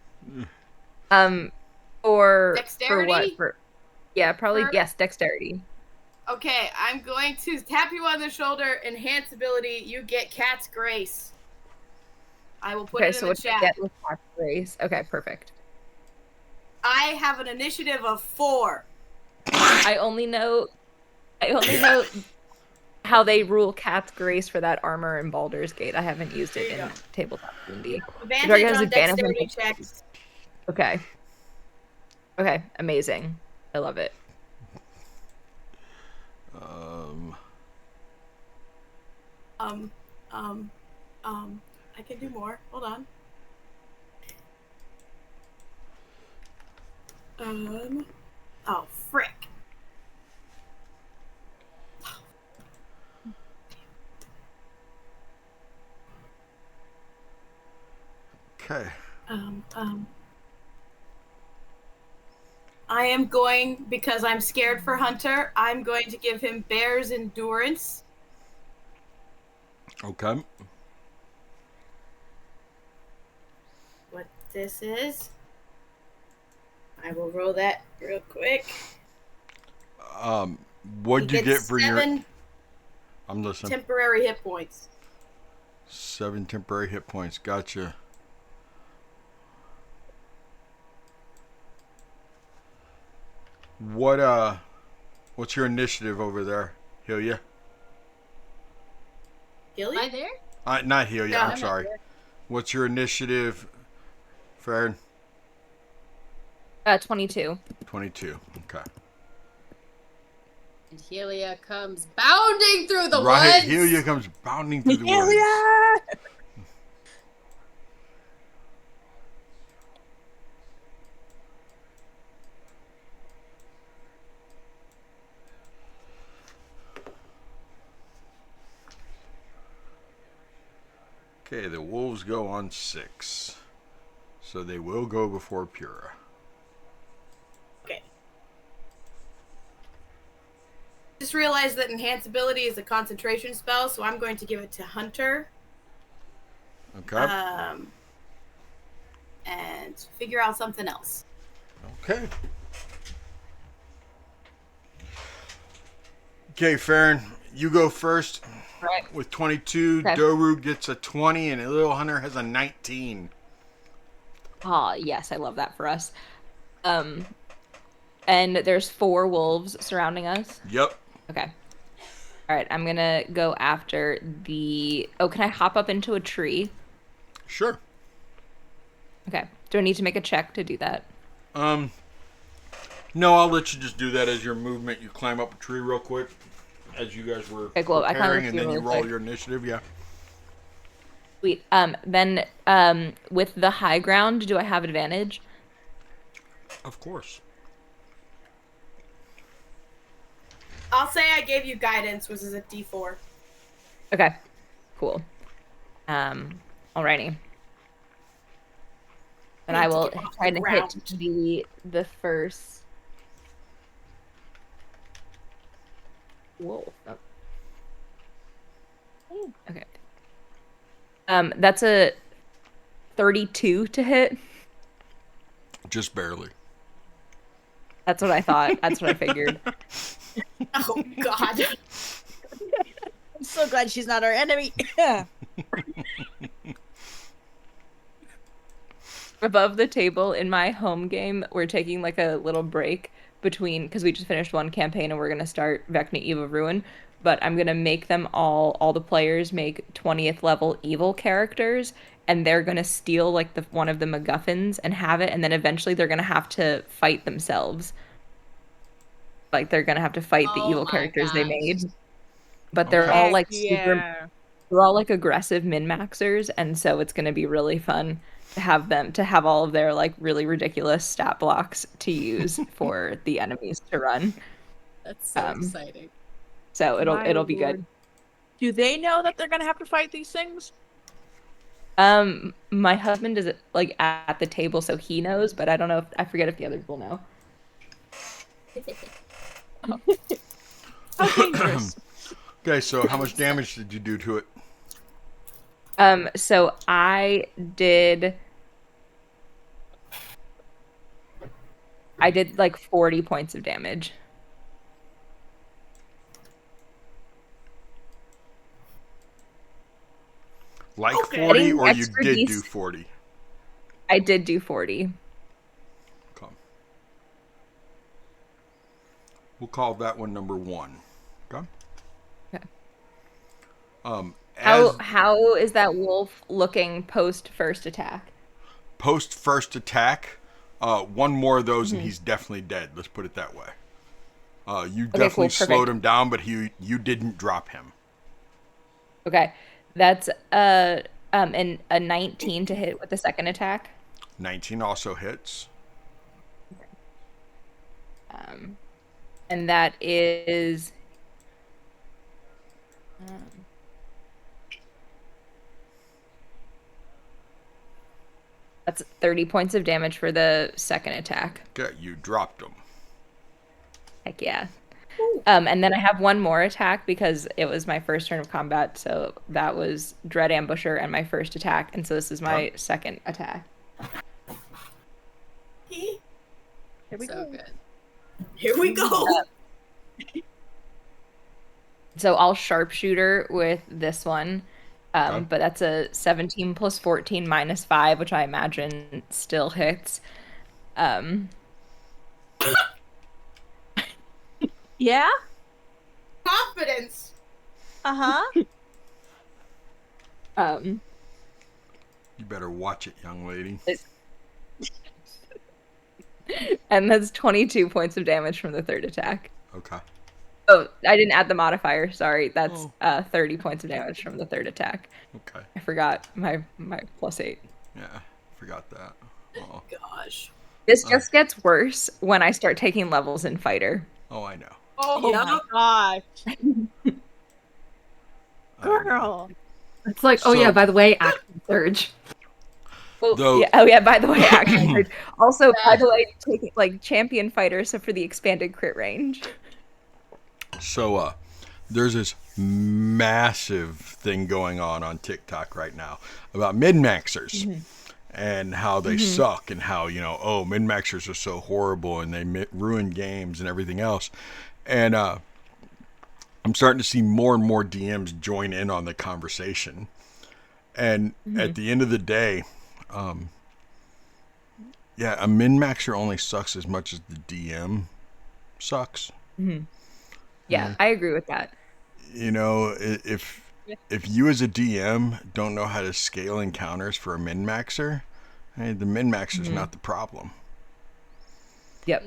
For Dexterity? For what? Probably For- yes, dexterity. Okay, I'm going to tap you on the shoulder. Enhance ability. You get Cat's Grace. I will put it in the what do I chat. get with Cat's Grace? Okay, perfect. I have an initiative of 4. I only know how they rule Cat's Grace for that armor in Baldur's Gate. I haven't used it in tabletop D&D. Advantage on dexterity checks. Okay. Okay, amazing. I love it. I can do more. Hold on. Oh, frick. Okay. I am going, because I'm scared for Hunter, I'm going to give him Bear's Endurance. Okay. What this is. I will roll that real quick. What'd you get for your... 7 I'm listening. temporary hit points. 7 temporary hit points. Gotcha. What's your initiative over there, Helia? Helia? Am I there? Not Helia, No, I'm I'm sorry. What's your initiative, Farryn? 22. 22. Okay. And Helia comes bounding through the Right, woods. Helia comes bounding through the woods. Helia! Okay, the wolves go on 6. So they will go before Purah. Okay. Just realized that Enhance ability is a concentration spell, so I'm going to give it to Hunter. Okay. And figure out something else. Okay. Okay, Farryn, you go first. Right. With 22, Okay. Doru gets a 20, and Lil Hunter has a 19. Yes, I love that for us. And there's 4 wolves surrounding us. Yep. Okay. All right, I'm gonna go after the... Oh, can I hop up into a tree? Sure. Okay. Do I need to make a check to do that? No, I'll let you just do that as your movement. You climb up a tree real quick, as you guys were cool. I climb up preparing, a and tree then you really roll quick. your initiative. Yeah. Sweet. Then with the high ground, do I have advantage? Of course. I'll say I gave you guidance, which is a D4. Okay. Cool. Alrighty. And I will try to hit the first wolf. Oh. Okay. That's a 32 to hit. Just barely. That's what I thought. That's what I figured. Oh, God. I'm so glad she's not our enemy. Above the table in my home game, we're taking like a little break between, because we just finished one campaign and we're going to start Vecna Eve of Ruin, but I'm going to make them all the players make 20th level evil characters, and they're going to steal like one of the MacGuffins and have it, and then eventually they're going to have to fight themselves. Like they're going to have to fight the evil characters they made. But they're all like they're all like aggressive min-maxers, and so it's going to be really fun to have all of their like really ridiculous stat blocks to use for the enemies to run. That's so exciting. So it'll be good. Do they know that they're gonna have to fight these things? My husband is like at the table, so he knows, but I don't know I forget if the other people know. How dangerous. Okay, so how much damage did you do to it? So I did like 40 points of damage. Like Okay. 40, or you Extra did D6. do 40? I did do 40. Okay. We'll call that one number 1. Okay. Okay. As How is that wolf looking post first attack? post first attack, one more of those and he's definitely dead. Let's put it that way. You definitely cool, slowed him down, but you didn't drop him. Okay. That's a 19 to hit with the second attack. 19 also hits. And that is that's 30 points of damage for the second attack. Okay, you dropped him. Heck yeah. And then I have one more attack because it was my first turn of combat, so that was Dread Ambusher and my first attack, and so this is my second attack. Here we So go. good. Here we go. So I'll sharpshooter with this one, but that's a 17 plus 14 minus 5, which I imagine still hits. Yeah? Confidence. Uh-huh. You better watch it, young lady. And that's 22 points of damage from the third attack. Okay. Oh, I didn't add the modifier. Sorry, that's 30 points of damage from the third attack. Okay. I forgot my +8. Yeah, forgot that. Oh, Gosh. This just gets worse when I start taking levels in fighter. oh I know. Oh, my gosh. Girl. It's like, oh So- yeah, by the way, action surge. Well, Though- yeah, by the way, action surge. Also, by the way, taking like champion fighter, so for the expanded crit range. So, there's this massive thing going on TikTok right now about min-maxers and how they suck and how, min-maxers are so horrible and they ruin games and everything else. And I'm starting to see more and more DMs join in on the conversation. And at the end of the day, a min-maxer only sucks as much as the DM sucks. Yeah, I agree with that. If you as a DM don't know how to scale encounters for a min-maxer, hey, the min-maxer's not the problem. Yep.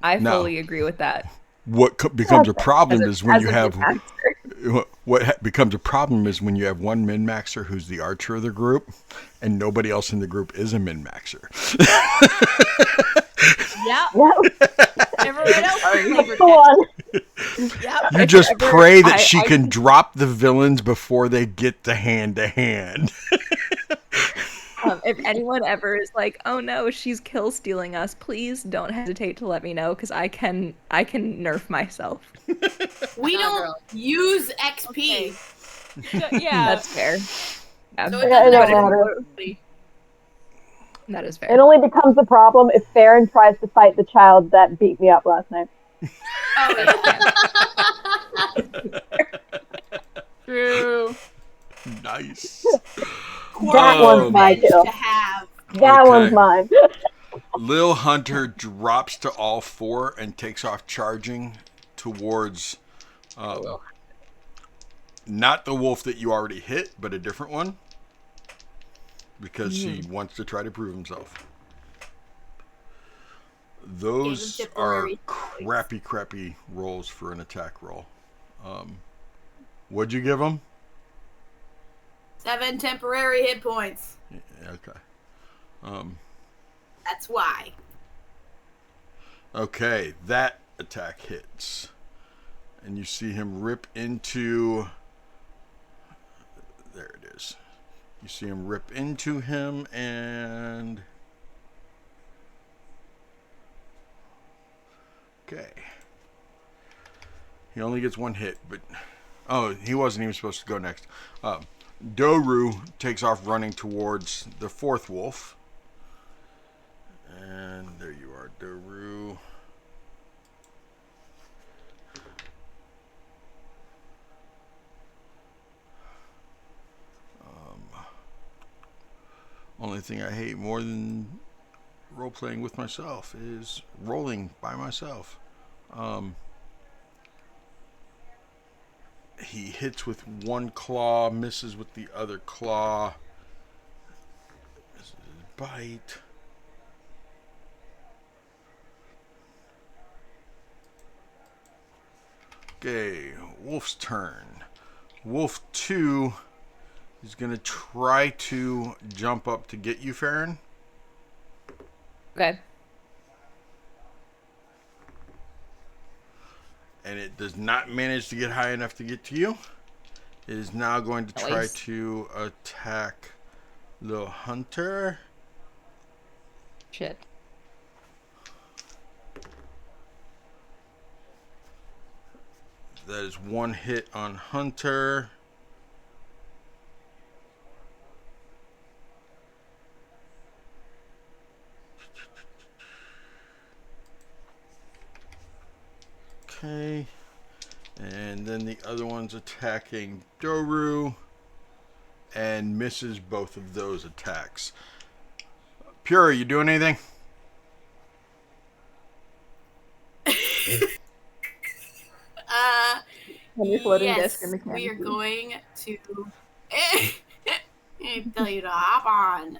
I fully agree with that. What becomes a problem is when you have min-maxer. what becomes a problem is when you have one min-maxer who's the archer of the group, and nobody else in the group is a min-maxer. Yeah. Everyone else. That's the one. Yep. You just pray that she can drop the villains before they get to hand. If anyone ever is like, "Oh no, she's kill stealing us," please don't hesitate to let me know because I can nerf myself. We Nah, don't girl. use XP. Yeah. That's fair. Yeah. So Yeah, it it doesn't don't matter. matter. That is It fair. only becomes a problem if Farryn tries to fight the child that beat me up last night. Oh, True. Nice. That one's my kill. to have. That Okay. one's mine. Lil Hunter drops to all four and takes off charging towards not the wolf that you already hit, but a different one. Because he wants to try to prove himself. Those Gave him are temporary crappy rolls for an attack roll. What'd you give him? 7 temporary hit points. Okay. That's why. Okay, that attack hits. And you see him rip into... There it is. You see him rip into him and... Okay. He only gets one hit, but... Oh, he wasn't even supposed to go next. Doru takes off running towards the fourth wolf. And there you are, Doru. Only thing I hate more than role-playing with myself is rolling by myself. He hits with one claw, misses with the other claw. This is his bite. Okay, Wolf's turn. Wolf 2 is going to try to jump up to get you, Farryn. Okay. And it does not manage to get high enough to get to you. It is now going to try to attack Lil Hunter. Shit. That is one hit on Hunter. Okay. And then the other one's attacking Doru and misses both of those attacks. Purah, you doing anything? Yes, we are going to tell you to hop on.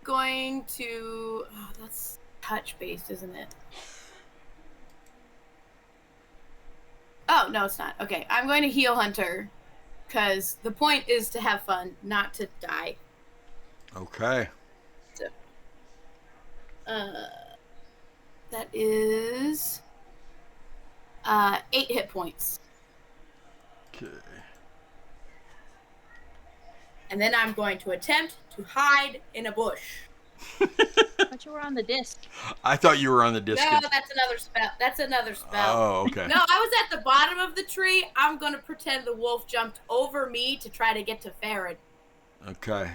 Going to... Oh, that's touch-based, isn't it? Oh, no, it's not. Okay, I'm going to heal Hunter, because the point is to have fun, not to die. Okay. So, that is 8 hit points. Okay. And then I'm going to attempt to hide in a bush. I thought you were on the disc. I thought you were on the disc. No, that's another spell. That's another spell. Oh, okay. No, I was at the bottom of the tree. I'm going to pretend the wolf jumped over me to try to get to Farryn. Okay.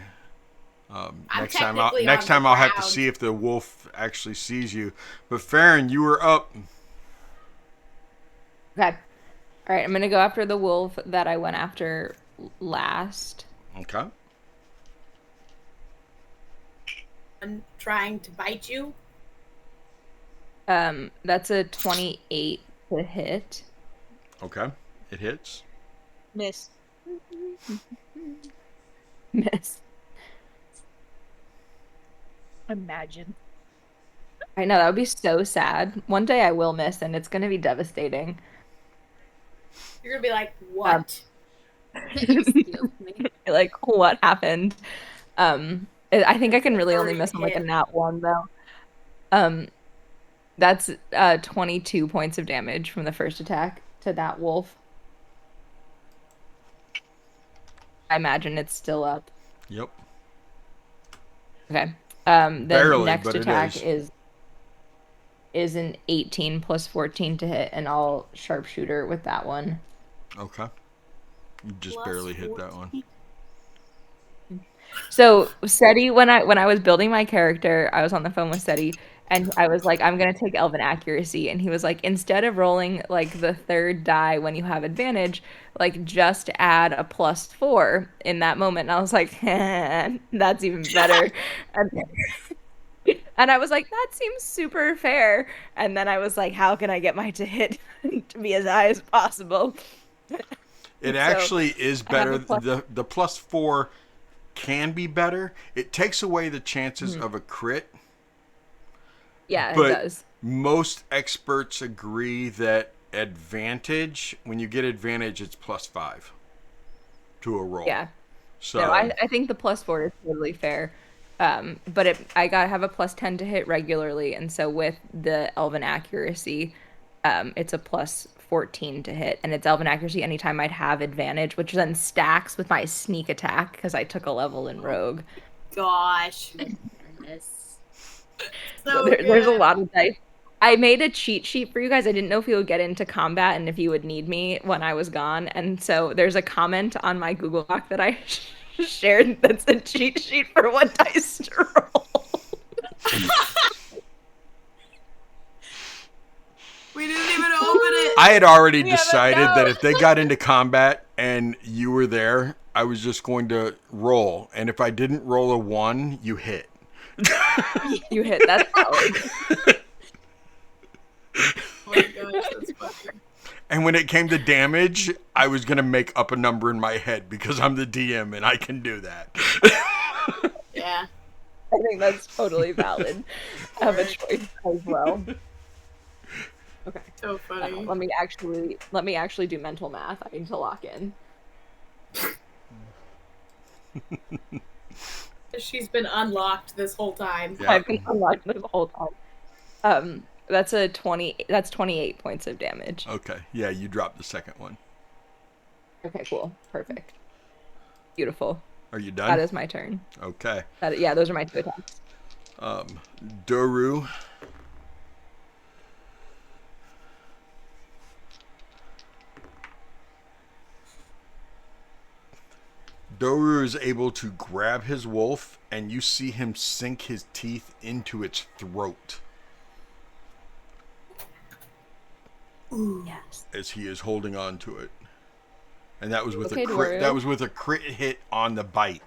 Next technically time I'll have to ground. see if the wolf actually sees you. But Farryn, you were up. Okay. All right, I'm going to go after the wolf that I went after last. Okay. I'm trying to bite you. That's a 28 to hit. Okay. It hits. Miss. Miss. Imagine. I know, that would be so sad. One day I will miss, and it's going to be devastating. You're going to be like, what? Like, what happened? I think I can really only miss on like a nat 1 though. That's 22 points of damage from the first attack to that wolf. I imagine it's still up. Yep. Okay. The Barely, next but it attack is an 18 plus 14 to hit, and I'll sharpshooter with that one. Okay. You just barely hit that one. So Seti, when I was building my character, I was on the phone with Seti, and I was like, I'm gonna take Elven Accuracy, and he was like, instead of rolling like the third die when you have advantage, like just add a +4 in that moment. And I was like, that's even better. And I was like, that seems super fair. And then I was like, how can I get my to hit to be as high as possible? It actually is better. The +4 can be better. It takes away the chances of a crit. Yeah, but it does. Most experts agree that advantage, when you get advantage, it's +5 to a roll. Yeah. So No, I think the +4 is totally fair. But I gotta have a +10 to hit regularly, and so with the Elven Accuracy, it's a +14 to hit, and it's Elven Accuracy anytime I'd have advantage, which then stacks with my sneak attack because I took a level in Rogue. Gosh. So there's a lot of dice. I made a cheat sheet for you guys. I didn't know if you would get into combat and if you would need me when I was gone. And so there's a comment on my Google Doc that I shared that's a cheat sheet for what dice to roll. We didn't even open it. I had already decided that if they got into combat and you were there, I was just going to roll. And if I didn't roll a 1, you hit. You hit. That's valid. Oh my gosh, that's funny. And when it came to damage, I was going to make up a number in my head because I'm the DM and I can do that. Yeah. I think that's totally valid. I have a choice as well. Okay. So funny. Let me actually do mental math. I need to lock in. She's been unlocked this whole time. Yeah. I've been unlocked this whole time. That's 28 points of damage. Okay. Yeah, you dropped the second one. Okay, cool. Perfect. Beautiful. Are you done? That is my turn. Okay. Yeah, those are my 2 attacks. Doru. Doru is able to grab his wolf, and you see him sink his teeth into its throat. Ooh. Yes. As he is holding on to it. And that was with Okay, a crit. Doru. That was with a crit hit on the bite.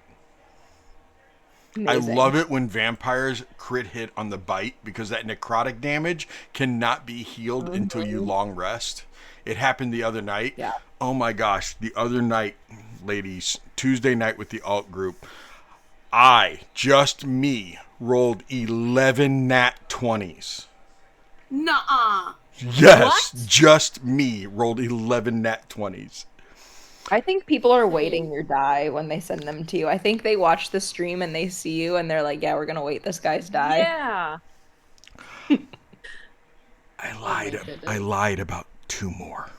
Amazing. I love it when vampires crit hit on the bite because that necrotic damage cannot be healed until you long rest. It happened the other night. Yeah. Oh my gosh, the other night, ladies, Tuesday night with the alt group, just me, rolled 11 nat 20s. Nuh-uh. Yes, What? just me rolled 11 nat 20s. I think people are waiting your die when they send them to you. I think they watch the stream and they see you and they're like, yeah, we're going to wait this guy's die. Yeah. I lied about 2 more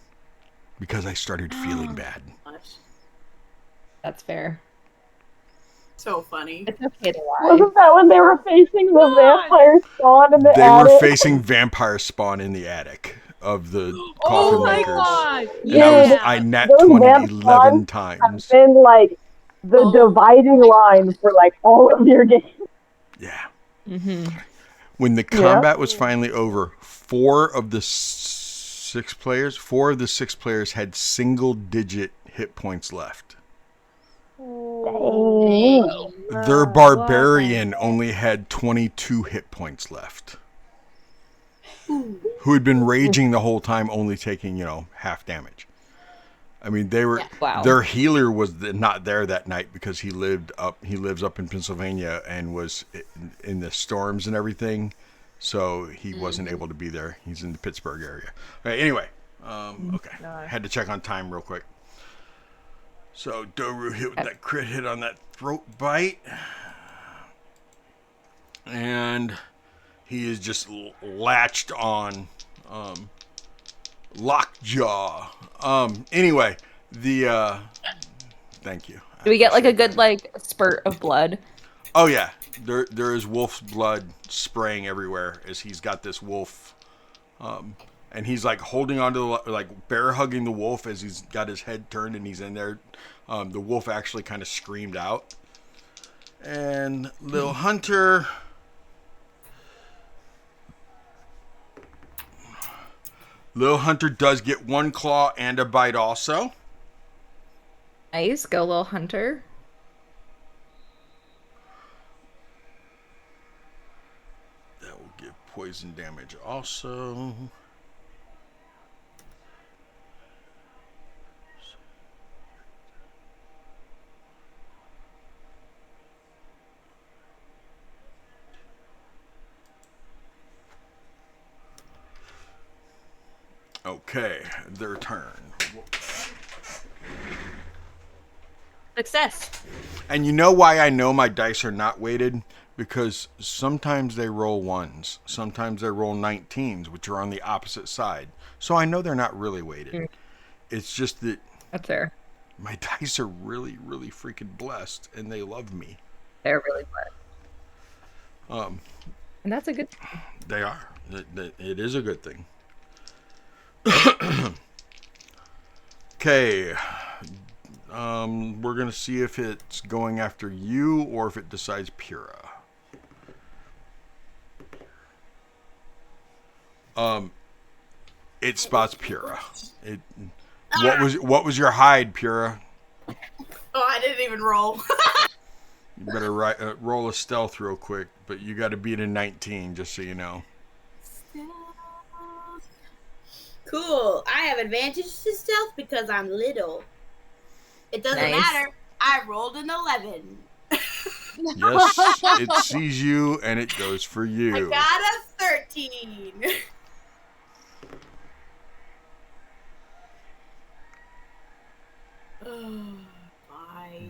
because I started feeling bad. That's fair. So funny. It's okay to lie. Wasn't that when they were facing the vampire spawn in the They attic? were facing vampire spawn in the attic of the coffin Oh my makers. god! And I nat Those 20 vamp 11 spawns times. have been like the dividing line for like all of your games. Yeah. Mm-hmm. When the combat was finally over, 4 of the 6 players had single-digit hit points left. Their barbarian only had 22 hit points left. Who had been raging the whole time, only taking, half damage. I mean, they were. Yeah. Wow. Their healer was not there that night because he lives up in Pennsylvania and was in the storms and everything, so he wasn't able to be there. He's in the Pittsburgh area. Okay, anyway, okay, had to check on time real quick. So Doru hit with that crit hit on that throat bite, and he is just latched on. Lockjaw. Anyway, thank you. Do we get like a good spurt of blood? Oh yeah, there is wolf's blood spraying everywhere as he's got this wolf, and he's like holding onto bear hugging the wolf as he's got his head turned and he's in there. The wolf actually kind of screamed out, and Lil Hunter. Lil Hunter does get 1 claw and a bite also. Nice. Go, Lil Hunter. That will give poison damage also. Okay, their turn. Success. And you know why I know my dice are not weighted? Because sometimes they roll ones. Sometimes they roll 19s, which are on the opposite side. So I know they're not really weighted. It's just that That's fair. my dice are really, really freaking blessed, and they love me. They're really blessed. And that's a good thing. They are. It is a good thing. Okay. We're going to see if it's going after you or if it decides Purah. It spots Purah. What was your hide, Purah? Oh, I didn't even roll. You better roll a stealth real quick, but you got to beat a 19, just so you know. Cool. I have advantage to stealth because I'm little. It doesn't matter. I rolled an 11. Yes, it sees you and it goes for you. I got a 13.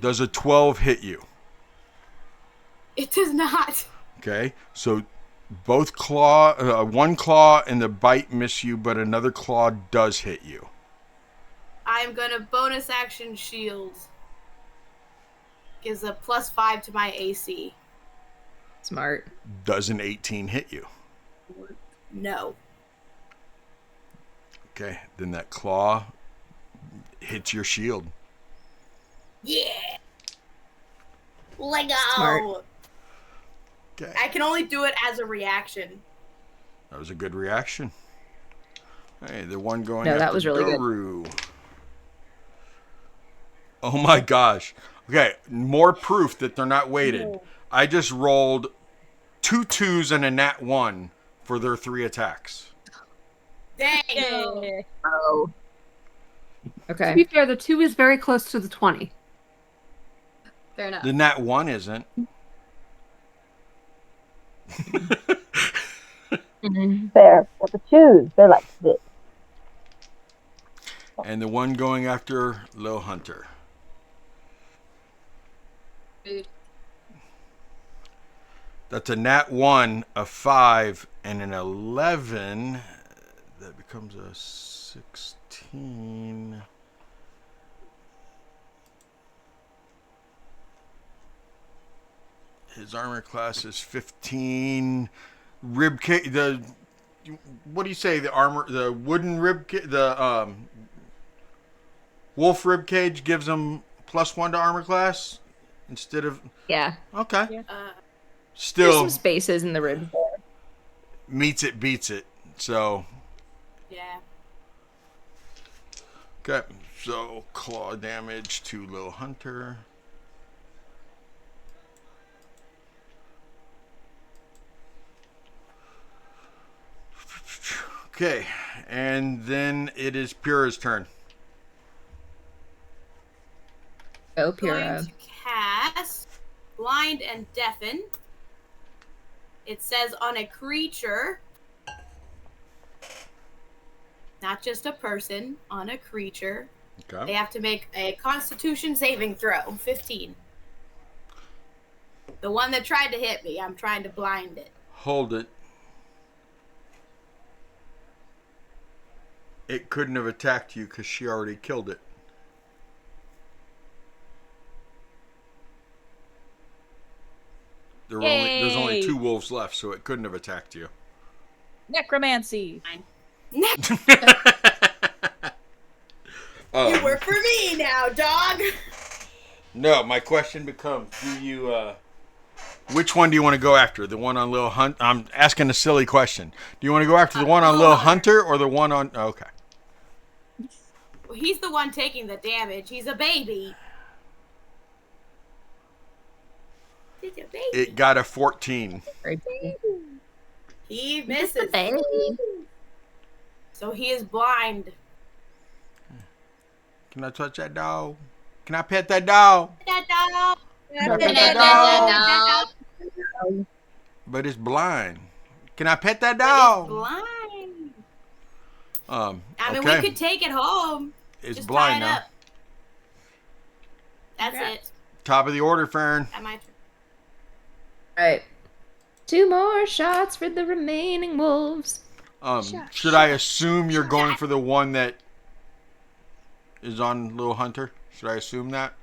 Does a 12 hit you? It does not. Okay, so both one claw and the bite miss you, but another claw does hit you. I'm gonna bonus action shield. Gives a +5 to my AC. Smart. Does an 18 hit you? No. Okay, then that claw hits your shield. Yeah. Lego. Smart. Okay. I can only do it as a reaction. That was a good reaction. Hey, the one going No, after that was really Doru. Oh my gosh. Okay, more proof that they're not weighted. No. I just rolled 2 2s and a nat 1 for their 3 attacks. Dang. Oh. To Okay. be fair, the 2 is very close to the 20. Fair enough. The nat 1 isn't. Fair. But the twos, they're like this. And the one going after Lil Hunter. Rude. That's a nat 1, a 5, and an 11. That becomes a 16. His armor class is 15. Rib cage. What do you say? The armor, the wooden rib, the wolf rib cage gives him +1 to armor class instead of. Yeah. Okay. There's Still some spaces in the rib. meets it, beats it. So. Yeah. Okay. So claw damage to Lil Hunter. Okay, and then it is Purah's turn. Go, Going Purah. to cast Blind and Deafen. It says on a creature, not just a person, on a creature. Okay. They have to make a Constitution saving throw. 15. The one that tried to hit me, I'm trying to blind it. Hold it. It couldn't have attacked you because she already killed it. There's only 2 wolves left, so it couldn't have attacked you. Necromancy. You work for me now, dog. No, my question becomes: do you? Which one do you want to go after? The one on Lil Hunt? I'm asking a silly question. Do you want to go after the one on Lil Hunter or the one on? Oh, okay. Well, he's the one taking the damage. He's a baby. He's a baby. It got a 14. He misses. Baby. So he is blind. Can I touch that dog? Can I pet that dog? That dog. That dog. But it's blind. Can I pet that But dog? it's blind. I mean, okay. we could take it home. It's Just blind tie it now. up. That's Congrats. it. Top of the order, Farryn. That my turn. Right. 2 more shots for the remaining wolves. Should I assume you're going for the one that is on Lil Hunter? Should I assume that?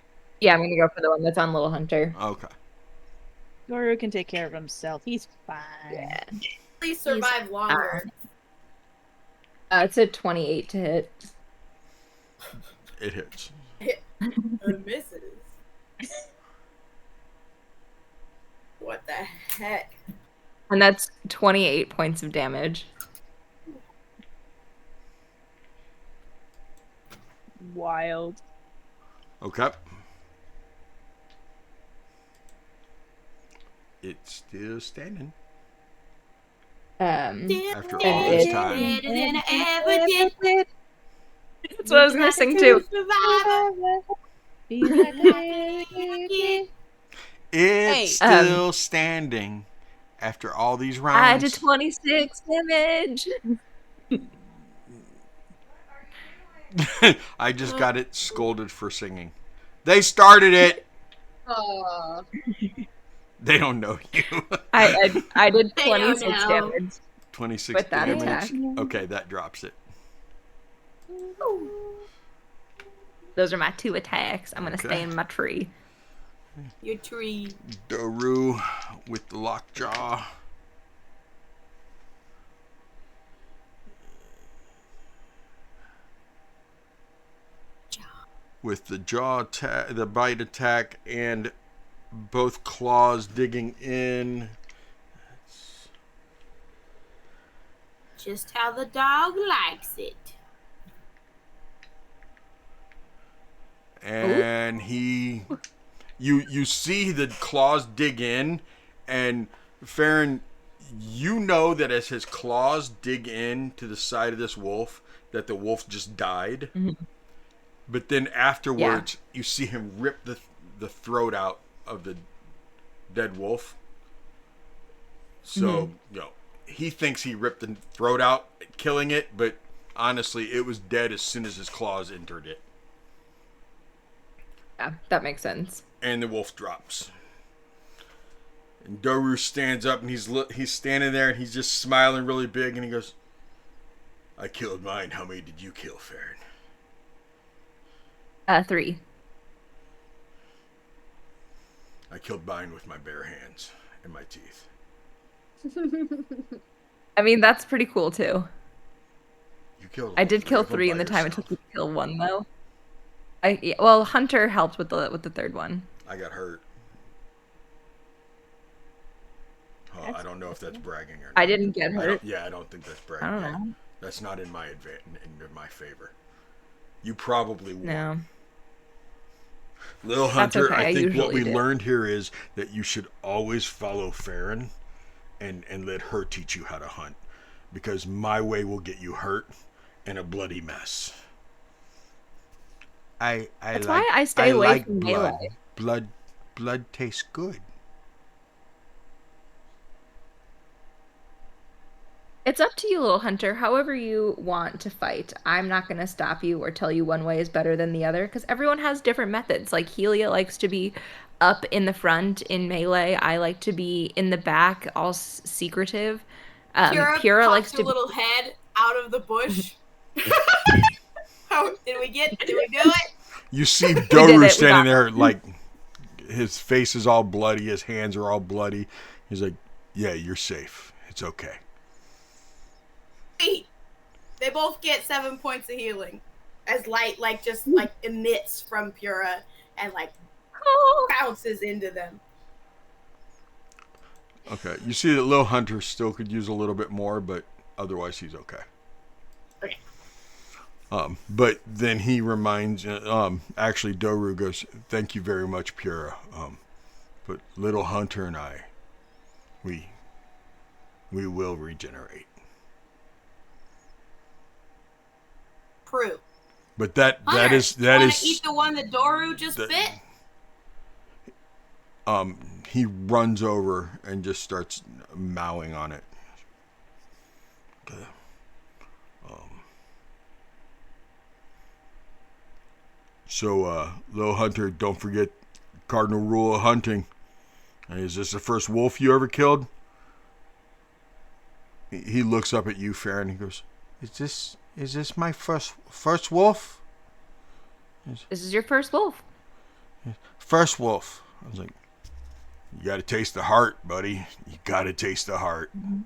Yeah, I'm gonna go for the one that's on Lil Hunter. Okay. Doru can take care of himself. He's fine. Yeah. Please survive longer. It's a 28 to hit. It hits. It misses. What the heck? And that's 28 points of damage. Wild. Okay. It's still standing. After all this time. That's what I was gonna sing too. It's still standing after all these rounds. I did 26 damage. I just got it scolded for singing. They started it. They don't know you. I did 26 damage. 26 with that damage. attack. Okay, that drops it. Those are my 2 attacks. I'm gonna stay in my tree. Your tree. Doru with the lockjaw. With the jaw attack, the bite attack, and both claws digging in. Just how the dog likes it. And you see the claws dig in, and Farryn, you know that as his claws dig in to the side of this wolf, that the wolf just died. Mm-hmm. But then afterwards, you see him rip the throat out of the dead wolf. So, he thinks he ripped the throat out, killing it, but honestly, it was dead as soon as his claws entered it. Yeah, that makes sense. And the wolf drops. And Doru stands up, and he's standing there, and he's just smiling really big, and he goes, I killed mine. How many did you kill, Farryn? 3. I killed mine with my bare hands and my teeth. I mean, that's pretty cool, too. You killed. I did kill 3 in the time it took me to kill 1, though. Well, Hunter helped with the third one. I got hurt. Oh, I don't know if that's bragging or not. I didn't get hurt. I don't think that's bragging. I don't know. That's not in my favor. You probably won. No. Lil Hunter, okay. I think what we do. learned here is that you should always follow Farryn and let her teach you how to hunt. Because my way will get you hurt and a bloody mess. That's why I stay away from melee. Blood tastes good. It's up to you, Lil Hunter. However you want to fight. I'm not going to stop you or tell you one way is better than the other because everyone has different methods. Like Helia likes to be up in the front in melee. I like to be in the back, all secretive. Purah likes to little head out of the bush. Did we do it? You see Doru standing there like his face is all bloody, his hands are all bloody. He's like, yeah, you're safe. It's okay. They both get 7 points of healing as light emits from Purah and bounces into them. Okay, you see that Lil Hunter still could use a little bit more, but otherwise he's okay. Okay. But then he reminds, actually Doru goes, thank you very much, Purah. But Lil Hunter and I, we will regenerate. True. But that Hunter, is eat the one that Doru just bit? He runs over and just starts mowing on it. So, Lil Hunter, don't forget cardinal rule of hunting. Is this the first wolf you ever killed? He looks up at you, Farryn. He goes, "Is this my first wolf?" This is your first wolf. First wolf. I was like, "You got to taste the heart, buddy. You got to taste the heart." Mm-hmm.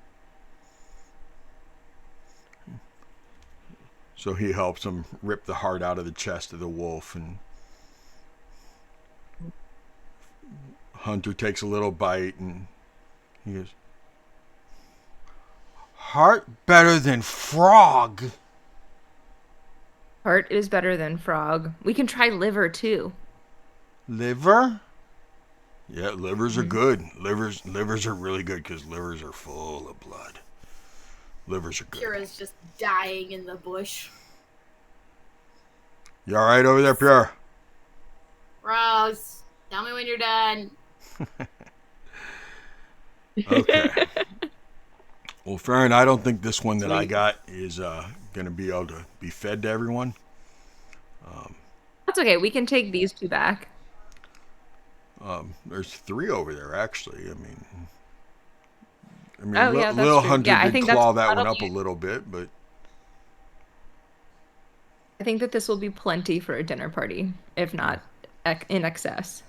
So he helps him rip the heart out of the chest of the wolf, and Hunter takes a little bite, and he goes, "Heart better than frog." Heart is better than frog. We can try liver too. Liver? Yeah, livers are good. Livers are really good because livers are full of blood. Livers are good. Purah's just dying in the bush. You all right over there, Purah? Rose, tell me when you're done. Okay. Well, Farryn, I don't think this one that I got is going to be able to be fed to everyone. That's okay. We can take these two back. There's 3 over there, actually. I mean, Oh, yeah, that's Lil true. Hunter Yeah, I did think claw that's that one up a probably- little bit, but I think that this will be plenty for a dinner party, if not in excess.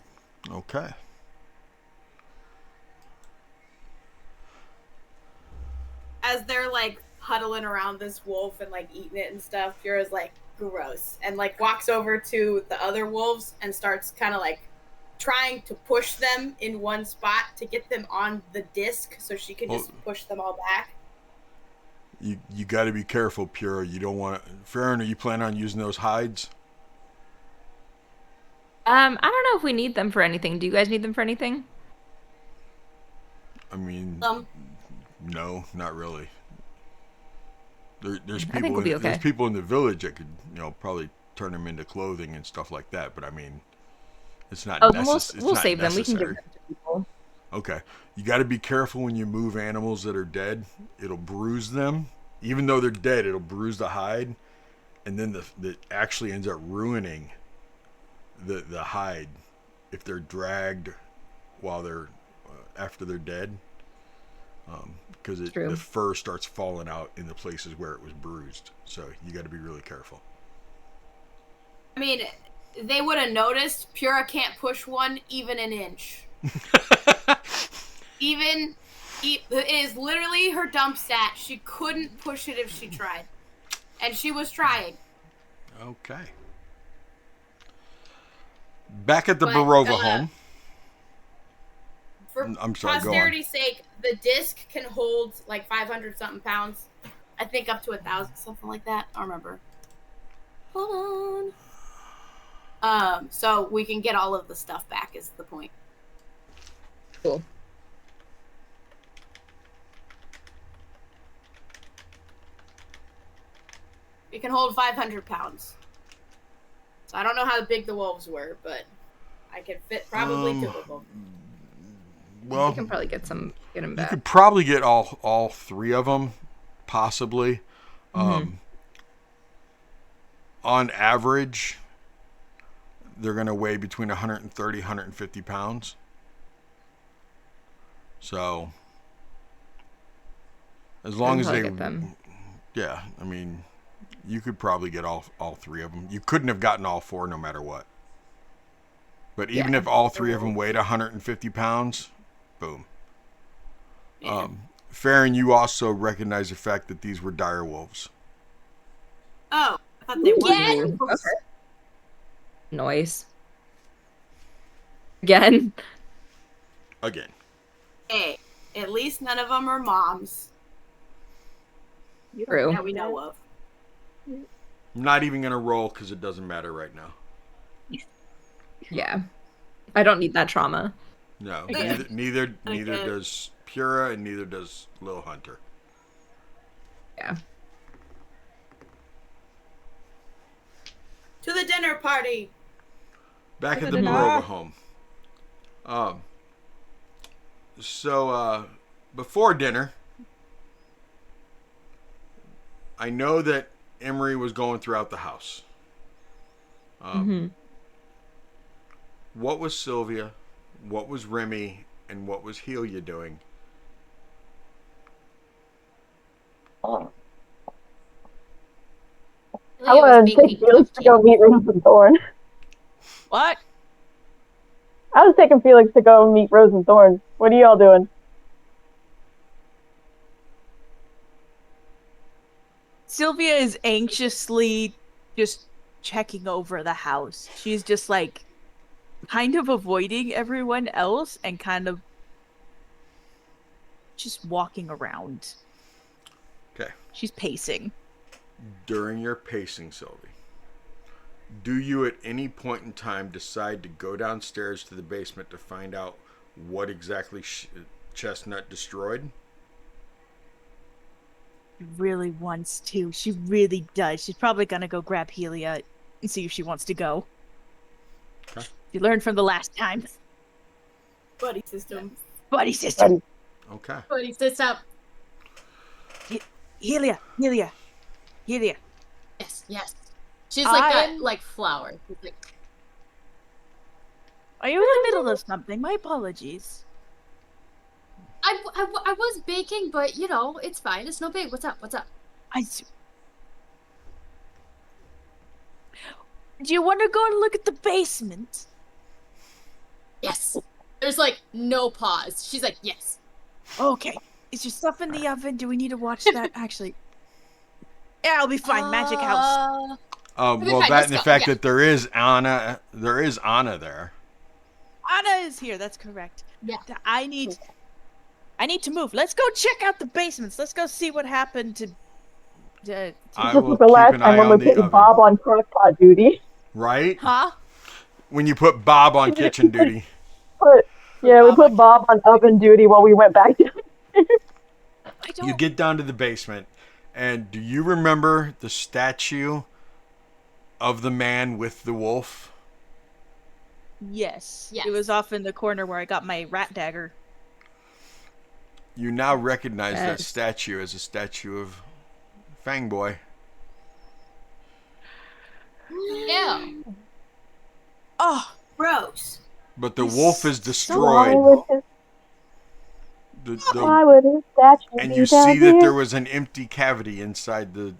okay. As they're like huddling around this wolf and like eating it and stuff, Purah's like, gross, and like walks over to the other wolves and starts kind of like trying to push them in one spot to get them on the disc so she can just push them all back. You got to be careful, Purah. You don't want. Farryn, are you planning on using those hides? I don't know if we need them for anything. Do you guys need them for anything? I mean, no, not really. There's I think people. we'll be okay. There's people in the village that could, probably turn them into clothing and stuff like that. But I mean, it's not. Oh, We'll save them. We can give them to people. Okay, you got to be careful when you move animals that are dead. It'll bruise them, even though they're dead. It'll bruise the hide, and then the actually ends up ruining the hide if they're dragged while they're after they're dead. Because the fur starts falling out in the places where it was bruised. So you got to be really careful. I mean, they would have noticed Purah can't push one even an inch. It is literally her dump stat. She couldn't push it if she tried. And she was trying. Okay. Back at the Barovihome. For I'm sorry, posterity's sake, the disc can hold like 500 something pounds. I think up to 1,000, something like that. I don't remember. Hold on. So we can get all of the stuff back is the point. Cool. It can hold 500 pounds. So I don't know how big the wolves were, but I could fit probably 2 of them. Well, we can probably get them back. You could probably get all 3 of them, possibly. On average, they're going to weigh between 130, 150 pounds. So, as long as they get them. Yeah, I mean, you could probably get all 3 of them. You couldn't have gotten all 4 no matter what. But even if all 3 of them weighed 150 pounds, boom. Yeah. Farryn, you also recognize the fact that these were dire wolves. Oh, I thought they were. Yeah. Okay. Noise. Again. Hey, at least none of them are moms. True. That we know of. I'm not even going to roll because it doesn't matter right now. Yeah. I don't need that trauma. No, neither does Purah, and neither does Lil Hunter. Yeah. To the dinner party. Back at the Barovihome. So before dinner, I know that Emery was going throughout the house. what was Silvia, what was Rhemi, and what was Helia doing? I want to take Felix to go meet Rose and Thorn. What? I was taking Felix to go meet Rose and Thorn. What are y'all doing? Silvia is anxiously just checking over the house. She's just like kind of avoiding everyone else and kind of just walking around. Okay. She's pacing. During your pacing, Sylvie, do you at any point in time decide to go downstairs to the basement to find out what exactly Chestnut destroyed? She really wants to. She really does. She's probably gonna go grab Helia and see if she wants to go. Okay. You learned from the last time. Buddy system. Buddy system. Okay. Buddy system. Helia. Yes. She's like that, like flower. Like... Are you in the middle of something? My apologies. I was baking, but you know, it's fine. It's no big. What's up? Do you want to go and look at the basement? Yes. There's like no pause. She's like, yes. Okay. Is your stuff in the oven? Do we need to watch that? Actually, yeah, I'll be fine. Magic house. Well, fine, that and the fact yeah. that there is Anna there. Anna is here. That's correct. Yeah. I need to move. Let's go check out the basements. Let's go see what happened to. I This will was the keep last an time eye when on we the put oven. Bob on crockpot duty. Right? Huh? When you put Bob on kitchen duty. We put Bob on oven duty while we went back down. You get down to the basement, and do you remember the statue of the man with the wolf? Yes. It was off in the corner where I got my rat dagger. You now recognize that statue as a statue of Fangboy. Yeah. Oh, gross. But the wolf is destroyed. Why would his statue and be you down see that here? there was an empty cavity inside the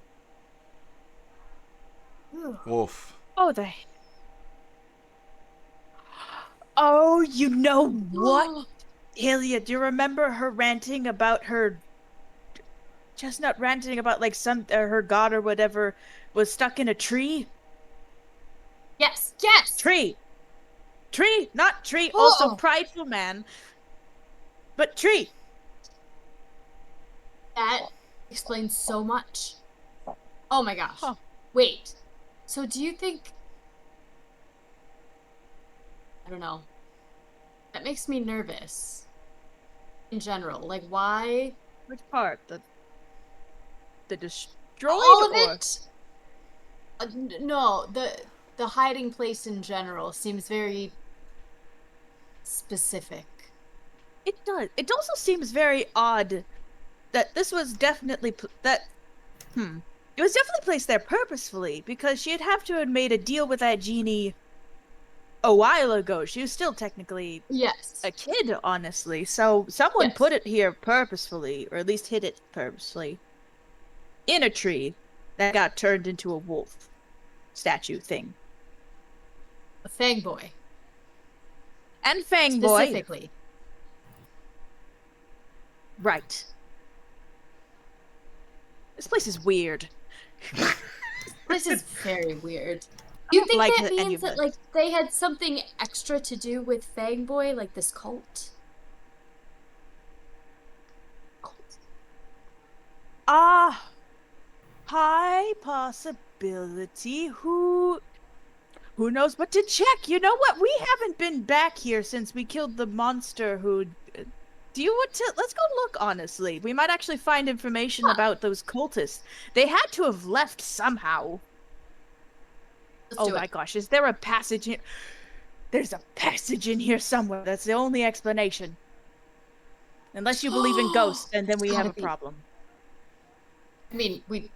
wolf. Oh, you know what? Helia, do you remember her ranting about her... Chestnut ranting about, like, her god or whatever was stuck in a tree? Yes. Tree, not tree, also prideful man. But tree. That explains so much. Oh my gosh. Huh. Wait. So do you think... I don't know. That makes me nervous. In general. Like, why? Which part? The destroyed? All of it? No, the hiding place in general seems very specific. It does. It also seems very odd that this was definitely it was definitely placed there purposefully, because she'd have to have made a deal with that genie a while ago. She was still technically a kid, honestly. So someone put it here purposefully, or at least hid it purposefully in a tree that got turned into a wolf statue thing. A Fangboy. And Fangboy. Specifically. Right. This place is weird. This is very weird. Do you think like that any means of that, this. like, they had something extra to do with Fangboy, like this cult? High possibility. Who knows what to check? You know what? We haven't been back here since we killed the monster who... Do you want to... Let's go look, honestly. We might actually find information about those cultists. They had to have left somehow. Let's do my it. gosh, is there a passage in... There's a passage in here somewhere. That's the only explanation. Unless you believe in ghosts, and then we have a problem. I mean, you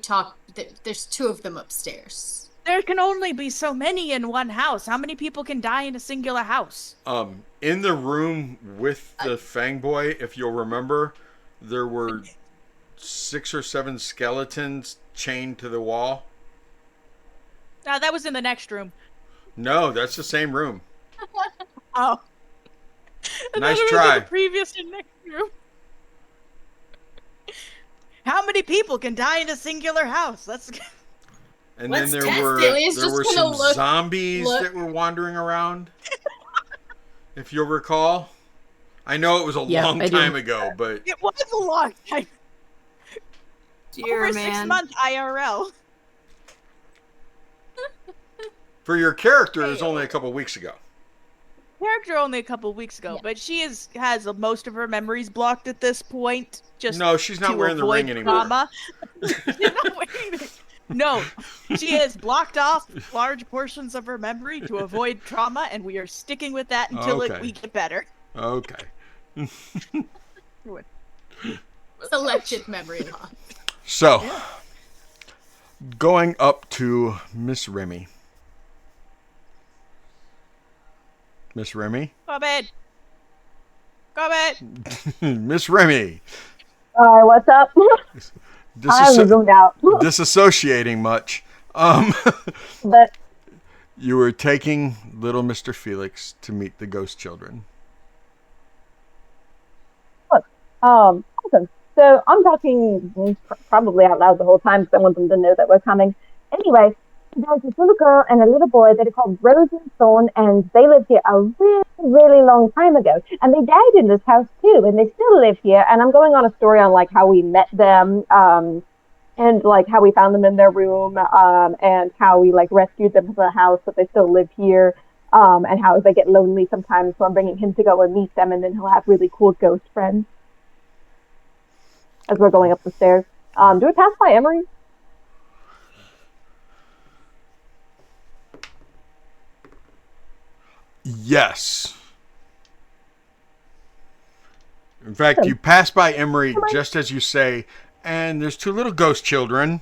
talk... There's two of them upstairs. There can only be so many in one house. How many people can die in a singular house? In the room with the Fang Boy, if you'll remember, there were 6 or 7 skeletons chained to the wall. That was in the next room. No, that's the same room. Oh. Nice was try. In the previous and next room. How many people can die in a singular house? And Let's then test there it. were some zombies that were wandering around. If you'll recall. I know it was a long time ago, but it was a long time. Dear Over man. 6 months IRL. for your character, it was only a couple weeks ago. Character only a couple weeks ago, but she has most of her memories blocked at this point. No, she's not wearing the ring anymore. She's not wearing it. No, she has blocked off large portions of her memory to avoid trauma, and we are sticking with that until we get better. Okay. Selective memory loss. So, going up to Miss Rhemi. Miss Rhemi? Come in. Come in. Miss Rhemi. Alright, what's up? I'm zoomed out. Disassociating much. But you were taking little Mr. Felix to meet the ghost children. Look, awesome. So I'm talking probably out loud the whole time because I want them to know that we're coming. Anyway, there's this little girl and a little boy that are called Rose and Thorn, and they lived here a really, really long time ago. And they died in this house too, and they still live here. And I'm going on a story on like how we met them, and like how we found them in their room, and how we like rescued them from the house, but they still live here, and how they get lonely sometimes. So I'm bringing him to go and meet them, and then he'll have really cool ghost friends as we're going up the stairs. Do we pass by Emery? Yes. In fact, you pass by Emery just as you say, and there's 2 little ghost children.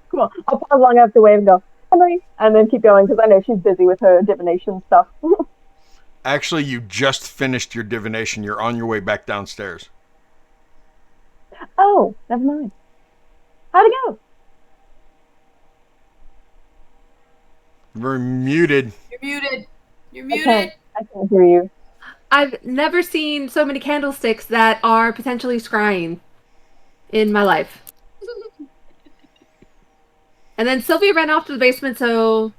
Cool. I'll pause long enough to wave and go, Emery, and then keep going because I know she's busy with her divination stuff. Actually, you just finished your divination. You're on your way back downstairs. Oh, never mind. How'd it go? We're muted. You're muted. You're muted. I can't hear you. I've never seen so many candlesticks that are potentially scrying in my life. And then Silvia ran off to the basement, so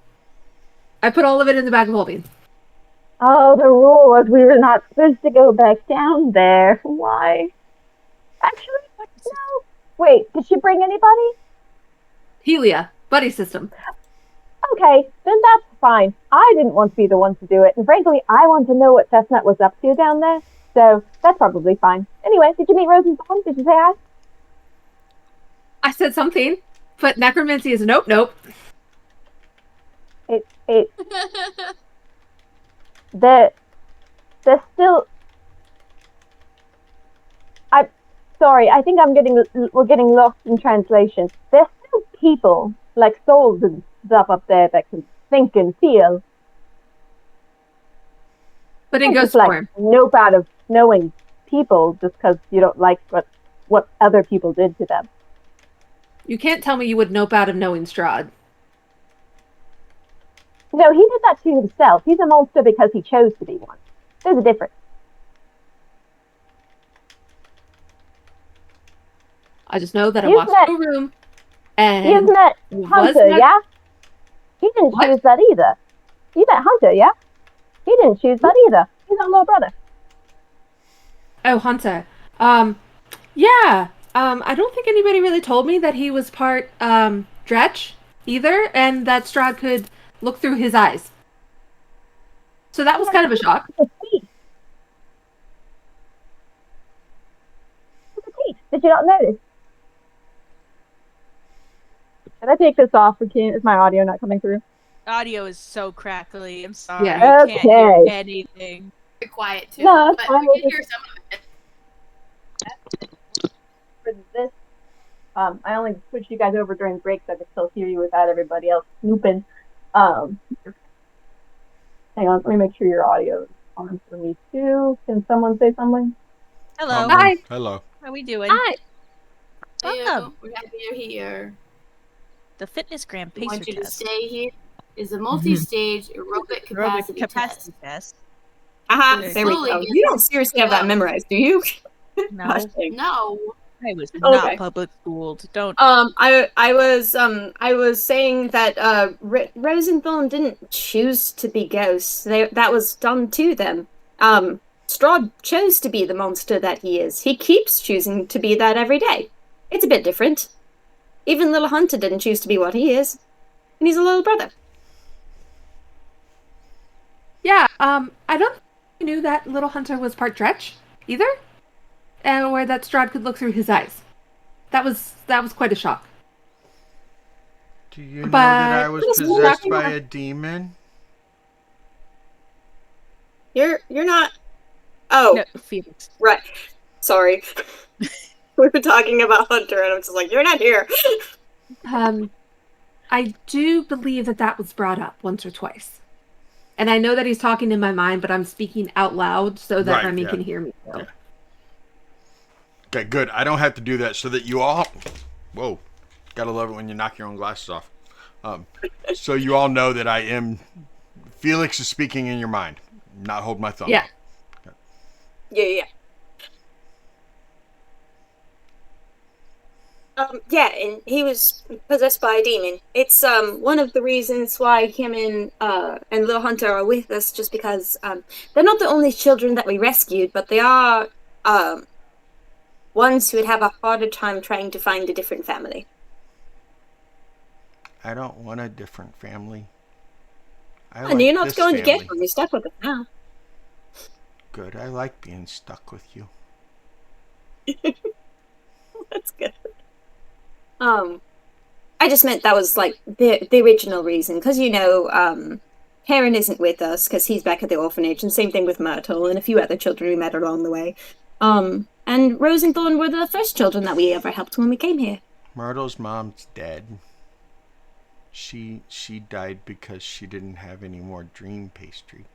I put all of it in the bag of holding. Oh, the rule was we were not supposed to go back down there. Why? Actually, no. Wait, did she bring anybody? Helia, buddy system. Okay, then that's fine. I didn't want to be the one to do it, and frankly, I want to know what Chestnut was up to down there, so that's probably fine. Anyway, did you meet Rose and Thorn? Did you say hi? I said something, but necromancy is nope. They're still... Sorry, I think we're getting lost in translation. There's still people, like souls and stuff up there that can think and feel. But in ghost like form. Nope out of knowing people just because you don't like what other people did to them. You can't tell me you would nope out of knowing Strahd. No, he did that to himself. He's a monster because he chose to be one. There's a difference. I just know that I walked into a room and... You've met Hunter, yeah? He didn't choose that either. You met Hunter, yeah? He didn't choose that either. He's our little brother. Oh, Hunter. Yeah. I don't think anybody really told me that he was part, Dretch either, and that Strahd could look through his eyes. So that was kind of a shock. Did you not notice? Can I take this off? Is my audio not coming through? Audio is so crackly. I'm sorry. Yeah. I can't hear anything. Be quiet too. No, but we can hear some of it. For this I only switched you guys over during break so I could still hear you without everybody else snooping. Hang on, let me make sure your audio is on for me too. Can someone say something? Hello. Hi. Hello. How we doing? Hi. Welcome. We're happy you're here. The Fitness Gram We Pacer want you to test. stay here. Is a multi-stage aerobic capacity test. Aha, It's there we slowly go. getting You don't seriously have that slow. memorized, do you? No, Gosh dang. No. I was Okay. not public schooled. Don't. I was saying that Rose and Thorn didn't choose to be ghosts. That was done to them. Strahd chose to be the monster that he is. He keeps choosing to be that every day. It's a bit different. Even Lil Hunter didn't choose to be what he is, and he's a little brother. Yeah, I don't think I knew that Little Hunter was part Dretch either, or that Strahd could look through his eyes. That was quite a shock. Do you know that I was But- possessed by a demon? You're not. Oh, No, Felix. right. Sorry. We were talking about Hunter, and I'm just like, you're not here. I do believe that was brought up once or twice. And I know that he's talking in my mind, but I'm speaking out loud so that Right, Rhemi yeah. can hear me. So. Yeah. Okay, good. I don't have to do that so that you all... Whoa. Gotta love it when you knock your own glasses off. So you all know that I am... Felix is speaking in your mind. Not hold my thumb. Yeah. Yeah. Yeah, and he was possessed by a demon. It's one of the reasons why him and Lil Hunter are with us, just because they're not the only children that we rescued, but they are ones who would have a harder time trying to find a different family. I don't want a different family. And you're not this going to get family. one. You're stuck with us now. Good. I like being stuck with you. That's good. I just meant that was like the original reason, because Farryn isn't with us because he's back at the orphanage, and same thing with Myrtle and a few other children we met along the way. And Rose and Thorn were the first children that we ever helped when we came here. Myrtle's mom's dead. She died because she didn't have any more dream pastry.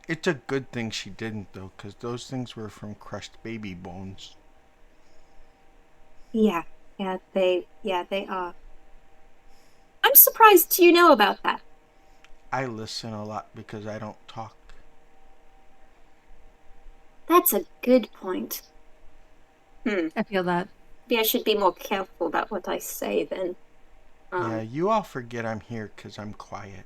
It's a good thing she didn't, though, because those things were from crushed baby bones. Yeah, they are. I'm surprised you know about that. I listen a lot because I don't talk. That's a good point. I feel that. Maybe I should be more careful about what I say then. Yeah, you all forget I'm here because I'm quiet.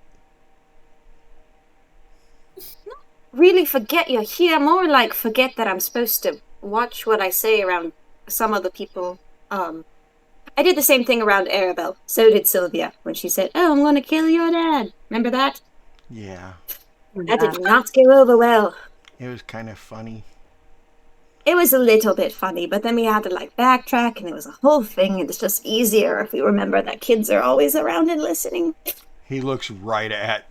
Really forget you're here, more like forget that I'm supposed to watch what I say around some other people. I did the same thing around Arabelle. So did Silvia when she said, "Oh, I'm going to kill your dad." Remember that? Yeah, That did not go over well. it was kind of funny. It was a little bit funny, but then we had to backtrack, and it was a whole thing, and it's just easier if we remember that kids are always around and listening. He looks right at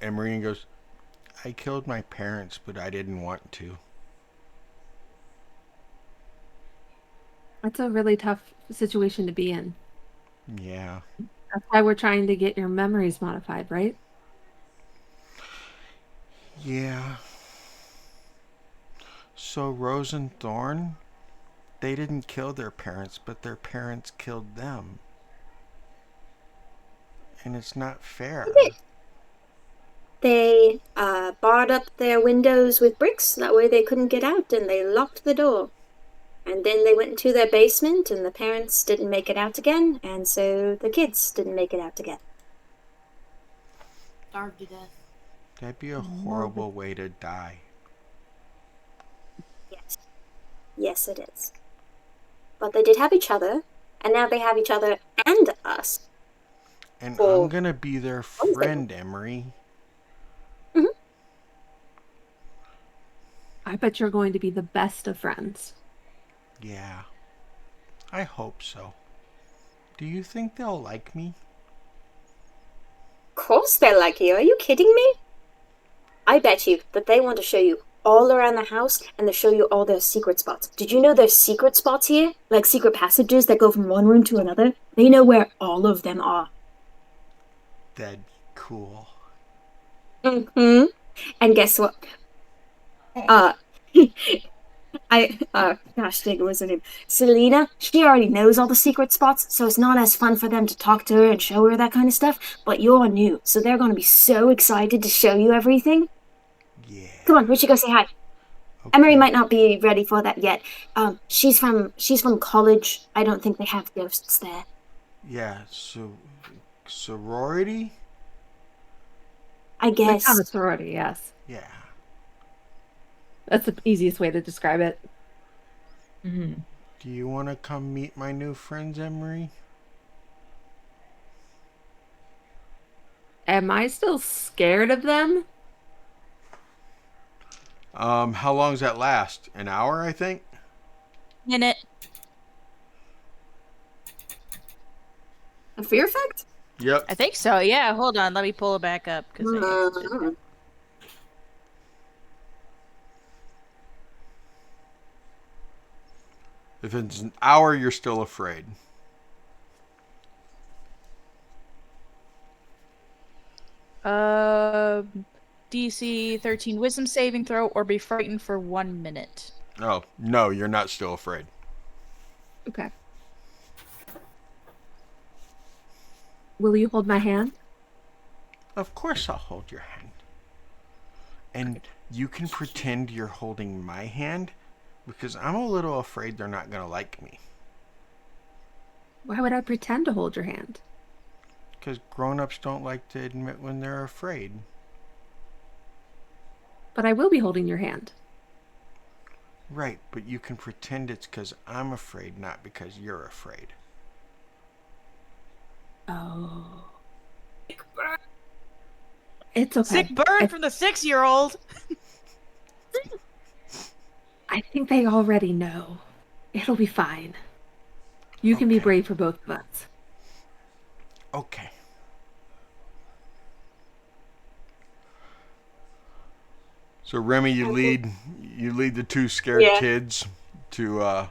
Emery and goes, I killed my parents, but I didn't want to. That's a really tough situation to be in. Yeah. That's why we're trying to get your memories modified, right? Yeah. So Rose and Thorn, they didn't kill their parents, but their parents killed them. And it's not fair. They barred up their windows with bricks, that way they couldn't get out, and they locked the door. And then they went into their basement, and the parents didn't make it out again, and so the kids didn't make it out again. Starved to death. That'd be a horrible way to die. Yes. Yes, it is. But they did have each other, and now they have each other and us. And Oh. I'm gonna be their friend, Emery. I bet you're going to be the best of friends. Yeah. I hope so. Do you think they'll like me? Of course they like you. Are you kidding me? I bet you that they want to show you all around the house, and they'll show you all their secret spots. Did you know there's secret spots here? Like secret passages that go from one room to another? They know where all of them are. That's cool. Mm-hmm. And guess what? Gosh dang, what's her name? Selena, she already knows all the secret spots, so it's not as fun for them to talk to her and show her that kind of stuff, but you're new, so they're gonna be so excited to show you everything. Yeah. Come on, we should go say hi. Okay. Emery might not be ready for that yet. She's from college. I don't think they have ghosts there. Yeah, so sorority? I guess. Kind of sorority, yes. Yeah. That's the easiest way to describe it. Mm-hmm. Do you want to come meet my new friends, Emery? Am I still scared of them? How long does that last? An hour, I think? Minute. A fear effect? Yep. I think so. Yeah. Hold on. Let me pull it back up. If it's an hour, you're still afraid. DC 13 Wisdom saving throw, or be frightened for 1 minute. Oh, no, you're not still afraid. Okay. Will you hold my hand? Of course I'll hold your hand. And you can pretend you're holding my hand, because I'm a little afraid they're not going to like me. Why would I pretend to hold your hand? Because grown-ups don't like to admit when they're afraid. But I will be holding your hand. Right, but you can pretend it's because I'm afraid, not because you're afraid. Oh. It's okay. Sick burn from the 6-year-old. I think they already know. It'll be fine. You can be brave for both of us. Okay. So Rhemi, you lead the two scared kids to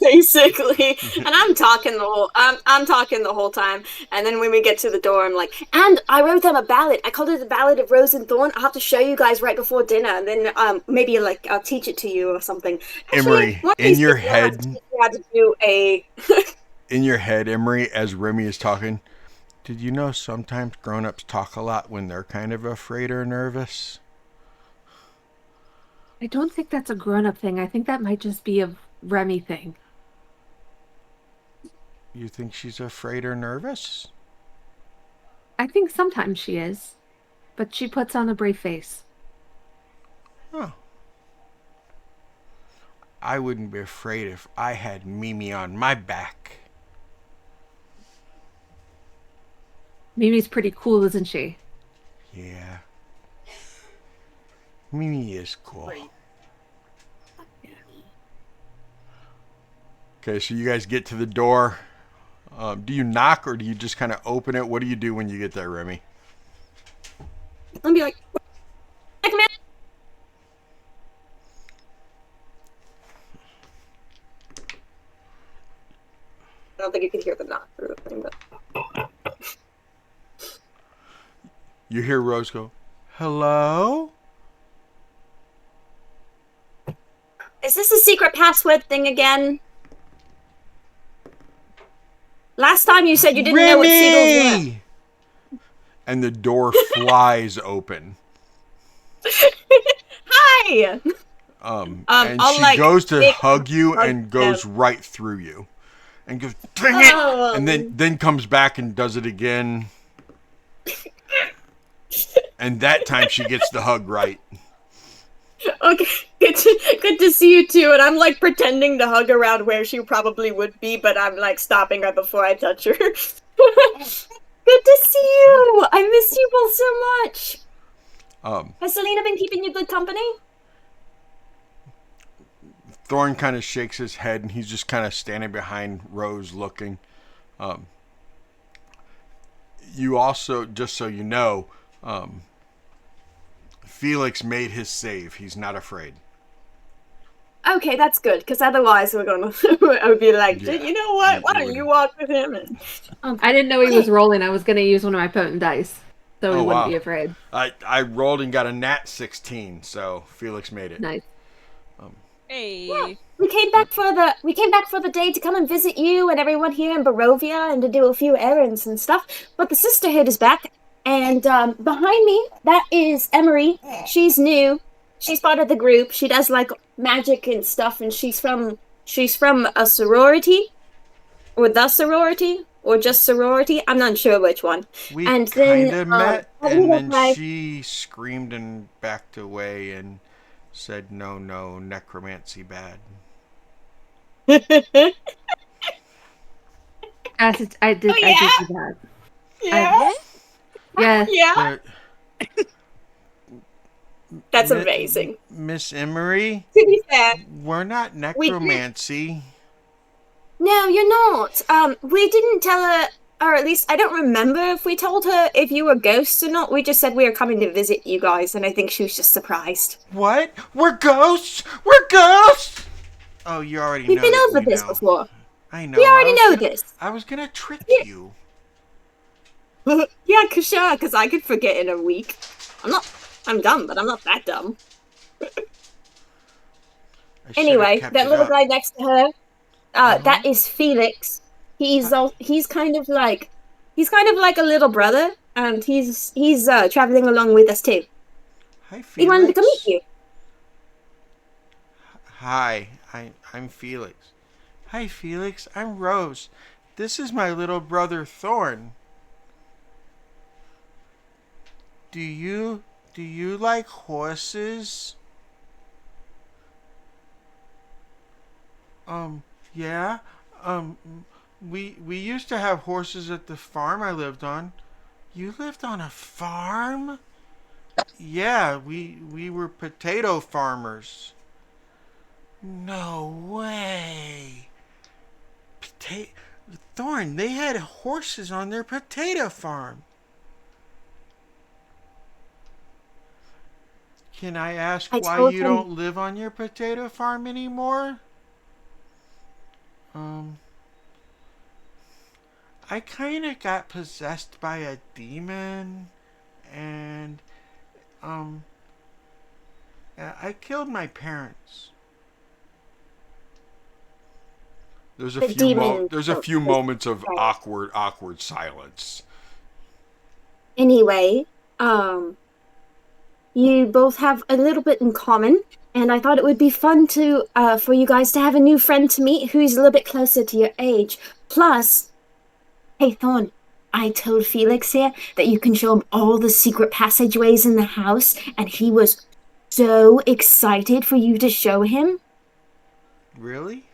Basically, and I'm talking the whole time, and then when we get to the door, I'm like, and I wrote them a ballad. I called it the Ballad of Rose and Thorn. I'll have to show you guys right before dinner, and then maybe like I'll teach it to you or something. Emery, in your head, you had to do a. In your head, Emery, as Rhemi is talking, did you know sometimes grown-ups talk a lot when they're kind of afraid or nervous? I don't think that's a grown-up thing. I think that might just be a Rhemi thing. You think she's afraid or nervous? I think sometimes she is, but she puts on a brave face. Oh. I wouldn't be afraid if I had Mimi on my back. Mimi's pretty cool, isn't she? Yeah. Mimi is cool. Okay, so you guys get to the door. Do you knock or do you just kind of open it? What do you do when you get there, Rhemi? I'll be like, come in. I don't think you could hear the knock through the thing, but. You hear Rose go, hello? Is this a secret password thing again? Last time you said you didn't know what seagulls were. And the door flies open. Hi! And I'll, she goes to hug you hug and goes right through you. And goes, dang it! And then comes back and does it again. And that time she gets the hug right. Okay, good to see you too. And I'm like pretending to hug around where she probably would be, but I'm like stopping her before I touch her. Good to see you. I miss you both so much. Has Selena been keeping you good company? Thorn kind of shakes his head and he's just kind of standing behind Rose looking. You also, just so you know, Felix made his save. He's not afraid. Okay, that's good, because otherwise we're gonna I would be like, Yeah. you know what? Why don't you walk with him? And, I didn't know he was rolling. I was going to use one of my potent dice, so he wouldn't wow. be afraid. I rolled and got a nat 16, so Felix made it. Nice. Hey. yeah, we came back for the day to come and visit you and everyone here in Barovia and to do a few errands and stuff. But the Sisterhood is back, and behind me, that is Emery. She's new. She's part of the group. She does like magic and stuff, and she's from a sorority, or the sorority, or just sorority. I'm not sure which one. We And kind then, of met, I and think then it's she screamed and backed away and said, no, necromancy bad. I did. Oh, yeah? I did do that. Yeah. Yeah. Yeah. That's Mi- amazing. Miss Emery, To be fair, we're not necromancy. no, you're not. We didn't tell her, or at least I don't remember if we told her if you were ghosts or not. We just said we were coming to visit you guys, and I think she was just surprised. What? We're ghosts? We're ghosts? Oh, you already We've know. been that over we this know. before. I know. We already know gonna, this. I was gonna trick Yeah. you. Yeah, sure, because I could forget in a week. I'm dumb, but I'm not that dumb. I should've Anyway, kept that it little up. guy next to her, that is Felix. He's kind of like a little brother, and he's traveling along with us too. Hi, Felix. He wanted to come meet you. Hi, I'm Felix. Hi, Felix. I'm Rose. This is my little brother Thorn. Do you like horses? Yeah. We used to have horses at the farm I lived on. You lived on a farm? Yeah, we were potato farmers. No way. Thorn, they had horses on their potato farm. Can I ask why you don't live on your potato farm anymore? I kind of got possessed by a demon, and I killed my parents. There's a few moments of awkward silence. Anyway, you both have a little bit in common, and I thought it would be fun to for you guys to have a new friend to meet who's a little bit closer to your age. Plus, hey Thorn, I told Felix here that you can show him all the secret passageways in the house, and he was so excited for you to show him. Really?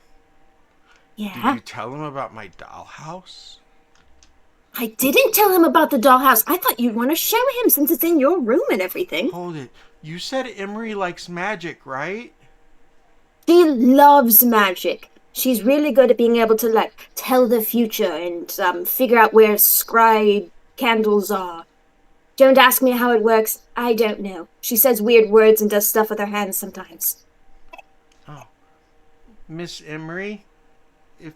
Yeah. Did you tell him about my dollhouse? I didn't tell him about the dollhouse. I thought you'd want to show him since it's in your room and everything. Hold it. You said Emery likes magic, right? She loves magic. She's really good at being able to, like, tell the future and figure out where scribe candles are. Don't ask me how it works. I don't know. She says weird words and does stuff with her hands sometimes. Oh. Miss Emery, if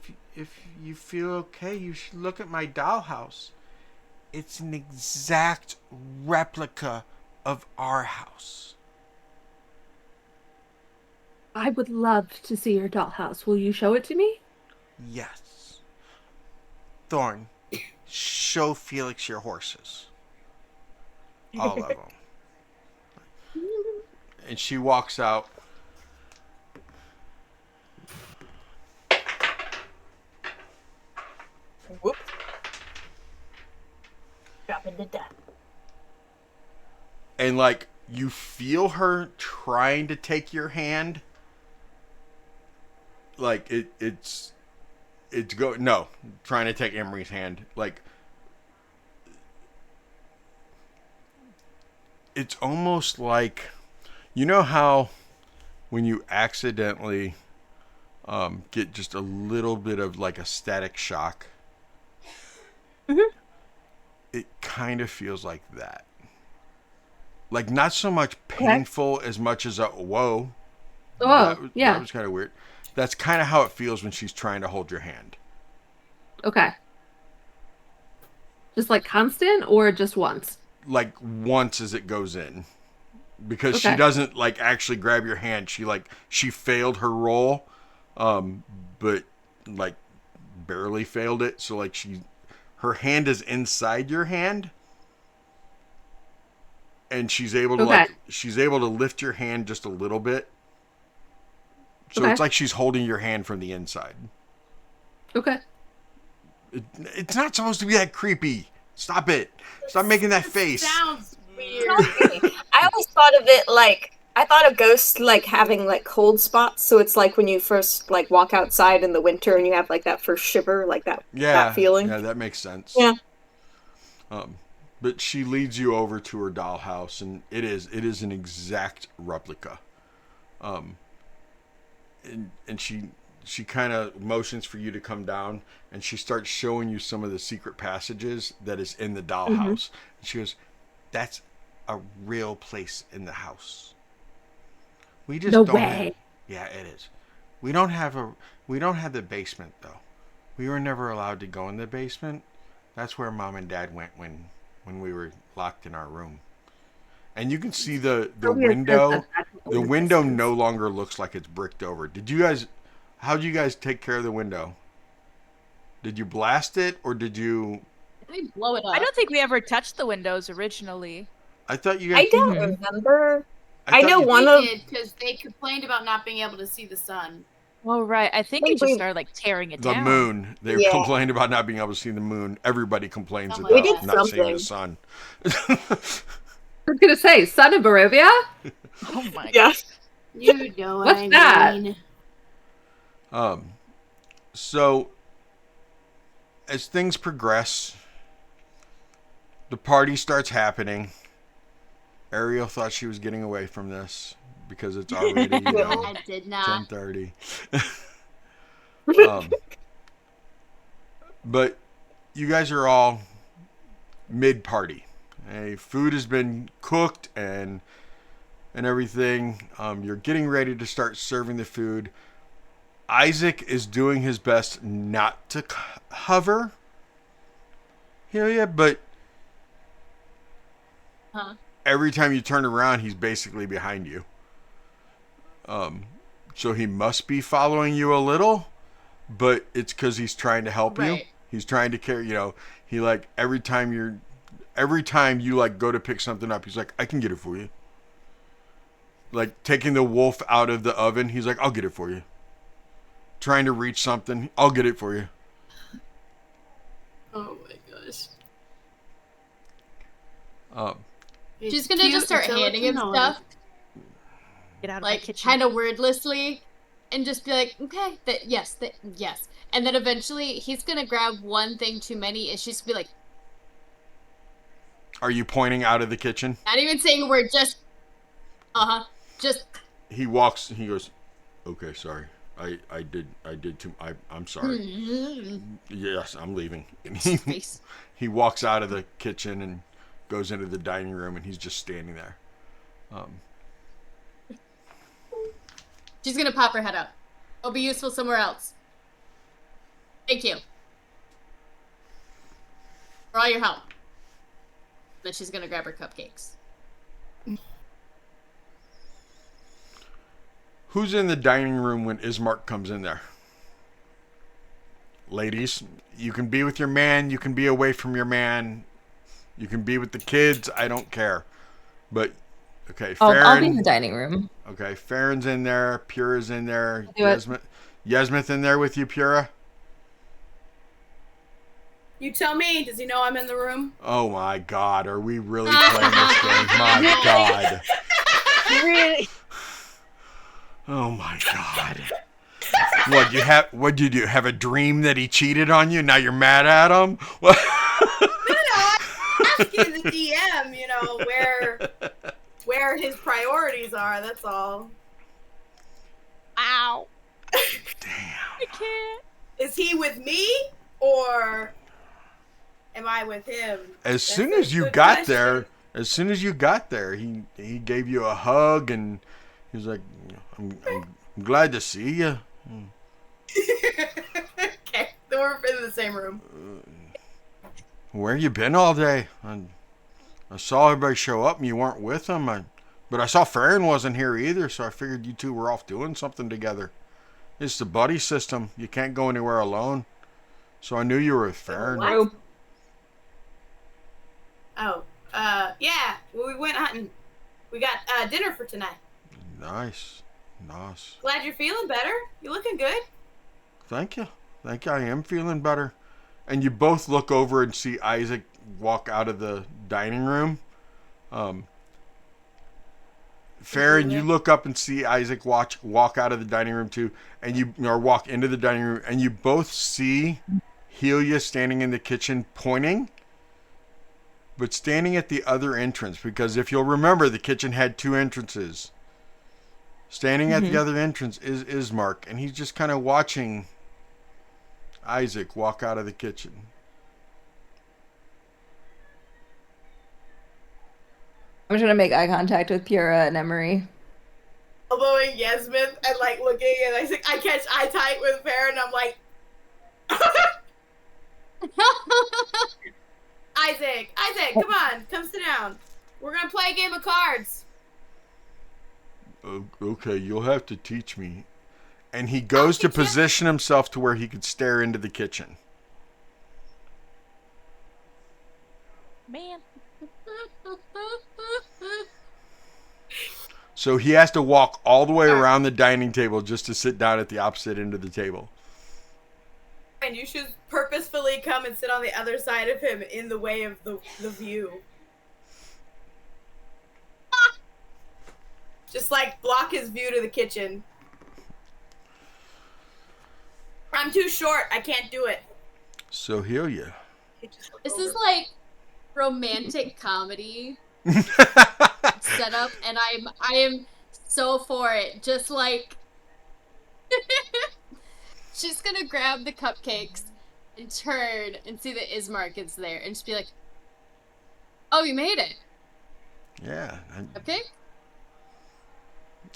you feel okay, you should look at my dollhouse. It's an exact replica of our house. I would love to see your dollhouse. Will you show it to me? Yes. Thorn, show Felix your horses. All of them. And she walks out. Whoop. Dropping to death. And like you feel her trying to take your hand. Like it's trying to take Emery's hand. Like it's almost like, you know how when you accidentally get just a little bit of like a static shock. Mm-hmm. It kind of feels like that. Like, not so much painful as much as a whoa. Oh, yeah. That was kind of weird. That's kind of how it feels when she's trying to hold your hand. Okay. Just like constant or just once? Like once as it goes in. Because she doesn't like actually grab your hand. She failed her roll, but like barely failed it. So like her hand is inside your hand. And she's able to lift your hand just a little bit. So it's like she's holding your hand from the inside. Okay. It's not supposed to be that creepy. Stop it. Stop making that face. Sounds weird. I always thought of it like, I thought of ghosts like having like cold spots. So it's like when you first like walk outside in the winter and you have like that first shiver, like that feeling. Yeah, that makes sense. Yeah. But she leads you over to her dollhouse, and it is an exact replica. And she kind of motions for you to come down, and she starts showing you some of the secret passages that is in the dollhouse. Mm-hmm. And she goes, "That's a real place in the house. We just don't have, yeah, it is. We don't have the basement though. We were never allowed to go in the basement. That's where Mom and Dad went when we were locked in our room. And you can see the window. The window no longer looks like it's bricked over. How did you guys take care of the window? Did you blast it or did you... We blow it up. I don't think we ever touched the windows originally. I thought you guys... I don't remember. I know one they of... did, because they complained about not being able to see the sun. Oh, right. I think we just started, like, tearing it down. The moon. They complained about not being able to see the moon. Everybody complains about not seeing the sun. I was going to say, son of Barovia? Oh, my God. You know what What's I mean. that? So, as things progress, the party starts happening. Ariel thought she was getting away from this because it's already, I did not. 10:30. But you guys are all mid-party. Food has been cooked and everything. You're getting ready to start serving the food. Izek is doing his best not to hover Helia, but every time you turn around, he's basically behind you. So he must be following you a little, but it's because he's trying to help you. He's trying to carry, he like every time you like go to pick something up, he's like, I can get it for you. Like taking the wolf out of the oven, he's like, I'll get it for you. Trying to reach something, I'll get it for you. Oh my gosh. She's gonna just start handing him stuff. Get out of like, my kitchen. kind of wordlessly, and just be like, okay, yes. And then eventually, he's gonna grab one thing too many, and she's gonna be like... Are you pointing out of the kitchen? Not even saying a word, just... just... He goes, okay, sorry. I did too. I'm sorry. Yes, I'm leaving. And he walks out of the kitchen and goes into the dining room, and he's just standing there. She's gonna pop her head up. I'll be useful somewhere else. Thank you. For all your help. Then she's gonna grab her cupcakes. Who's in the dining room when Ismark comes in there? Ladies, you can be with your man, you can be away from your man, you can be with the kids, I don't care. But, okay, Farryn... I'll be in the dining room. Okay, Farryn's in there, Purah's in there, Yasmith in there with you, Purah? You tell me, does he know I'm in the room? Oh my god, are we really playing this game? My god. Really? Oh my god. What did you have a dream that he cheated on you? Now you're mad at him? What? No, I'm asking the DM, where his priorities are, that's all. Ow. Damn. I can't. Is he with me or am I with him? As soon as you got there, as soon as you got there, he gave you a hug and he was like, I'm glad to see you. Okay, then we're in the same room. Where you been all day? I saw everybody show up and you weren't with them. But I saw Farryn wasn't here either, so I figured you two were off doing something together. It's the buddy system. You can't go anywhere alone. So I knew you were with Farryn. What? Oh, yeah. Well, we went hunting. We got dinner for tonight. Nice. Glad you're feeling better. You looking good. Thank you. I am feeling better. And you both look over and see Isaac walk out of the dining room. Farryn, you look up and see Isaac walk out of the dining room too, and walk into the dining room, and you both see Helia standing in the kitchen pointing, but standing at the other entrance, because if you'll remember, the kitchen had two entrances. Standing at the other entrance is Ismark, and he's just kind of watching Isaac walk out of the kitchen. I'm trying to make eye contact with Purah and Emery. Elbowing Yasmith and like looking, and I catch eye tight with Farryn, and I'm like, Isaac, come on, come sit down. We're gonna play a game of cards. Okay, you'll have to teach me. And he goes to position himself to where he could stare into the kitchen. Man. So he has to walk all the way around the dining table just to sit down at the opposite end of the table. And you should purposefully come and sit on the other side of him in the way of the view. Just like block his view to the kitchen. I'm too short. I can't do it. So Helia. This is like romantic comedy setup, and I am so for it. Just like she's gonna grab the cupcakes and turn and see that Ismark is there, and just be like, "Oh, you made it." Yeah. Okay.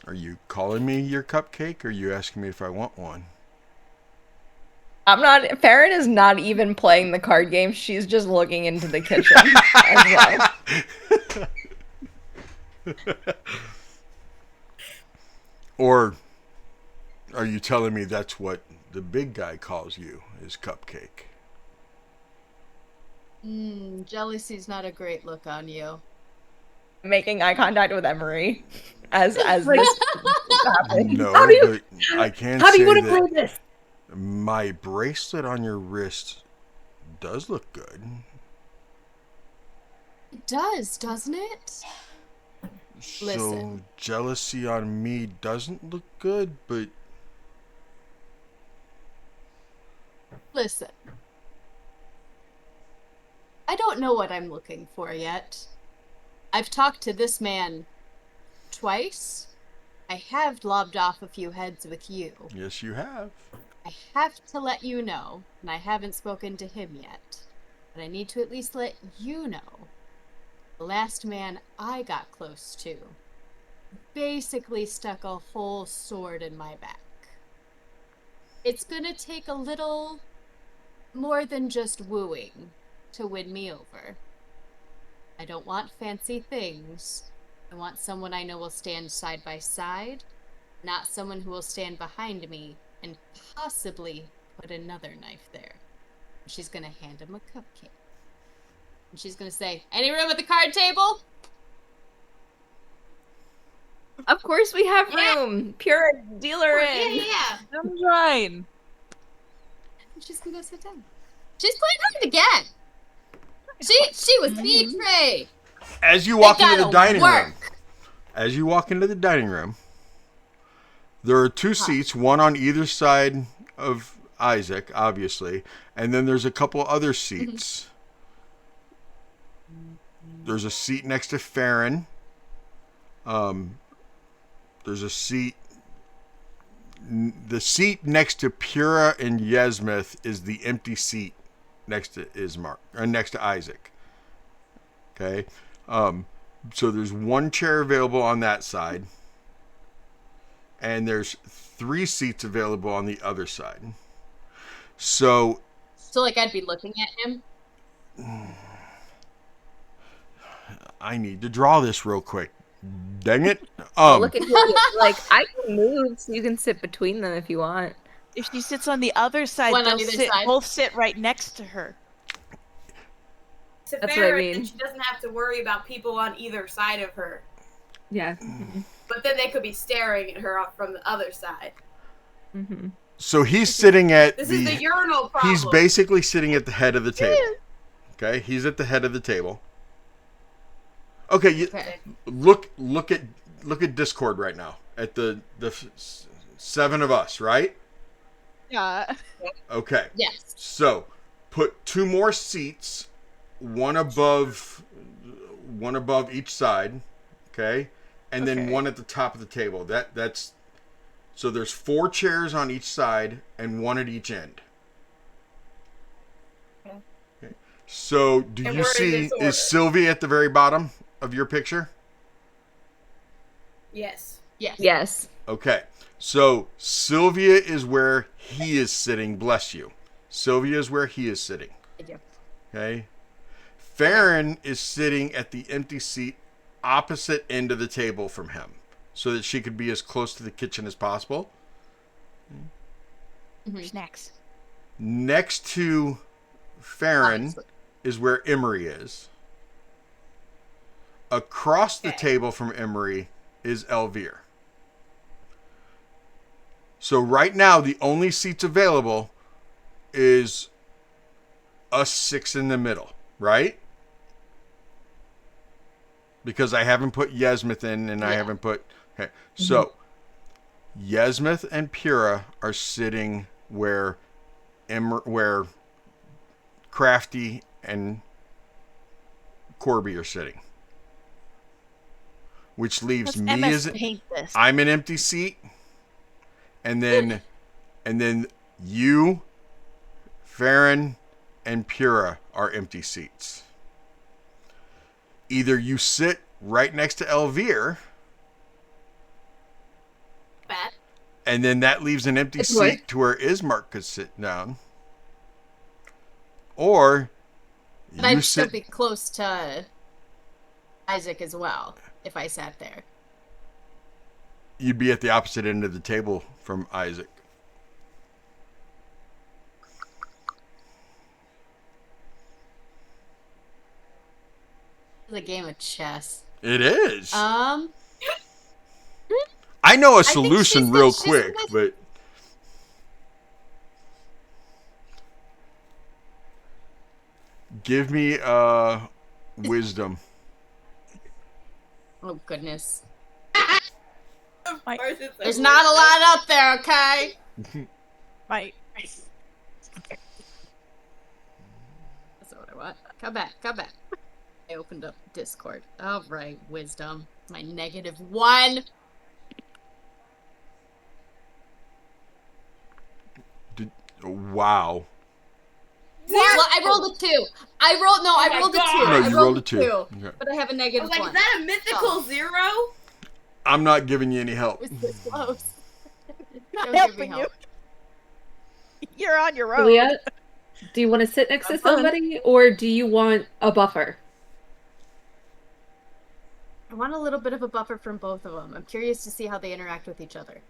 Are you calling me your cupcake, or are you asking me if I want one? I'm not. Farryn is not even playing the card game. She's just looking into the kitchen as well. Or are you telling me that's what the big guy calls you, is cupcake? Jealousy's not a great look on you. Making eye contact with Emery as this happens. No, but I can How do say you want to that play this? my bracelet on your wrist does look good. It does, doesn't it? So Listen. jealousy on me doesn't look good, but Listen. I don't know what I'm looking for yet. I've talked to this man twice. I have lobbed off a few heads with you. yes, you have. I have to let you know, and I haven't spoken to him yet, but I need to at least let you know. The last man I got close to basically stuck a whole sword in my back. It's gonna take a little more than just wooing to win me over. I don't want fancy things. I want someone I know will stand side by side, not someone who will stand behind me and possibly put another knife there. She's gonna hand him a cupcake. And she's gonna say, "Any room at the card table?" Of course we have room. Purah, deal her in. Yeah. I'm fine. And she's gonna go sit down. She's playing hard again. She was betrayed. As you walk into the gotta dining room, work. there are two seats, one on either side of Isaac, obviously, and then there's a couple other seats. There's a seat next to Farryn. There's a seat. The seat next to Purah and Yasmith is the empty seat next to Ismark, or next to Isaac. Okay. So there's 1 chair available on that side, and there's 3 seats available on the other side. So like I'd be looking at him. I need to draw this real quick. Dang it. Look at Helia. Like, I can move so you can sit between them if you want. If she sits on the other side, One on they'll either side. both sit right next to her. To That's Farryn, what I mean. she doesn't have to worry about people on either side of her. Yeah. But then they could be staring at her from the other side. Mm-hmm. So he's sitting at This is the urinal problem. He's basically sitting at the head of the table. Okay, he's at the head of the table. Okay, look at Discord right now at the 7 of us, right? Yeah. Okay. Yes. So put 2 more seats, one above each side, okay, and then one at the top of the table. That's so there's 4 chairs on each side and 1 at each end. Okay. So do you see, is Silvia at the very bottom of your picture? Yes. Yes. Okay. So Silvia is where he is sitting. Bless you. Sylvia is where he is sitting. Thank you. Okay. Farryn is sitting at the empty seat opposite end of the table from him, so that she could be as close to the kitchen as possible. Snacks. Next to Farryn is where Emery is. Across the table from Emery is Elvire. So right now, the only seats available is us 6 in the middle, right? Because I haven't put Yasmith in, and I haven't put... Okay. So, Yasmith and Purah are sitting where Crafty and Corby are sitting. Which leaves Let's me MS as... paint this. I'm an empty seat. And then you, Farryn, and Purah are empty seats. Either you sit right next to Elvire, and then that leaves an empty seat to where Ismark could sit down. Or But I'd still be close to Isaac as well if I sat there. You'd be at the opposite end of the table from Isaac. It's a game of chess. It is. I I know a think solution real quick, but give me wisdom. Oh goodness. My, There's not a lot up there, okay? my, That's not what I want. Come back. I opened up Discord. All right, wisdom. My -1. Wow. Well, I rolled a 2. I rolled a 2. No, I you rolled a 2. Okay. But I have a -1. I was like, is that a mythical 0? I'm not giving you any help. It was this close. not Don't give me helping you. help. You're on your own. Helia, do you want to sit next to somebody, or do you want a buffer? I want a little bit of a buffer from both of them. I'm curious to see how they interact with each other.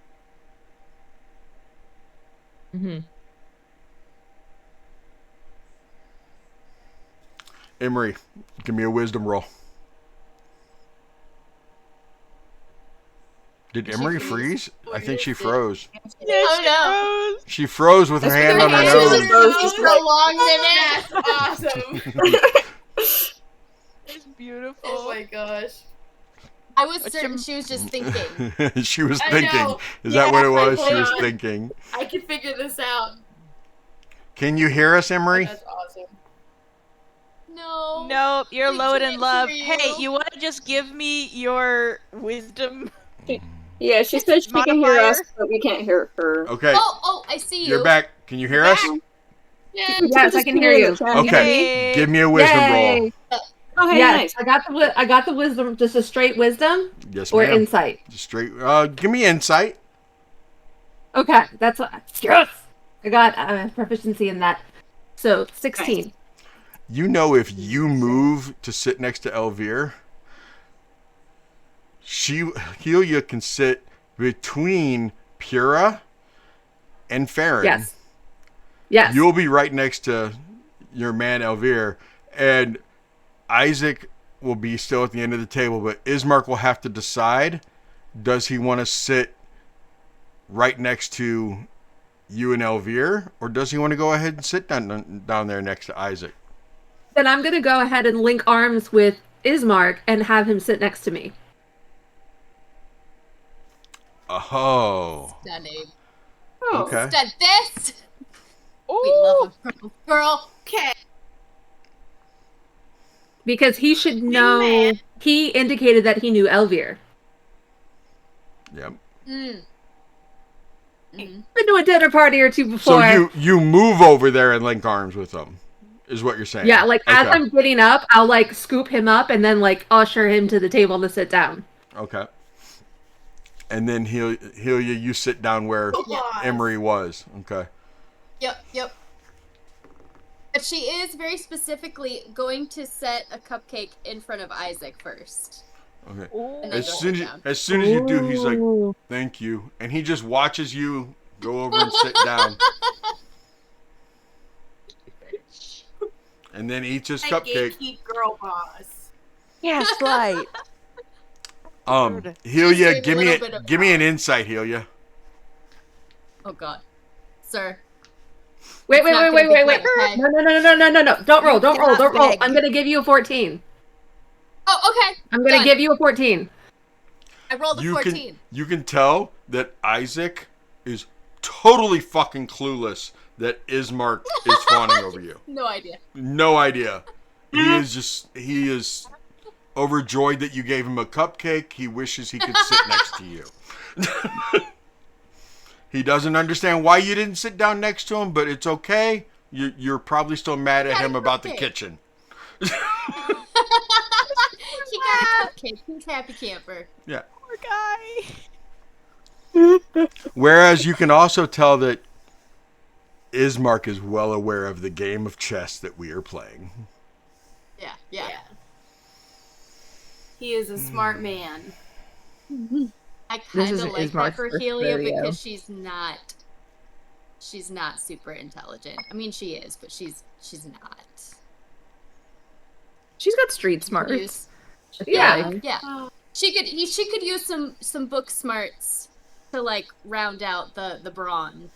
Emery, give me a wisdom roll. Did Emery freeze? I think she froze. Oh no! She froze with her hand on her nose. That's awesome. It's beautiful. Oh my gosh. I was certain she was just thinking. She was I thinking. know. Is that what it was? Hold She was on. thinking. I can figure this out. Can you hear us, Emery? That's awesome. No. Nope, you're we low can't in love. hear Hey, you. you want to just give me your wisdom? Yeah, she said she can hear us, Modifier? but we can't hear her. Okay. Oh, I see you. You're back. Can you hear us? Yeah. Yes, I can hear you. Okay. Give me a wisdom roll. Oh, hey, Yes, nice. I got the wisdom, just a straight wisdom Yes, or ma'am. insight. Just straight. Give me insight. Okay, that's what. Yes, I got proficiency in that. So 16. Nice. You know, if you move to sit next to Elvire, Helia can sit between Purah and Farryn. Yes. Yes. You'll be right next to your man Elvire, and Izek will be still at the end of the table, but Ismark will have to decide, does he want to sit right next to you and Elvire, or does he want to go ahead and sit down there next to Izek? Then I'm going to go ahead and link arms with Ismark and have him sit next to me. Oh. Stunning. Okay. Stud this. We love a purple girl. Okay. Because he should know. He indicated that he knew Elvire. Yep. Mm. Been to a dinner party or two before. So you move over there and link arms with them, is what you're saying? Yeah, like as Okay. I'm getting up, I'll like scoop him up and then like usher him to the table to sit down. Okay. And then Helia, you sit down where Emery was. Okay. Yep. But she is very specifically going to set a cupcake in front of Izek first. Okay. And then As go soon as you do, he's like, "Thank you," and he just watches you go over and sit down, and then eats his cupcake. Gatekeep girl boss. Yes, right. Helia, Just a little bit of give me an insight, Helia. Oh God, sir. Wait. It's not gonna be good, okay? No. Don't roll. beg. I'm gonna give you a 14. Oh, okay. I'm gonna give you a 14. I rolled a 14. You can tell that Izek is totally fucking clueless that Ismark is fawning over you. No idea. No idea. He is overjoyed that you gave him a cupcake. He wishes he could sit next to you. He doesn't understand why you didn't sit down next to him, but it's okay. You're probably still mad at him about the kitchen. He got a cupcake. He's happy camper. Yeah. Poor guy. Whereas you can also tell that Ismark is well aware of the game of chess that we are playing. Yeah. He is a smart man. I kind is of like that Ismark's for first Helia rodeo. because she's not super intelligent. I mean, she is, but she's not. She's got street smarts. Use- Yeah. Yeah. She could use some book smarts to like round out the brawn.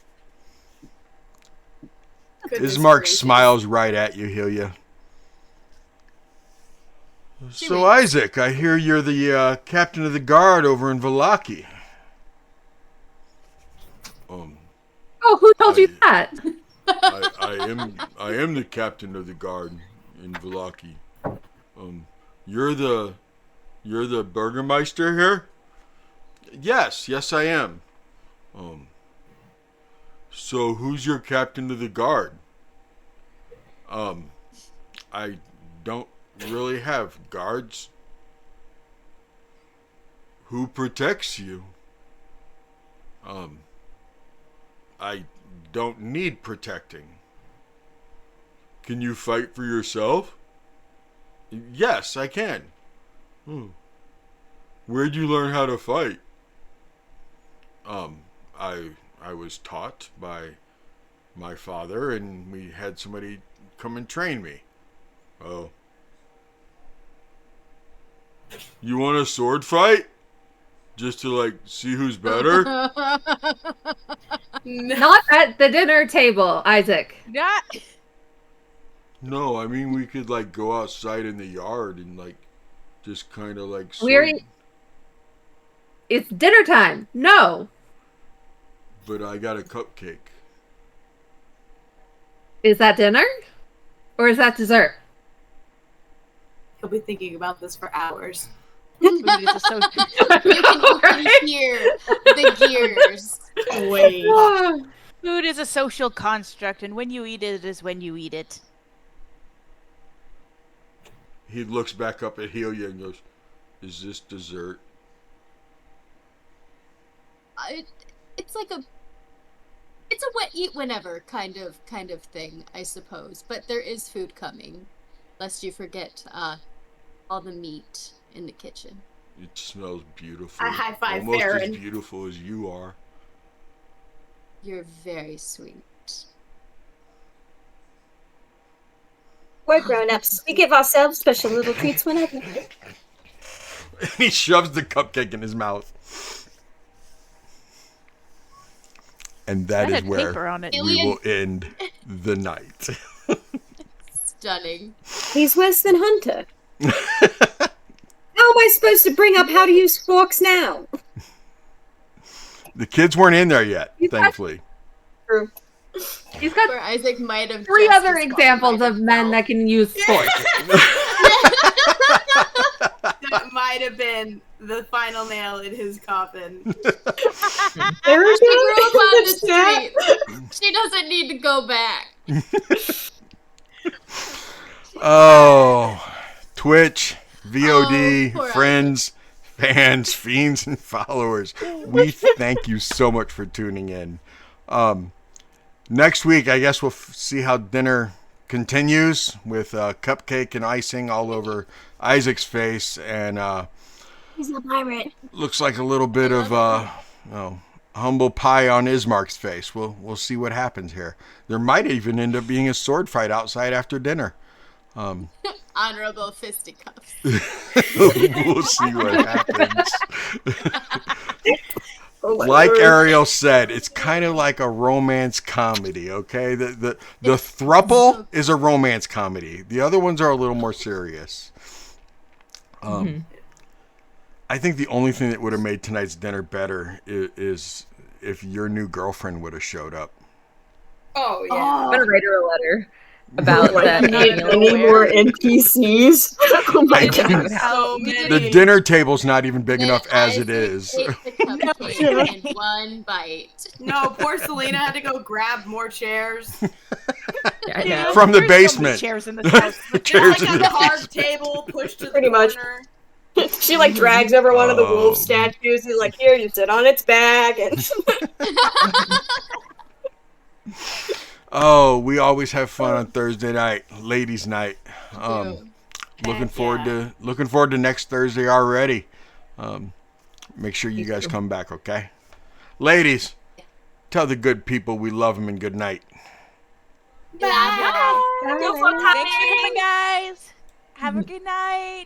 Goodness Ismark gracious. smiles right at you, Helia. She So, winks. Izek, I hear you're the captain of the guard over in Vallaki. Oh, who told you that? I am the captain of the guard in Vallaki. You're the Burgermeister here? Yes, I am. So who's your captain of the guard? I don't really have guards. Who protects you? I don't need protecting. Can you fight for yourself? Yes, I can. Where'd you learn how to fight? I was taught by my father, and we had somebody come and train me. Oh. You want a sword fight? Just to, like, see who's better? Not at the dinner table, Izek. Not. No, I mean, we could, like, go outside in the yard and, like, just kind of, like... It's dinner time. No. But I got a cupcake. Is that dinner? Or is that dessert? He'll be thinking about this for hours. Food is a social. You can hear the gears. Wait. Food is a social construct, and when you eat it is when you eat it. He looks back up at Helia and goes, "Is this dessert?" It's like it's a wet eat whenever kind of thing, I suppose. But there is food coming, lest you forget all the meat in the kitchen. It smells beautiful. I high five Almost as Farryn. beautiful as you are. You're very sweet. We're grown-ups. We give ourselves special little treats whenever. He shoves the cupcake in his mouth. And that That is had where paper on it. we will end the night. Stunning. He's worse than Hunter. How am I supposed to bring up how to use forks now? The kids weren't in there yet, thankfully. True. He's got Where Isaac might have 3 just other examples of men that can use forks. That might have been the final nail in his coffin. She grew up on the street. She doesn't need to go back. Oh, Twitch, VOD, poor friends, fans, fiends, and followers. We thank you so much for tuning in. Next week, I guess we'll see how dinner continues with cupcake and icing all over Isaac's face, and He's a pirate. looks like a little bit of humble pie on Ismark's face. We'll see what happens here. There might even end up being a sword fight outside after dinner. Honorable fisticuffs. We'll see what happens. Oh my Like word. Ariel said, it's kind of like a romance comedy, okay? The thruple is a romance comedy. The other ones are a little more serious. I think the only thing that would have made tonight's dinner better is if your new girlfriend would have showed up. Oh yeah. I'm gonna write her a letter about that. Any more NPCs? Oh my god. So The many. dinner table's not even big Then enough as it Isaac is. ate the cupcake in one bite. No, poor Selena had to go grab more chairs. I know. From the There's so many basement. chairs in the house. Chairs Like in a the card table pushed to the Pretty much. corner. She like drags over one of the wolf Oh. statues. He's like, "Here, you sit on its back." And Oh, we always have fun on Thursday night, ladies' night. Too. Looking forward to next Thursday already. Make sure you guys come back, okay? Ladies, tell the good people we love them and good night. Bye. Thanks for coming, guys. Have a good night.